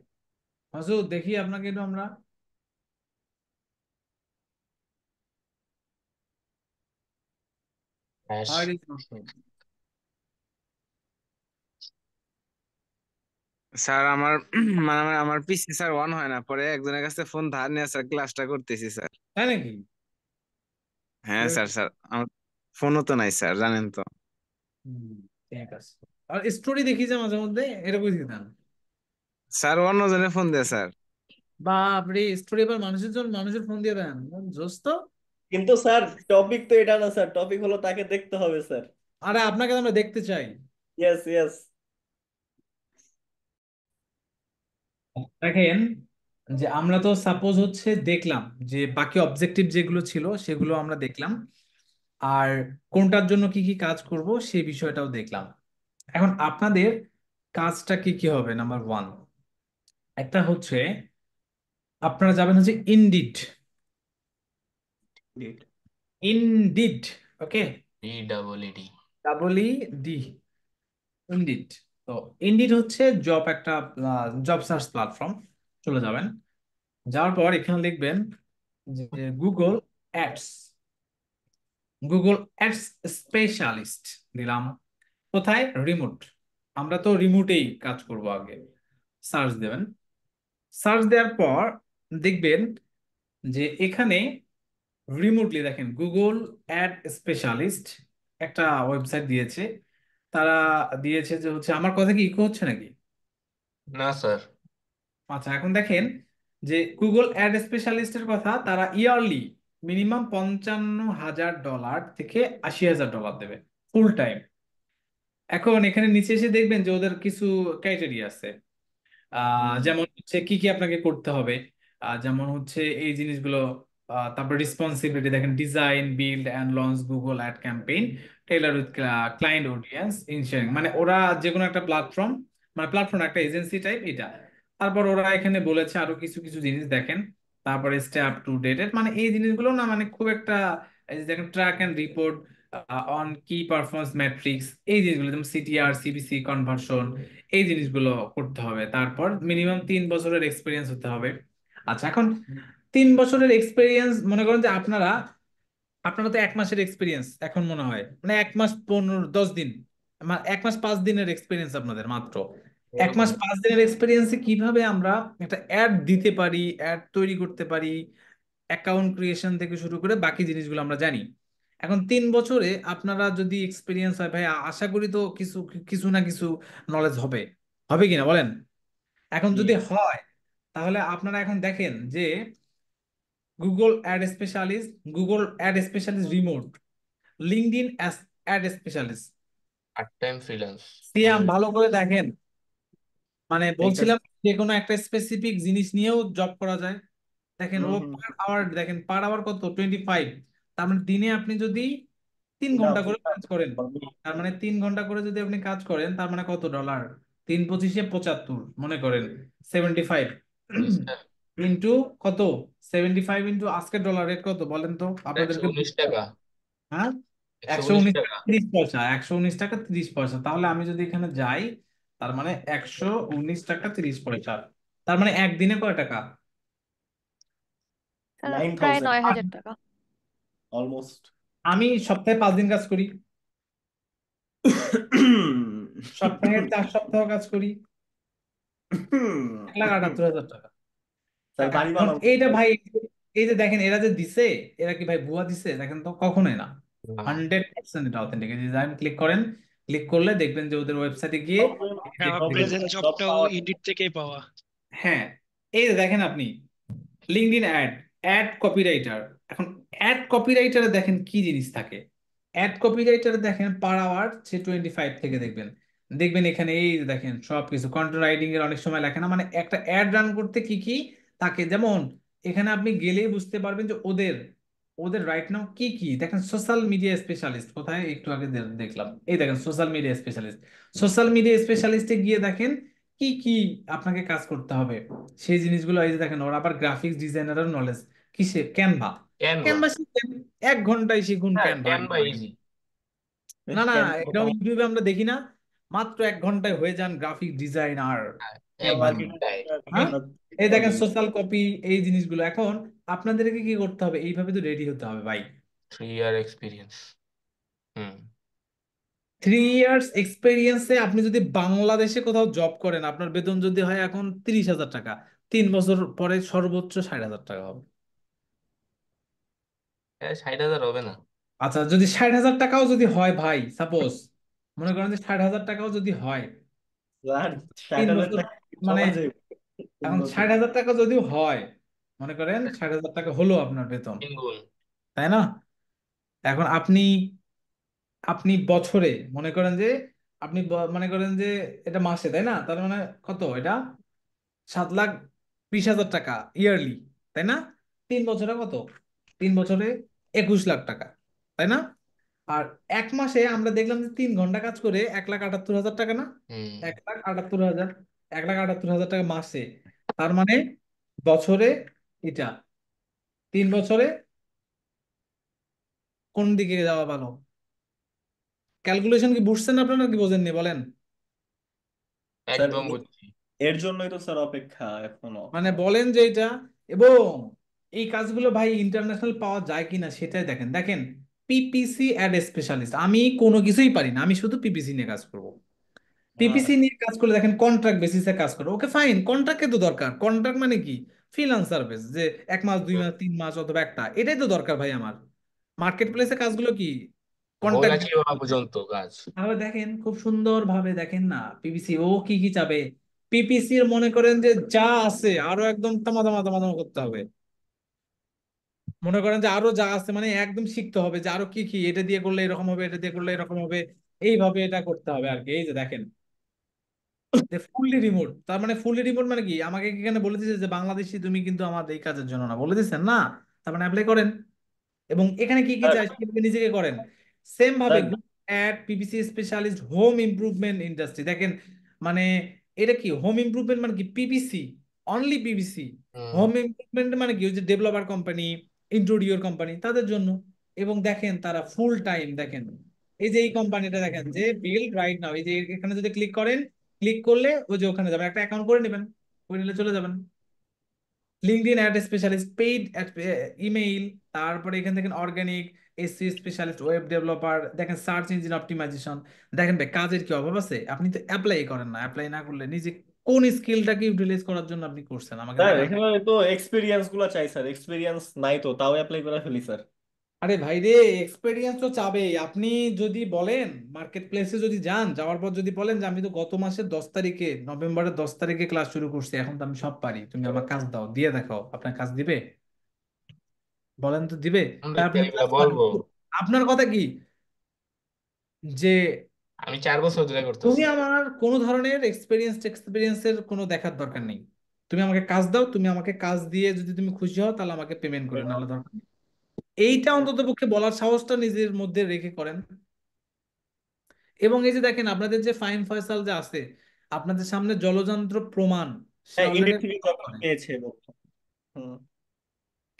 মাসুদ দেখি আপনাকে একটু আমরা। হ্যাঁ, How it is Masood? Sir আমার মানে আমার পিসি স্যার অন হয় না, পরে একজনের কাছে ফোন ধার নিয়ে স্যার ক্লাসটা করতেছি স্যার। তাই নাকি? হ্যাঁ স্যার, স্যার আমার ফোনও তো নাই স্যার, জানেন তো। হুম, ঠিক আছে। আর স্টোরি দেখি যে মাঝে মধ্যে, এটা বুঝি না। স্যার অন্যজনে ফোন দেয় স্যার। বাপরে, স্টোরি আবার মানুষের জন্য মানুষের ফোন দিয়ে দেন, জোস তো। কিন্তু স্যার টপিক তো এটা না স্যার, টপিক হলো তাকে দেখতে হবে স্যার। আরে আপনাকে তো আমরা দেখতে চাই। Yes yes. দেখেন, যে আমরা তো সাপোজ হচ্ছে দেখলাম যে বাকি অবজেক্টিভ যেগুলো ছিল সেগুলো আমরা দেখলাম, আর কোনটার জন্য কি কি কাজ করব সেই বিষয়টাও দেখলাম। এখন আপনাদের কাজটা কি কি হবে? নাম্বার ওয়ান, একটা হচ্ছে আপনারা যাবেন হচ্ছে ইনডিড, ইনডিড, ওকে, DEED। Double E D, indeed. তো ইনডিড হচ্ছে জব, একটা জব সার্চ প্ল্যাটফর্ম। চলে যাবেন, যাওয়ার পর এখানে লিখবেন যে Google ads, Google ads specialist দিলাম। কোথায়? রিমোট। আমরা তো রিমোটেই কাজ করব আগে। সার্চ দেবেন। সার্চ দেওয়ার পর দেখবেন যে এখানে রিমোটলি দেখেন গুগল অ্যাড স্পেশালিস্ট একটা ওয়েবসাইট দিয়েছে। তারা দিয়েছে যে হচ্ছে, আমার কথা কি ইকো হচ্ছে নাকি? না স্যার। আচ্ছা, এখন দেখেন যে গুগল অ্যাড স্পেশালিস্টের কথা, তারা ইয়ারলি মিনিমাম $55,000 থেকে $80,000 দেবে ফুল টাইম। এখন এখানে নিচে এসে দেখবেন যে ওদের কিছু ক্রাইটেরিয়া আছে। যেমন হচ্ছে কি কি আপনাকে করতে হবে, যেমন হচ্ছে এই জিনিসগুলো। তারপর রেসপন্সিবিলিটি দেখেন, design, build and launch Google ad campaign tailor with client audience ensuring, মানে ওরা যে কোনো একটা প্ল্যাটফর্ম, মানে প্ল্যাটফর্ম একটা এজেন্সি টাইপ এটা। তারপর ওরা এখানে বলেছে আরো কিছু কিছু জিনিস দেখেন। তারপরে স্টেপ টু ডেটেড, মানে এই জিনিসগুলো না মানে খুব একটা, এই যে দেখেন ট্র্যাক অ্যান্ড রিপোর্ট অন কি পারফরমেন্স ম্যাট্রিক্স, এই জিনিসগুলো যেমন সিটিআর, সিবিসি কনভার্সন, এই জিনিসগুলো করতে হবে। তারপর মিনিমাম 3 বছরের এক্সপিরিয়েন্স হতে হবে। আচ্ছা, এখন 3 বছরের এক্সপিরিয়েন্স, মনে করেন যে আপনারা আপনারা তো 1 মাসের এক্সপিরিয়েন্স এখন মনে হয়, মানে 1 মাস 10 দিন, 1 মাস 5 দিনের এক্সপিরিয়েন্স আপনাদের মাত্র। এক এরকম। মাস 5 দিনের এক্সপিরিয়েন্সে কিভাবে আমরা একটা অ্যাড দিতে পারি, অ্যাড তৈরি করতে পারি, অ্যাকাউন্ট ক্রিয়েশন থেকে শুরু করে বাকি জিনিসগুলো আমরা জানি। এখন 3 বছরে আপনারা যদি এক্সপিরিয়েন্স হয় ভাই, আশা করি তো কিছু কিছু না কিছু নলেজ হবে, হবে কিনা বলেন? এখন যদি হয়, তাহলে আপনারা এখন দেখেন যে Google ad specialist, Google ad specialist remote, LinkedIn ad specialist. Part time freelance. Siam ভালো করে দেখেন, মানে এইটা বলছিলাম যে কোনো একটা স্পেসিফিক জিনিস নিয়েও জব করা যায়। দেখেন ও হুম। পার আওয়ার, দেখেন পার আওয়ার কত, 25। তার মানে দিনে আপনি যদি 3 ঘন্টা করে কাজ করেন, তার মানে 3 ঘন্টা করে যদি আপনি কাজ করেন, তার মানে কত ডলার? 3 × 25 = 75, মনে করেন 75 স্যার ইন্টু কত, 75 ইন্টু আজকের ডলার রেট কত বলেন তো আপনাদেরকে? 119 টাকা। হ্যাঁ, 119 119 টাকা। টাকা 30 পয়সা, 119 টাকা 30 পয়সা। তাহলে আমি যদি এখানে যাই, তার মানে 119 টাকা 30 পয়সা। তার মানে একদিনে কয় টাকা? প্রায় 9,000 9,000 টাকা। অলমোস্ট। আমি সপ্তাহে 5 দিন কাজ করি, সপ্তাহে 4 সপ্তাহ কাজ করি, 1,78,000 টাকা। স্যার বাড়ি এখন বানাবো। এইটা ভাই, এই যে দেখেন এরা যে দিছে, এরা কি ভাই ভুয়া দিছে? দেখেন তো, কখনোই না। না। 100% এটা অথেন্টিক। ডিজাইন ক্লিক করেন, ক্লিক করলে দেখবেন যে ওদের ওয়েবসাইটে গিয়ে হ্যাঁ, আমার প্রেজেন্ট জব জবটাও পাওয়া ইন্ডিড থেকেই পাওয়া। হ্যাঁ, এই যে দেখেন আপনি লিঙ্কডইন অ্যাড, অ্যাড কপিরাইটার। এখন অ্যাড কপিরাইটারে দেখেন কি জিনিস থাকে। অ্যাড কপিরাইটারে দেখেন পার আওয়ার সে 25 থেকে দেখবেন, দেখবেন এখানে এই যে দেখেন সবকিছু কন্টেন্ট রাইটিং এর অনেক সময় লেখে না, মানে একটা অ্যাড রান করতে কি কি থাকে। যেমন এখানে আপনি গেলেই বুঝতে পারবেন যে ওদের ওদের রাইট নাও কি কি দেখেন। সোশ্যাল মিডিয়া স্পেশালিস্ট কোথায়, একটু আগে দেখলাম, এই দেখেন social media specialist. Social media স্পেশালিস্টে গিয়ে দেখেন কি কি আপনাকে কাজ করতে হবে, সেই জিনিসগুলো এই যে দেখেন। ওর আবার গ্রাফিক্স ডিজাইনারের নলেজ কিসে? ক্যানভা। ক্যানভা। ক্যানভা শিখেন, 1 ঘন্টায় শিখুন হ্যাঁ, ক্যানভা। Canva easy. না না, এরকম ক্যানভা ইউটিউবে আমরা দেখি না, মাত্র 1 ঘন্টায় হয়ে যান গ্রাফিক ডিজাইনার এক ক্যানভা নিয়ে। ঘন্টায়। হ্যাঁ, এই দেখেন সোশ্যাল কপি, এই জিনিসগুলো। এখন আপনাদেরকে কি করতে হবে? এইভাবে তো রেডি হতে হবে ভাই। 3 ইয়ার এক্সপিরিয়েন্স। হুম। 3 ইয়ার্স এক্সপেরিয়েন্সে আপনি যদি বাংলাদেশে কোথাও জব করেন, আপনার বেতন যদি হয় এখন 30,000 টাকা, 3 বছর পরে সর্বোচ্চ 60,000 টাকা হবে। 60,000 হবে না। আচ্ছা, যদি 60,000 টাকাও যদি হয় ভাই, সাপোজ মনে করেন যে 60,000 টাকাও যদি হয়, স্যার তিন 60,000 বছর টাকা মানে, সমাজে এখন 60,000 টাকা যদিও হয়, মনে করেন 60,000 টাকা হলো আপনার বেতন, 3 গুণ। তাই না? এখন আপনি আপনি বছরে মনে করেন যে, আপনি মনে করেন যে এটা মাসে, তাই না? তার মানে কত এটা? 7,20,000 টাকা ইয়ারলি, তাই না? 3 বছরে কত? 3 বছরে 21 লাখ টাকা, তাই না? আর 1 মাসে আমরা দেখলাম যে 3 ঘন্টা কাজ করে 1,78,000 টাকা না? হুম। 1,78,000, 1,78,000 টাকা মাসে। তার মানে বছরে এটা, 3 বছরে কোন দিকে যাওয়া ভালো? ক্যালকুলেশন কি বুঝছেন আপনারা, কি বোঝেননি বলেন? স্যার একদম বুঝছি। এর জন্যই তো স্যার অপেক্ষা এখনো। মানে বলেন যে এটা, এবং এই কাজগুলো ভাই ইন্টারন্যাশনাল পাওয়া যায় কিনা সেটাই দেখেন। দেখেন পিপিসি অ্যাড স্পেশালিস্ট। আমি কোনো কিছুই পারি না, আমি শুধু পিপিসি নিয়ে কাজ করব। পিপিসি নিয়ে কাজ করলে দেখেন কন্ট্রাক্ট বেসিসে কাজ করো, ওকে ফাইন, কন্ট্রাক্টে তো দরকার। কন্ট্রাক্ট মানে কি? ফ্রিল্যান্সার বেস, যে 1 মাস 2 মাস 3 মাস অথবা একটা, এটাই তো দরকার ভাই আমার। মার্কেট প্লেসে কাজগুলো কি বইলা কন্ট্রাক্ট। কি হওয়া পর্যন্ত কাজ? তাহলে দেখেন খুব সুন্দর ভাবে দেখেন না পিপিসি ও কি কি চাবে। পিপিসি এর মনে করেন যে যা আছে আরো একদম তামা তামা তামা তামা করতে হবে। মনে করেন যে আরো যা আছে মানে একদম শিখতে হবে যে আরো কি কি, এটা দিয়ে করলে এরকম হবে, এটা দিয়ে করলে এরকম হবে, এইভাবে এটা করতে হবে আর কি। এই যে দেখেন যে ফুললি রিমোট, তার মানে ফুললি রিমোট মানে কি, আমাকে কি এখানে বলে দিচ্ছে যে বাংলাদেশি তুমি কিন্তু আমার এই কাজের জন্য না, বলে দিচ্ছেন না? তার মানে অ্যাপ্লাই করেন। এবং এখানে কি কি চাই সেগুলো নিজেকে করেন। সেম ভাবে sir ad PPC specialist home improvement industry, দেখেন মানে এটা কি হোম ইমপ্রুভমেন্ট মানে কি, PPC, only PPC. Hmm. Home improvement মানে কি, ওই যে ডেভেলপার কোম্পানি, ইন্টেরিয়র কোম্পানি, তাদের জন্য। এবং দেখেন তারা ফুল টাইম, দেখেন এই যে এই কোম্পানিটা দেখেন যে বিল্ড রাইট নাও, এই যে এখানে যদি ক্লিক করেন, ক্লিক করলে ওই যে ওখানে যাবেন, একটা অ্যাকাউন্ট করে নেবেন, করে নিলে চলে যাবেন। LinkedIn ad specialist, paid email, তারপরে এখান থেকে organic, SEO specialist, web developer, দেখেন সার্চ ইঞ্জিন অপটিমাইজেশন। দেখেন ভাই কাজের কি অভাব আছে? আপনি তো অ্যাপ্লাই করেন না, অ্যাপ্লাই না করলে নিজে কোন স্কিলটাকে ইউটিলাইজ করার জন্য আপনি করছেন আমাকে স্যার দেখান। এখানে তো এক্সপিরিয়েন্স গুলো চাই স্যার, এক্সপিরিয়েন্স নাই তো তাও অ্যাপ্লাই করে ফেলি স্যার। আরে ভাই রে, এক্সপেরিয়েন্স তো চাবেই। আপনি যদি বলেন মার্কেট প্লেসে যদি যান, যাওয়ার পর যদি বলেন যে আমি তো গত মাসের 10 তারিখে, নভেম্বরের 10 তারিখে ক্লাস শুরু করছি, এখন তো আমি সব পারি, তুমি আমার কাজ দাও, দিয়ে দেখাও, আপনার কাজ দিবে? বলেন তো দিবে? তাই দেখতে আপনি এগুলা কাজ পারেন। বলবো। আপনার কথা কি যে আমি 4 বছর ধরে তুমি করতেছি। আমার কোনো ধরনের এক্সপিরিয়েন্সের কোনো দেখার দরকার নেই, তুমি আমাকে কাজ দাও, তুমি আমাকে কাজ দিয়ে যদি তুমি খুশি হও তাহলে আমাকে পেমেন্ট করে, নাহলে দরকার নেই। এইটা অন্তত পক্ষে বলার সাহসটা নিজের মধ্যে রেখে করেন। এবং এই যে দেখেন আপনাদের যে ফাইম ফয়সাল যে আছে, আপনাদের সামনে জলযন্ত্র প্রমাণ, সে হ্যাঁ অলরেডি ইন্ডিয়া থেকে জব পেয়েছে বলতো। হুম।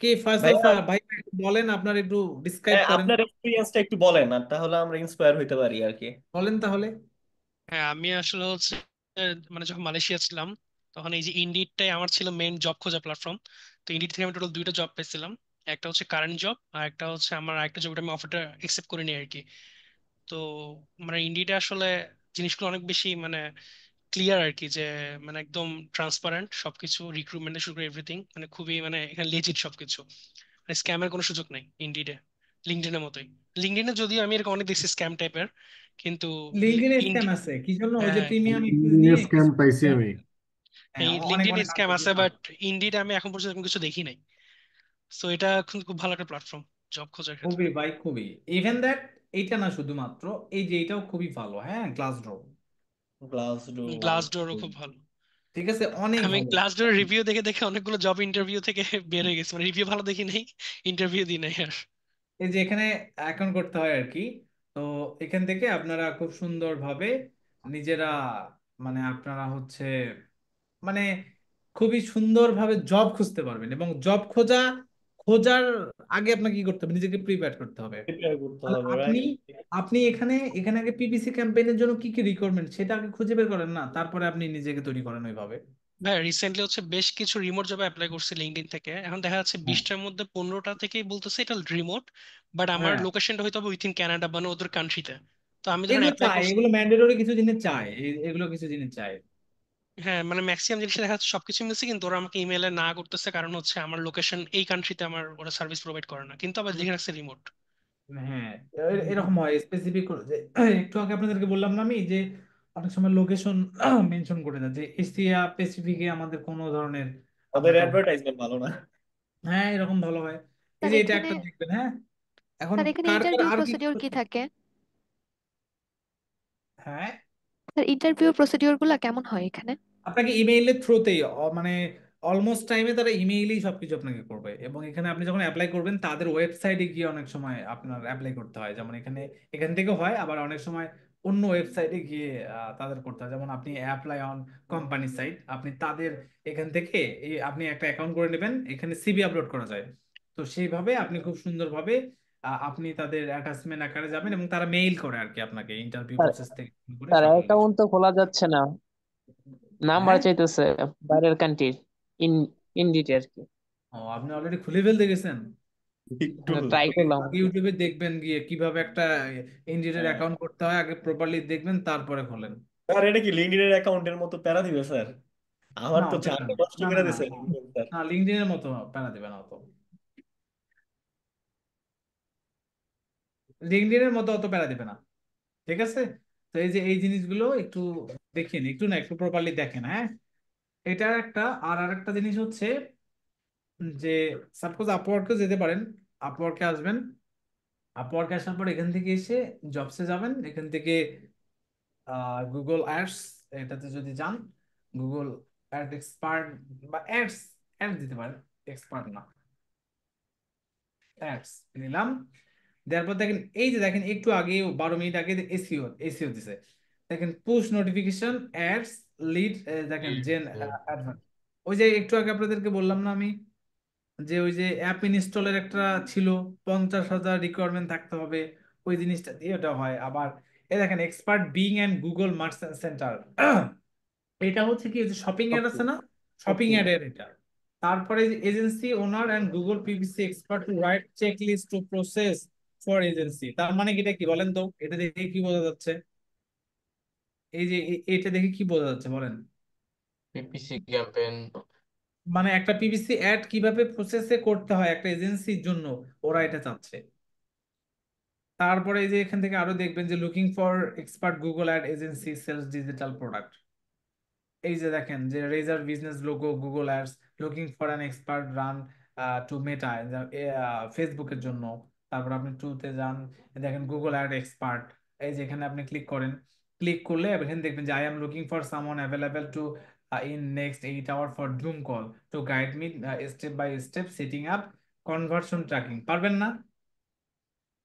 কে ফয়সাল ভাইয়া, স্যার? ভাই একটু বলেন, আপনার একটু ডিসক্রাইব হ্যাঁ করেন, আপনার এক্সপিরিয়েন্সটা একটু বলেন আর তাহলে আমরা ইন্সপায়ার হইতে পারি আর কি। বলেন তাহলে। হ্যাঁ, আমি আসলে হচ্ছে মানে যখন মালয়েশিয়া ছিলাম তখন এই যে ইন্ডিডটাই আমার ছিল মেইন জব খোঁজা প্ল্যাটফর্ম। তো ইন্ডিড থেকে আমি টোটাল 2টা জব পেয়েছিলাম। একটা হচ্ছে কারেন্ট জব, আর একটা হচ্ছে আমার আরেকটা জব, আমি অফারটা একসেপ্ট করিনি আর কি। তো মানে ইন্ডিডে আসলে জিনিসগুলো অনেক বেশি মানে ক্লিয়ার আর কি, যে মানে একদম ট্রান্সপারেন্ট সবকিছু, রিক্রুটমেন্ট শুরু করে এভরিথিং, মানে খুবই মানে এখানে লেজিট সবকিছু, মানে স্ক্যামের কোনো সুযোগ নেই ইন্ডিডে। লিঙ্কডইনের মতোই। লিঙ্কডইনে যদিও আমি এরকম অনেক দেখছি স্ক্যাম টাইপের, কিন্তু লিঙ্কডইনে স্ক্যাম ইন্ডি আছে কি জন্য? ওই যে হ্যাঁ, প্রিমিয়াম ইস্যুস ইঞ্জিনিয়ার নিয়ে স্ক্যাম কিছু, পাইছি আমি। হ্যাঁ, এই অনেক লিঙ্কডইন অনেক স্ক্যাম আছে আছে, বুঝলাম। বাট ইন্ডিড আমি এখন পর্যন্ত এরকম কিছু দেখি নাই। সো এটা কিন্তু খুব ভালো একটা প্ল্যাটফর্ম জব খোঁজার ক্ষেত্রে। খুবই ভাই খুবই, ইভেন দ্যাট এইটা না শুধুমাত্র, এই যে এটাও খুবই ভালো, হ্যাঁ, গ্লাসডোর। Glass door. গ্লাস ডোরও খুব ভালো। ঠিক আছে, অনেক আমি ভালো। গ্লাস ডোরের রিভিউ দেখে দেখে অনেকগুলো জব ইন্টারভিউ থেকে বের হয়ে গেছি, মানে রিভিউ ভালো দেখি নাই, ইন্টারভিউ দিই নাই আর। এই যে এখানে অ্যাকাউন্ট করতে হয় আর কি। তো এখান থেকে আপনারা খুব সুন্দরভাবে নিজেরা, মানে আপনারা হচ্ছে মানে খুবই সুন্দরভাবে জব খুঁজতে পারবেন। এবং জব খোঁজার আগে আপনাকে কি করতে হবে, নিজেকে প্রিপেয়ার করতে হবে। প্রিপেয়ার করতে তাহলে হবে আপনি রাইট। আপনি এখানে এখানে আগে পিপিসি ক্যাম্পেইনের জন্য কি কি রিকোয়ারমেন্ট সেটা আগে খুঁজে বের করেন না, তারপরে আপনি নিজেকে তৈরি করেন ওইভাবে। ভাই রিসেন্টলি হচ্ছে বেশ কিছু রিমোট জবে অ্যাপ্লাই করছি লিঙ্কডইন থেকে, এখন দেখা যাচ্ছে হ্যাঁ, 20টার মধ্যে 15টা থেকেই বলতেছে এটা রিমোট, বাট আমার হ্যাঁ, লোকেশনটা হয়তো হবে উইথিন কানাডা মানে ওদের কান্ট্রিতে। তো আমি যখন এগুলো অ্যাপ্লাই চাই, করছি, এগুলো ম্যান্ডেটরি কিছু জিনিস চাই, এগুলো কিছু জিনিস চাই। হ্যাঁ মানে ম্যাক্সিমাম জিনিস দেখা যাচ্ছে সবকিছু মিলছে, কিন্তু ওরা আমাকে ইমেলে না করতেছে, কারণ হচ্ছে আমার লোকেশন এই কান্ট্রিতে আমার ওরা সার্ভিস প্রোভাইড করে না, কিন্তু আবার লিখে রাখছে রিমোট। হ্যাঁ, এরকম হয় স্পেসিফিক যে একটু আগে আপনাদেরকে বললাম না আমি যে অনেক সময় লোকেশন মেনশন করে দেয় যে এশিয়া প্যাসিফিকে আমাদের কোনো ধরনের ওদের আপনাকে অ্যাডভার্টাইজমেন্ট ভালো না। হ্যাঁ, এরকম ভালো হয়। এই স্যার যে এটা এখানে একটা দেখবেন, হ্যাঁ। এখন স্যার এখানে কার কার ইন্টারভিউ আর কি, প্রসিডিওর কি থাকে? হ্যাঁ, স্যার ইন্টারভিউ প্রসিডিওর গুলা কেমন হয় এখানে? আপনাকে ইমেইলের থ্রুতেই মানে অলমোস্ট টাইমে তারা ইমেইলেই সবকিছু আপনাকে করবে। এবং এখানে আপনি যখন অ্যাপ্লাই করবেন তাদের ওয়েবসাইটে গিয়ে অনেক সময় আপনার অ্যাপ্লাই করতে হয়, যেমন এখান থেকে হয়, আবার অনেক সময় অন্য ওয়েবসাইটে গিয়ে তাদের করতে হয়। যেমন আপনি অ্যাপ্লাই অন কোম্পানি সাইট, আপনি তাদের এখান থেকে আপনি একটা অ্যাকাউন্ট করে নেবেন, এখানে সিভি আপলোড করা যায়। তো সেইভাবে আপনি খুব সুন্দরভাবে আপনি তাদের অ্যাটাচমেন্ট আকারে যাবেন এবং তারা মেইল করে আর কি আপনাকে ইন্টারভিউ স্যার প্রসেস থেকে শুরু করে স্যার সকল কিছু। অ্যাকাউন্ট তো খোলা যাচ্ছে না, নাম্বার হ্যাঁ, চাইতেছে বাইরের কান্ট্রির, ইন ইন্ডিতে আর কি। ও আপনি অলরেডি খুলে ফেলতে গেছেন? একটু ট্রাই করলাম আগে ইউটিউবে দেখবেন গিয়ে কিভাবে একটা ইন্ডিয়ার হ্যাঁ। অ্যাকাউন্ট করতে হয়, আগে প্রপারলি দেখবেন তারপরে খোলেন। আর এটা কি লিঙ্কডইনের অ্যাকাউন্টের মতো প্যারা দিবে স্যার? আমার না তো অত জানতে না, নষ্ট না না করে না দিছে না লিঙ্কডইন স্যার। না, লিঙ্কডইনের মতো প্যারা দিবে না অত, লিঙ্কডইনের মতো অত প্যারা দিবে না, ঠিক আছে? তো এই যে এই জিনিসগুলো একটু দেখেন, একটু না একটু প্রপারলি দেখেন, হ্যাঁ। এটা একটা, আর আরেকটা জিনিস হচ্ছে যে সাপোজ আপওয়ার্কে যেতে পারেন, আপওয়ার্কে আসবেন, আপওয়ার্কে আসার পর এখান থেকে এসে জবসে যাবেন, এখান থেকে গুগল অ্যাডস এটাতে যদি যান, গুগল অ্যাড এক্সপার্ট বা অ্যাডস, অ্যাড দিতে পারেন, এক্সপার্ট না, অ্যাডস নিলাম। দেওয়ার পর দেখেন এই যে দেখেন একটু আগে 12 মিনিট আগে এসইও এসইও দিছে, দেখেন পুশ নোটিফিকেশন অ্যাডস লিড, দেখেন জেন অ্যাডভান্স। ওই যে একটু আগে আপনাদেরকে বললাম না আমি, যে ওই যে অ্যাপ ইনস্টলের একটা ছিল, 50,000 রিকোয়ারমেন্ট থাকতে হবে, ওই জিনিসটা দিয়ে ওটা হয়। আবার এ দেখেন expert being and Google March centre, এটা হচ্ছে কি, যে শপিং অ্যাড ওকে আছে না, শপিং ওকে। অ্যাড এর এটা। তারপরে agency owner and Google PPC expert to write check list to process for agency. তার মানে এটা কি বলেন তো, এটা দেখে কি বোঝা যাচ্ছে? এই যে এটা দেখে কি বোঝা যাচ্ছে বলেন? PPC campaign. মানে একটা পিপিসি অ্যাড কিভাবে প্রসেসে করতে হয় একটা এজেন্সির জন্য, ওরা এটা চাচ্ছে। তারপরে এই যে এখান থেকে আরো দেখবেন যে looking for expert Google ad agency sales digital product. এই যে দেখেন যে razor business logo Google ads looking for an expert run to Meta, ফেসবুকের জন্য। তারপর আপনি টুতে যান, দেখেন গুগল অ্যাড এক্সপার্ট, এই যে এখানে আপনি ক্লিক করেন, ক্লিক করলে এখানে দেখবেন যে I am looking for someone available to in next 8 hour for Zoom call to guide me step by step setting up conversion tracking. পারবেন না?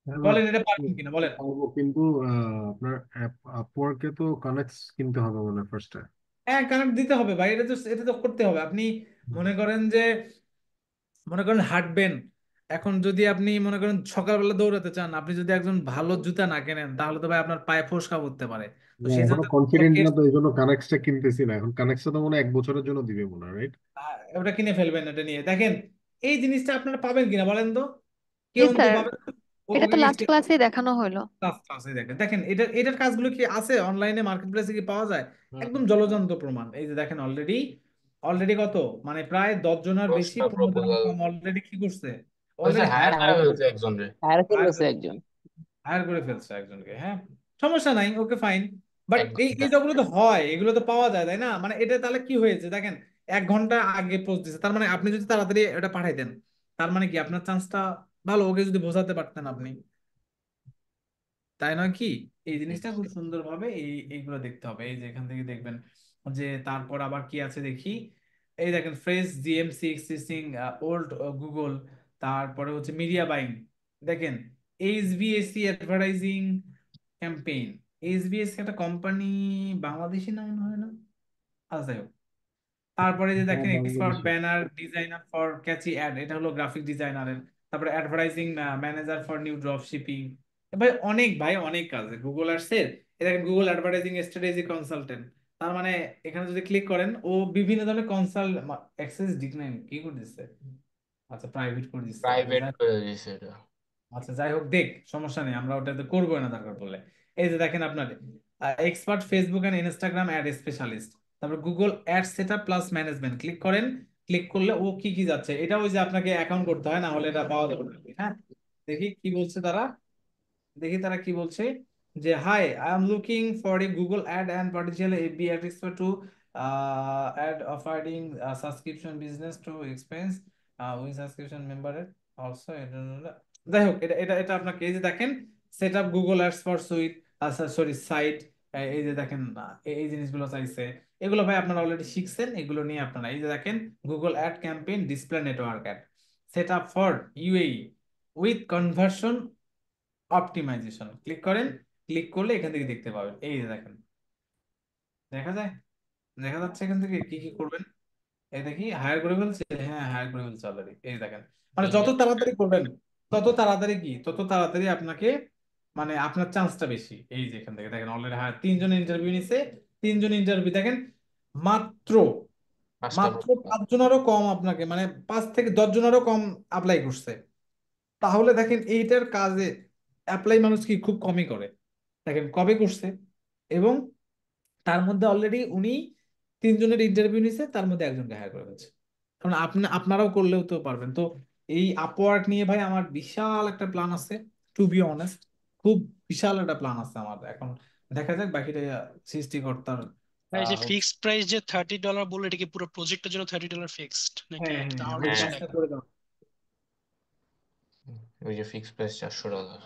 হ্যাঁ ভাই, বলেন এটা পারবেন কিনা বলেন। পারবো কিন্তু আপনার আপওয়ার্কে তো কানেক্ট কিনতে হবে মানে ফার্স্টে। হ্যাঁ কানেক্ট দিতে হবে ভাই, এটা তো করতে হবে। আপনি মনে করেন যে, মনে করেন হাঁটবেন, এখন যদি আপনি মনে করেন সকালবেলা দৌড়াতে চান, আপনি যদি একজন ভালো জুতা না কেনেন তাহলে তো ভাই আপনার পায়ে ফোস্কা পড়তে পারে। তো সেই জন্য এখনো কনফিডেন্ট না, তো এই জন্য কানেক্টটা কিনতেছি না। এখন কানেক্টটা তো মনে হয় 1 বছরের জন্য দিবে মনে হয়, রাইট? ওটা কিনে ফেলবেন, এটা নিয়ে দেখেন এই জিনিসটা আপনারা পাবেন কিনা বলেন তো, জি কেউ তো স্যার, পাবেন না। এটা তো ওকে লাস্ট ক্লাসেই দেখানো হলো। ক্লাসে দেখেন, দেখেন এটার কাজগুলো কি আছে অনলাইনে মার্কেট প্লেসে কি পাওয়া যায়? হুম। একদম জলজান্ত প্রমাণ। এই যে দেখেন অলরেডি, অলরেডি কত, মানে প্রায় 10 জনের বেশি, দশটা 15 জনের প্রপোজাল কম অলরেডি কি করছে, হয়েছে, অলরেডি হায়ার হায়ার করে ফেলছে একজন রে। হায়ার করে হায়ার ফেলছে একজন। হায়ার করে ফেলছে একজনকে, হ্যাঁ। সমস্যা নাই, ওকে ফাইন। বাট এক এই ঘন্টা জবগুলো তো হয়, এগুলো তো পাওয়া যায় তাই না? মানে এটা তাহলে কি হয়েছে দেখেন, 1 ঘন্টা আগে পোস্ট দিছে, তার মানে আপনি যদি তাড়াতাড়ি এটা পাঠাই দেন, তার মানে কি আপনার চান্সটা ভালো, ওকে যদি বোঝাতে পারতেন আপনি, তাই নয় কি? এই জিনিসটা খুব সুন্দরভাবে এইগুলো দেখতে হবে। এই যে এখান থেকে দেখবেন যে তারপর আবার কি আছে দেখি, এই দেখেন fresh GMC existing old Google, তারপরে হচ্ছে মিডিয়া বাইং, দেখেন এইচবিএসসি অ্যাডভার্টাইজিং ক্যাম্পেইন। এইচবিএসসি একটা কোম্পানি, বাংলাদেশি নাম মনে হয় না, আচ্ছা যাই হোক। তারপরে যে হ্যাঁ, দেখেন এক্সপার্ট বাংলাদেশে। Banner designer for catchy ad, এটা হলো গ্রাফিক ডিজাইনারের। তারপরে advertising manager for new drop shipping. ভাই অনেক, ভাই অনেক কাজ গুগল অ্যাডসের। এ দেখেন গুগল অ্যাডভার্টাইজিং স্ট্র্যাটেজি কনসালটেন্ট, তার মানে এখানে যদি ক্লিক করেন ও বিভিন্ন ধরনের কনসাল্ট, অ্যাক্সেস ডিকলাইন কি করে দিচ্ছে, আচ্ছা প্রাইভেট করে দিচ্ছে, আচ্ছা প্রাইভেট করে দিয়েছে এটা। আচ্ছা যাই হোক, দেখ সমস্যা নেই, আমরা ওটাতে করবো না দরকার পড়লে। এই যে দেখেন আপনার expert Facebook and Instagram ad specialist, তারপর Google ad setup plus management, click করেন। ক্লিক করলে ও কি কি যাচ্ছে, এটা ওই যে আপনাকে অ্যাকাউন্ট করতে হয়, না হলে এটা পাওয়া যাবে না। হ্যাঁ দেখি কি বলছে তারা, দেখি তারা কি বলছে, যে hi I am looking for a Google ad and particular AB ad expert to add offering subscription business to expense with subscription member also. যাই হোক, এটা এটা এটা আপনাকে এই যে দেখেন set up Google ads for suite, আচ্ছা সরি সাইট, এই যে দেখেন এই জিনিসগুলো চাইছে। এগুলো ভাই আপনারা অলরেডি শিখছেন, এগুলো নিয়ে আপনারা এই যে দেখেন Google ad campaign display network ad set up for UAE with conversion optimisation, click করেন। ক্লিক করলে এখান থেকে দেখতে পাবেন, এই যে দেখেন, দেখা যায়, দেখা যাচ্ছে এখান থেকে কি কি করবেন। এই দেখি হায়ার করে ফেলছে, হ্যাঁ হায়ার করে ফেলছে অলরেডি, এই দেখেন। মানে যত তাড়াতাড়ি করবেন তত তাড়াতাড়ি কি, তত তাড়াতাড়ি আপনাকে, মানে আপনার চান্সটা বেশি। এই যে এখান থেকে দেখেন অলরেডি, হ্যাঁ 3 জন ইন্টারভিউ নিছে, 3 জন ইন্টারভিউ দেখেন, মাত্র পাঁচটা মাত্র 5 জনেরও কম আপনাকে, মানে 5 থেকে 10 জনেরও কম অ্যাপ্লাই করছে। তাহলে দেখেন এইটার কাজে অ্যাপ্লাই মানুষ কি খুব কমই করে। দেখেন কবে করছে, এবং তার মধ্যে অলরেডি উনি 3 জনের ইন্টারভিউ নিছে, তার মধ্যে একজনকে হায়ার করে ফেলছে। কারণ আপনারাও করলেও তো পারবেন। তো এই আপওয়ার্ক নিয়ে ভাই আমার বিশাল একটা প্ল্যান আছে, টু বি অনেস্ট। খুব বিশাল একটা প্ল্যান আছে আমার। এখন দেখা যাক বাকিটা সৃষ্টিকর্তার ভাই, যে হচ্ছে। ফিক্সড প্রাইস যে $30 বললো, এটা কি পুরো প্রজেক্টের জন্য $30 ফিক্সড, নাকি হ্যাঁ হ্যাঁ হ্যাঁ, আরো ওই কিছু হ্যাঁ, কাজটা লাগবে? করে দাও। ওই যে ফিক্স প্রাইস $400।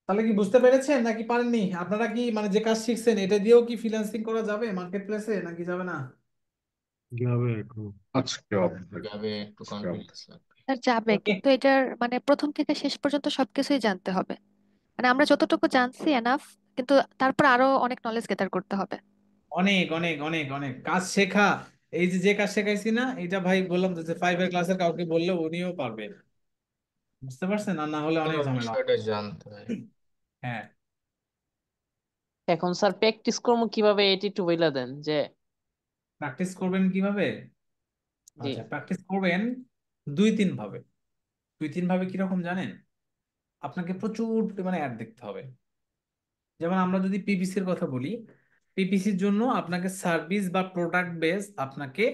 তাহলে কি বুঝতে পেরেছেন নাকি পারেননি? আপনারা কি মানে যে কাজ শিখছেন এটা দিয়েও কি ফ্রিল্যান্সিং করা যাবে মার্কেট প্লেসে, নাকি যাবে না? যাবে এখন, আজকে হবে। যাবে, একটু আজকে হবে। কনফিডেন্স লাগবে। আর যাবে, ওকে। কিন্তু এটার মানে প্রথম থেকে শেষ পর্যন্ত সবকিছুই জানতে হবে। মানে আমরা যতটুকু জানছি এনাফ, কিন্তু তারপর আরো অনেক নলেজ গেদার করতে হবে। অনেক অনেক অনেক অনেক কাজ শেখা। এই যে যে কাজ শেখাইছি না, এটা ভাই বললাম তো যে 5 এর ক্লাসের কাউকে বললে উনিও পারবে। বুঝতে পারছেন? আর না হলে অনেক পুরো ঝামেলা। বিষয়টা জানতে হয়। হ্যাঁ, এখন স্যার প্র্যাকটিস করবো কিভাবে, এটি একটু বইলা দেন যে। প্র্যাকটিস করবেন কিভাবে? জি। আচ্ছা, প্র্যাকটিস করবেন 2-3 ভাবে। 2-3 ভাবে কিরকম জানেন? আপনাকে প্রচুর পরিমাণে অ্যাড দেখতে হবে। যেমন আমরা যদি পিপিসির কথা বলি, পিপিসির জন্য আপনাকে সার্ভিস বা প্রোডাক্ট বেস আপনাকে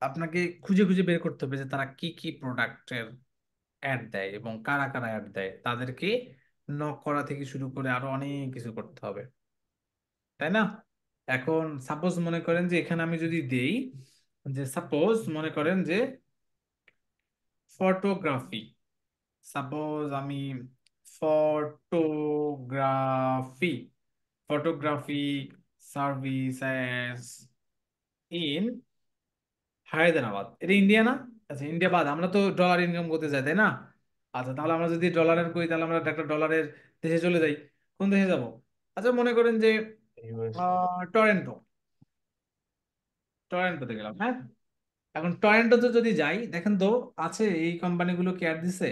আপনাকে খুঁজে খুঁজে বের করতে হবে যে তারা কি কি প্রোডাক্টের অ্যাড দেয় এবং কারা কারা অ্যাড দেয়, তাদেরকে নক করা থেকে শুরু করে আরো অনেক কিছু করতে হবে, তাই না? এখন সাপোজ মনে করেন যে এখানে আমি যদি দেই যে, সাপোজ মনে করেন যে ফটোগ্রাফি, সাপোজ আমি photography photography services in Hyderabad, এটা ইন্ডিয়া না? আচ্ছা, ইন্ডিয়া বাদ, আমরা তো ডলার ইনকাম করতে যাই, তাই না? আচ্ছা, তাহলে আমরা যদি ডলারের করি, তাহলে আমরা একটা ডলারের দেশে চলে যাই। কোন দেশে যাব? আচ্ছা, মনে করেন যে ইউএসএ। টরেন্টো, টরেন্টোতে গেলাম, হ্যাঁ। এখন টরেন্টোতে যদি যাই, দেখেন তো আছে এই কোম্পানিগুলো কি অ্যাড দিছে?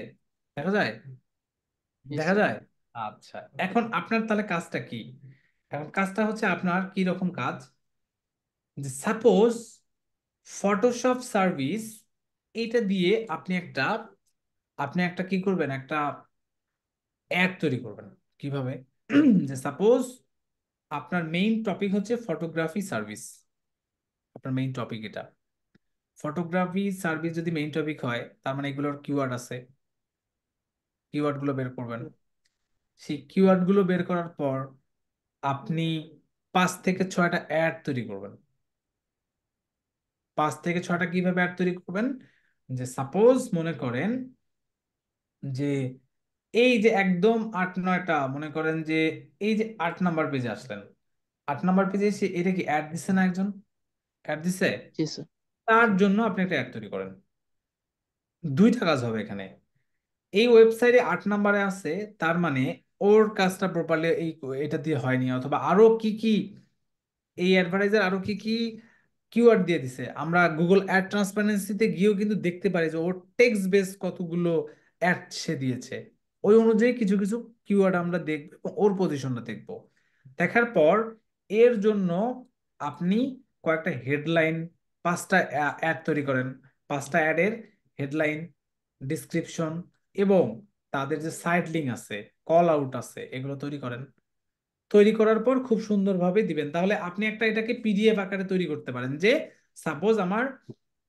দেখা যায়? জি দেখা স্যার। যায়। আচ্ছা, এখন আপনার তাহলে কাজটা কি? এখন কাজটা হচ্ছে আপনার কি রকম কাজ, যে সাপোজ ফটোশপ সার্ভিস, এটা দিয়ে আপনি একটা কি করবেন, একটা অ্যাড তৈরি করবেন। কিভাবে? যে সাপোজ আপনার মেইন টপিক হচ্ছে ফটোগ্রাফি সার্ভিস, আপনার মেইন টপিক এটা। ফটোগ্রাফি সার্ভিস যদি মেইন টপিক হয়, তার মানে এগুলোর কিওয়ার্ড আছে, কিওয়ার্ড গুলো বের করবেন। সেই কিওয়ার্ড গুলো বের করার পর আপনি 5 থেকে 6টা অ্যাড তৈরি করবেন। 5 থেকে 6টা কিভাবে অ্যাড তৈরি করবেন? যে সাপোজ মনে করেন যে এই যে একদম 8-9টা, মনে করেন যে এই যে 8 নাম্বার পেজে আসলেন, 8 নাম্বার পেজে এসে এটা কি অ্যাড দিছে না, একজন অ্যাড দিছে, জি স্যার। তার জি। জন্য আপনি একটা অ্যাড তৈরি করেন। 2টা কাজ হবে এখানে। এই ওয়েবসাইটে 8 নাম্বারে আছে, তার মানে ওর কাজটা প্রপারলি এটা দিয়ে হয়নি, অথবা আরো কি কি এই অ্যাডভার্টাইজার আরো কি কি কিওয়ার্ড দিয়ে দিছে। আমরা গুগল অ্যাড ট্রান্সপারেন্সিতে গিয়েও কিন্তু দেখতে পারি যে ওর টেক্সট বেস কতগুলো অ্যাড সে দিয়েছে। ওই অনুযায়ী কিছু কিছু কিওয়ার্ড আমরা দেখব এবং ওর পজিশনটা দেখব। দেখার পর এর জন্য আপনি কয়েকটা হেডলাইন, 5টা অ্যাড তৈরি করেন। 5টা অ্যাডের হেডলাইন, ডিসক্রিপশন এবং তাদের যে সাইড লিঙ্ক আছে, কল আউট আছে, এগুলো তৈরি করেন। তৈরি করার পর খুব সুন্দরভাবে দিবেন। তাহলে আপনি একটা এটাকে পিডিএফ আকারে তৈরি করতে পারেন যে, সাপোজ আমার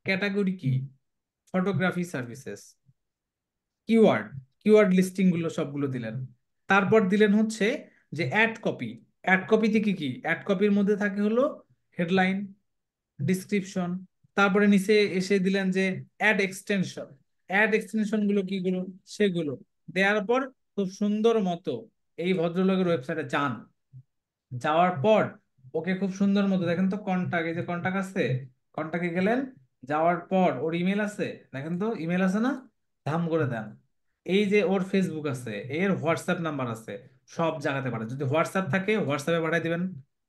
ক্যাটাগরি কি, photography services, keyword, keyword listing গুলো সবগুলো দিলেন। তারপর দিলেন হচ্ছে যে অ্যাড কপি। অ্যাড কপিতে কি কি, অ্যাড কপির মধ্যে থাকে হলো হেডলাইন, ডিসক্রিপশন, তারপরে নিচে এসে দিলেন যে অ্যাড এক্সটেনশন। অ্যাড এক্সটেনশন গুলো কি গুলো, সেগুলো দেওয়ার পর খুব সুন্দর মতো এই ভদ্রলোকের ওয়েবসাইটে যান। যাওয়ার পর ওকে খুব সুন্দর মতো দেখেন তো কন্টাক্ট, এই যে কন্টাক্ট আছে, কন্টাক্টে গেলেন। যাওয়ার পর ওর ইমেল আছে, দেখেন তো ইমেল আছে না, ধাম করে দেন। এই যে ওর ফেসবুক আছে, এর হোয়াটসঅ্যাপ নাম্বার আছে, সব জায়গাতে পাঠান। যদি হোয়াটসঅ্যাপ থাকে হোয়াটসঅ্যাপে পাঠিয়ে দিবেন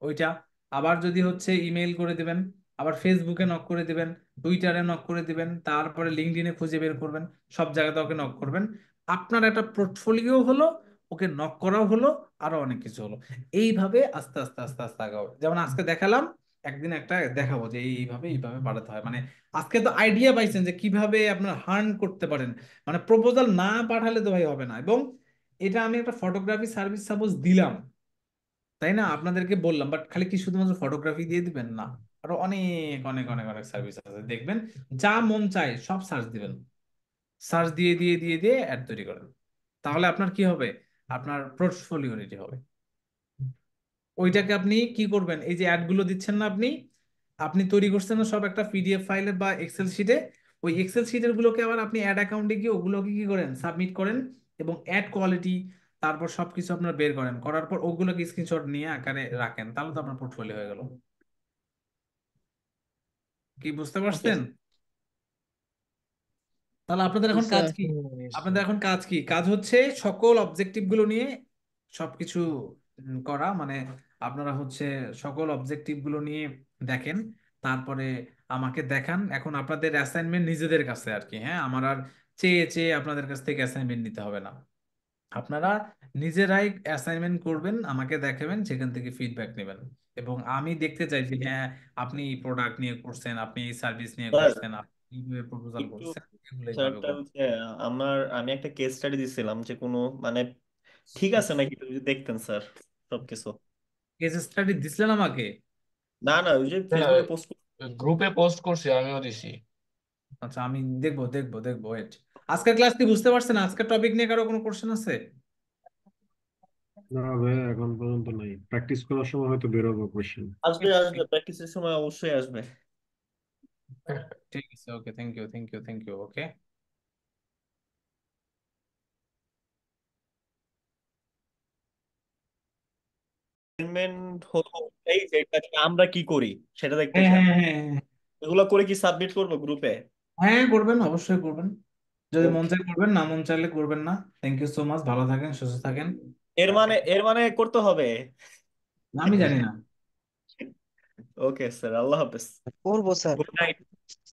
ওইটা। আবার যদি হচ্ছে ইমেল করে দিবেন, আবার ফেসবুকে নক করে দিবেন, টুইটারে নক করে দিবেন, তারপরে লিঙ্কডইনে খুঁজে বের করবেন, সব জায়গাতে ওকে নক করবেন। আপনার একটা পোর্টফোলিও হলো, ওকে নক করাও হলো, আরো অনেক কিছু হলো। এইভাবে আস্তে আস্তে আস্তে আস্তে আগাও। যেমন আজকে দেখালাম, একদিন একটা দেখাবো যে এইভাবে এইভাবে বাড়াতে হয়। মানে আজকে তো আইডিয়া পাইছেন যে কিভাবে আপনার হার্ন করতে পারেন। মানে প্রপোজাল না পাঠালে তো ভাই হবে না। এবং এটা আমি একটা ফটোগ্রাফি সার্ভিস সাপোজ দিলাম, তাই না, আপনাদেরকে বললাম, বাট খালি কি শুধুমাত্র ফটোগ্রাফি দিয়ে দিবেন না, আরো অনেক অনেক অনেক অনেক সার্ভিস আছে দেখবেন। যা মন চায় সব সার্চ দিবেন, সার্চ দিয়ে দিয়ে দিয়ে দিয়ে অ্যাড তৈরি করেন। তাহলে আপনার কি হবে, আপনার পোর্টফোলিও রেডি হবে। ওইটাকে আপনি কি করবেন, এই যে অ্যাড গুলো দিচ্ছেন না আপনি, আপনি তৈরি করছেন না সব একটা পিডিএফ ফাইলে বা এক্সেল শিটে, ওই এক্সেল শিটের গুলোকে আবার আপনি অ্যাড অ্যাকাউন্টে গিয়ে ওগুলোকে কি করেন, সাবমিট করেন, এবং অ্যাড কোয়ালিটি তারপর সবকিছু আপনার বের করেন, করার পর ওগুলোকে স্ক্রিনশট নিয়ে আকারে রাখেন, তাহলে তো আপনার পোর্টফোলিও হয়ে গেল। কি বুঝতে ওকে পারছেন? তাহলে আপনাদের এখন কাজ স্যার। কি? আপনাদের এখন কাজ কি? কাজ হচ্ছে সকল অবজেক্টিভ গুলো নিয়ে সবকিছু করা। মানে আপনারা হচ্ছে সকল অবজেক্টিভ গুলো নিয়ে দেখেন, তারপরে আমাকে দেখান। এখন আপনাদের অ্যাসাইনমেন্ট নিজেদের কাছে আর কি, হ্যাঁ, আমার আর চেয়ে চেয়ে আপনাদের কাছ থেকে অ্যাসাইনমেন্ট নিতে হবে না। আপনারা নিজেরাই অ্যাসাইনমেন্ট করবেন, আমাকে দেখাবেন, সেখান থেকে ফিডব্যাক নেবেন। এবং আমি দেখতে চাই যে হ্যাঁ, আপনি এই প্রোডাক্ট নিয়ে করছেন, আপনি এই সার্ভিস নিয়ে স্যার করছেন, আপনি এইভাবে প্রপোজাল একটু করছেন, এগুলো এইভাবে স্যারটা করুন। হচ্ছে আমি একটা কেস স্টাডি দিছিলাম যে কোনো মানে ঠিক আছে নাকি একটু যদি দেখতেন স্যার সবকিছু। কেস স্টাডি দিছিলেন আমাকে? না না, ওই যে ফেসবুকে পোস্ট। গ্রুপে পোস্ট করছি, আমিও দিছি। আচ্ছা, আমি দেখবো দেখবো দেখবো, ওয়েট। আজকের ক্লাস কি বুঝতে পারছেন? আজকের টপিক নিয়ে কারো কোনো কোশ্চেন আছে? না ভাই, এখন পর্যন্ত নাই। প্র্যাকটিস করার সময় হয়তো বেরোবো কোশ্চেন। আসবে আসবে, প্র্যাকটিসের সময় অবশ্যই আসবে। ঠিক আছে, okay, thank you thank you thank you, okay. Assignment হলো এই যে এটাকে আমরা কি করি সেটা দেখতে হ্যাঁ চান। হ্যাঁ হ্যাঁ হ্যাঁ এগুলো করে কি সাবমিট করবো গ্রুপে? হ্যাঁ, করবেন, অবশ্যই করবেন। যদি মন ওকে। চায় করবেন, না মন চাইলে করবেন না। থ্যাংক ইউ সো মাচ, ভালো থাকেন, সুস্থ থাকেন। এর মানে করতে হবে। আমি জানি না। ওকে স্যার, আল্লাহ হাফেজ। করবো স্যার। Good night.